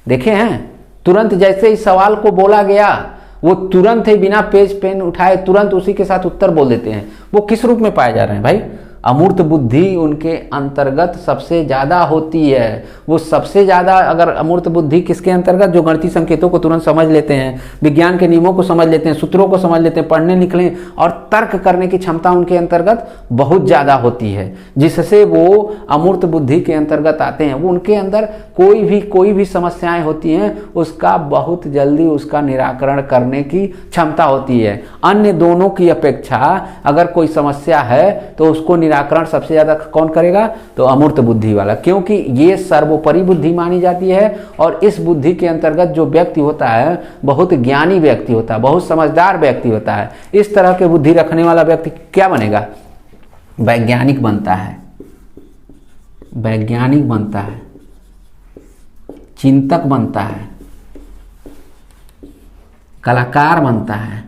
देखे हैं? तुरंत जैसे ही सवाल को बोला गया वो तुरंत ही बिना पेन उठाए तुरंत उसी के साथ उत्तर बोल देते हैं। वो किस रूप में पाए जा रहे हैं भाई? अमूर्त बुद्धि उनके अंतर्गत सबसे ज़्यादा होती है। वो सबसे ज़्यादा, अगर अमूर्त बुद्धि किसके अंतर्गत, जो गणितीय संकेतों को तुरंत समझ लेते हैं, विज्ञान के नियमों को समझ लेते हैं, सूत्रों को समझ लेते हैं, पढ़ने लिखने और तर्क करने की क्षमता उनके अंतर्गत बहुत ज़्यादा होती है, जिससे वो अमूर्त बुद्धि के अंतर्गत आते हैं। वो उनके अंदर कोई भी समस्याएं होती हैं उसका बहुत जल्दी उसका निराकरण करने की क्षमता होती है। अन्य दोनों की अपेक्षा अगर कोई समस्या है तो उसको निराकरण सबसे ज्यादा कौन करेगा? तो अमूर्त बुद्धि वाला, क्योंकि ये सर्वोपरि बुद्धि मानी जाती है। और इस बुद्धि के अंतर्गत जो व्यक्ति होता है बहुत ज्ञानी व्यक्ति होता है, बहुत समझदार व्यक्ति होता है। इस तरह के बुद्धि रखने वाला व्यक्ति क्या बनेगा? वैज्ञानिक बनता है, चिंतक बनता है, कलाकार बनता है,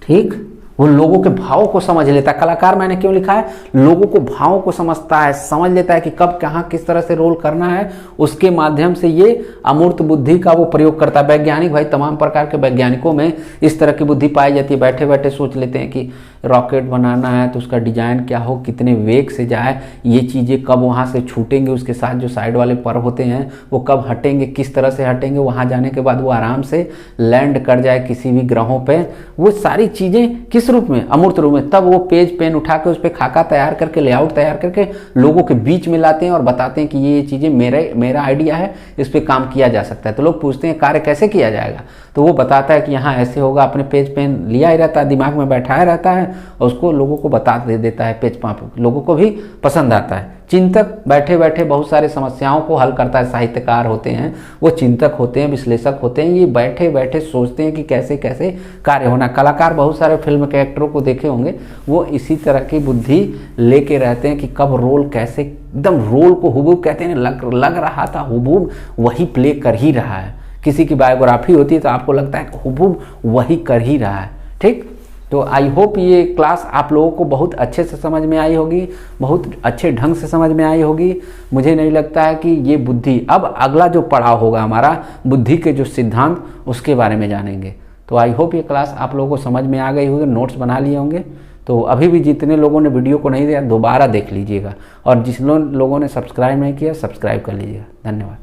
ठीक। वो लोगों के भावों को समझ लेता है। कलाकार मैंने क्यों लिखा है? लोगों को भावों को समझता है, समझ लेता है कि कब कहाँ किस तरह से रोल करना है। उसके माध्यम से ये अमूर्त बुद्धि का वो प्रयोग करता है। वैज्ञानिक भाई, तमाम प्रकार के वैज्ञानिकों में इस तरह की बुद्धि पाई जाती है। बैठे बैठे सोच लेते हैं कि रॉकेट बनाना है तो उसका डिजाइन क्या हो, कितने वेग से जाए, ये चीज़ें कब वहाँ से छूटेंगे, उसके साथ जो साइड वाले पर होते हैं वो कब हटेंगे, किस तरह से हटेंगे, वहाँ जाने के बाद वो आराम से लैंड कर जाए किसी भी ग्रहों पे। वो सारी चीज़ें किस रूप में? अमूर्त रूप में। तब वो पेन उठा के उस पर खाका तैयार करके, लेआउट तैयार करके लोगों के बीच में लाते हैं और बताते हैं कि ये चीज़ें मेरा आइडिया है, इस पर काम किया जा सकता है। तो लोग पूछते हैं कार्य कैसे किया जाएगा, तो वो बताता है कि यहाँ ऐसे होगा। अपने पेन लिया ही रहता है, दिमाग में बैठाया रहता है और उसको लोगों को बता देता है। पेज लोगों को भी पसंद आता है। चिंतक बैठे बैठे बहुत सारे समस्याओं को हल करता है। साहित्यकार होते हैं, वो चिंतक होते हैं, विश्लेषक होते हैं। ये बैठे बैठे सोचते हैं कि कैसे कैसे कार्य होना। कलाकार बहुत सारे फिल्म के एक्टरों को देखे होंगे, वो इसी तरह की बुद्धि लेके रहते हैं कि कब रोल कैसे, एकदम रोल को हुबहू कहते हैं लग रहा था, हुबहू वही प्ले कर ही रहा है। किसी की बायोग्राफी होती है तो आपको लगता है हुबहू वही कर ही रहा है, ठीक। तो आई होप ये क्लास आप लोगों को बहुत अच्छे से समझ में आई होगी, बहुत अच्छे ढंग से समझ में आई होगी। मुझे नहीं लगता है कि ये बुद्धि, अब अगला जो पड़ाव होगा हमारा बुद्धि के जो सिद्धांत, उसके बारे में जानेंगे। तो आई होप ये क्लास आप लोगों को समझ में आ गई होगी, नोट्स बना लिए होंगे। तो अभी भी जितने लोगों ने वीडियो को नहीं दिया दोबारा देख लीजिएगा, और जिन लोगों ने सब्सक्राइब नहीं किया सब्सक्राइब कर लीजिएगा। धन्यवाद।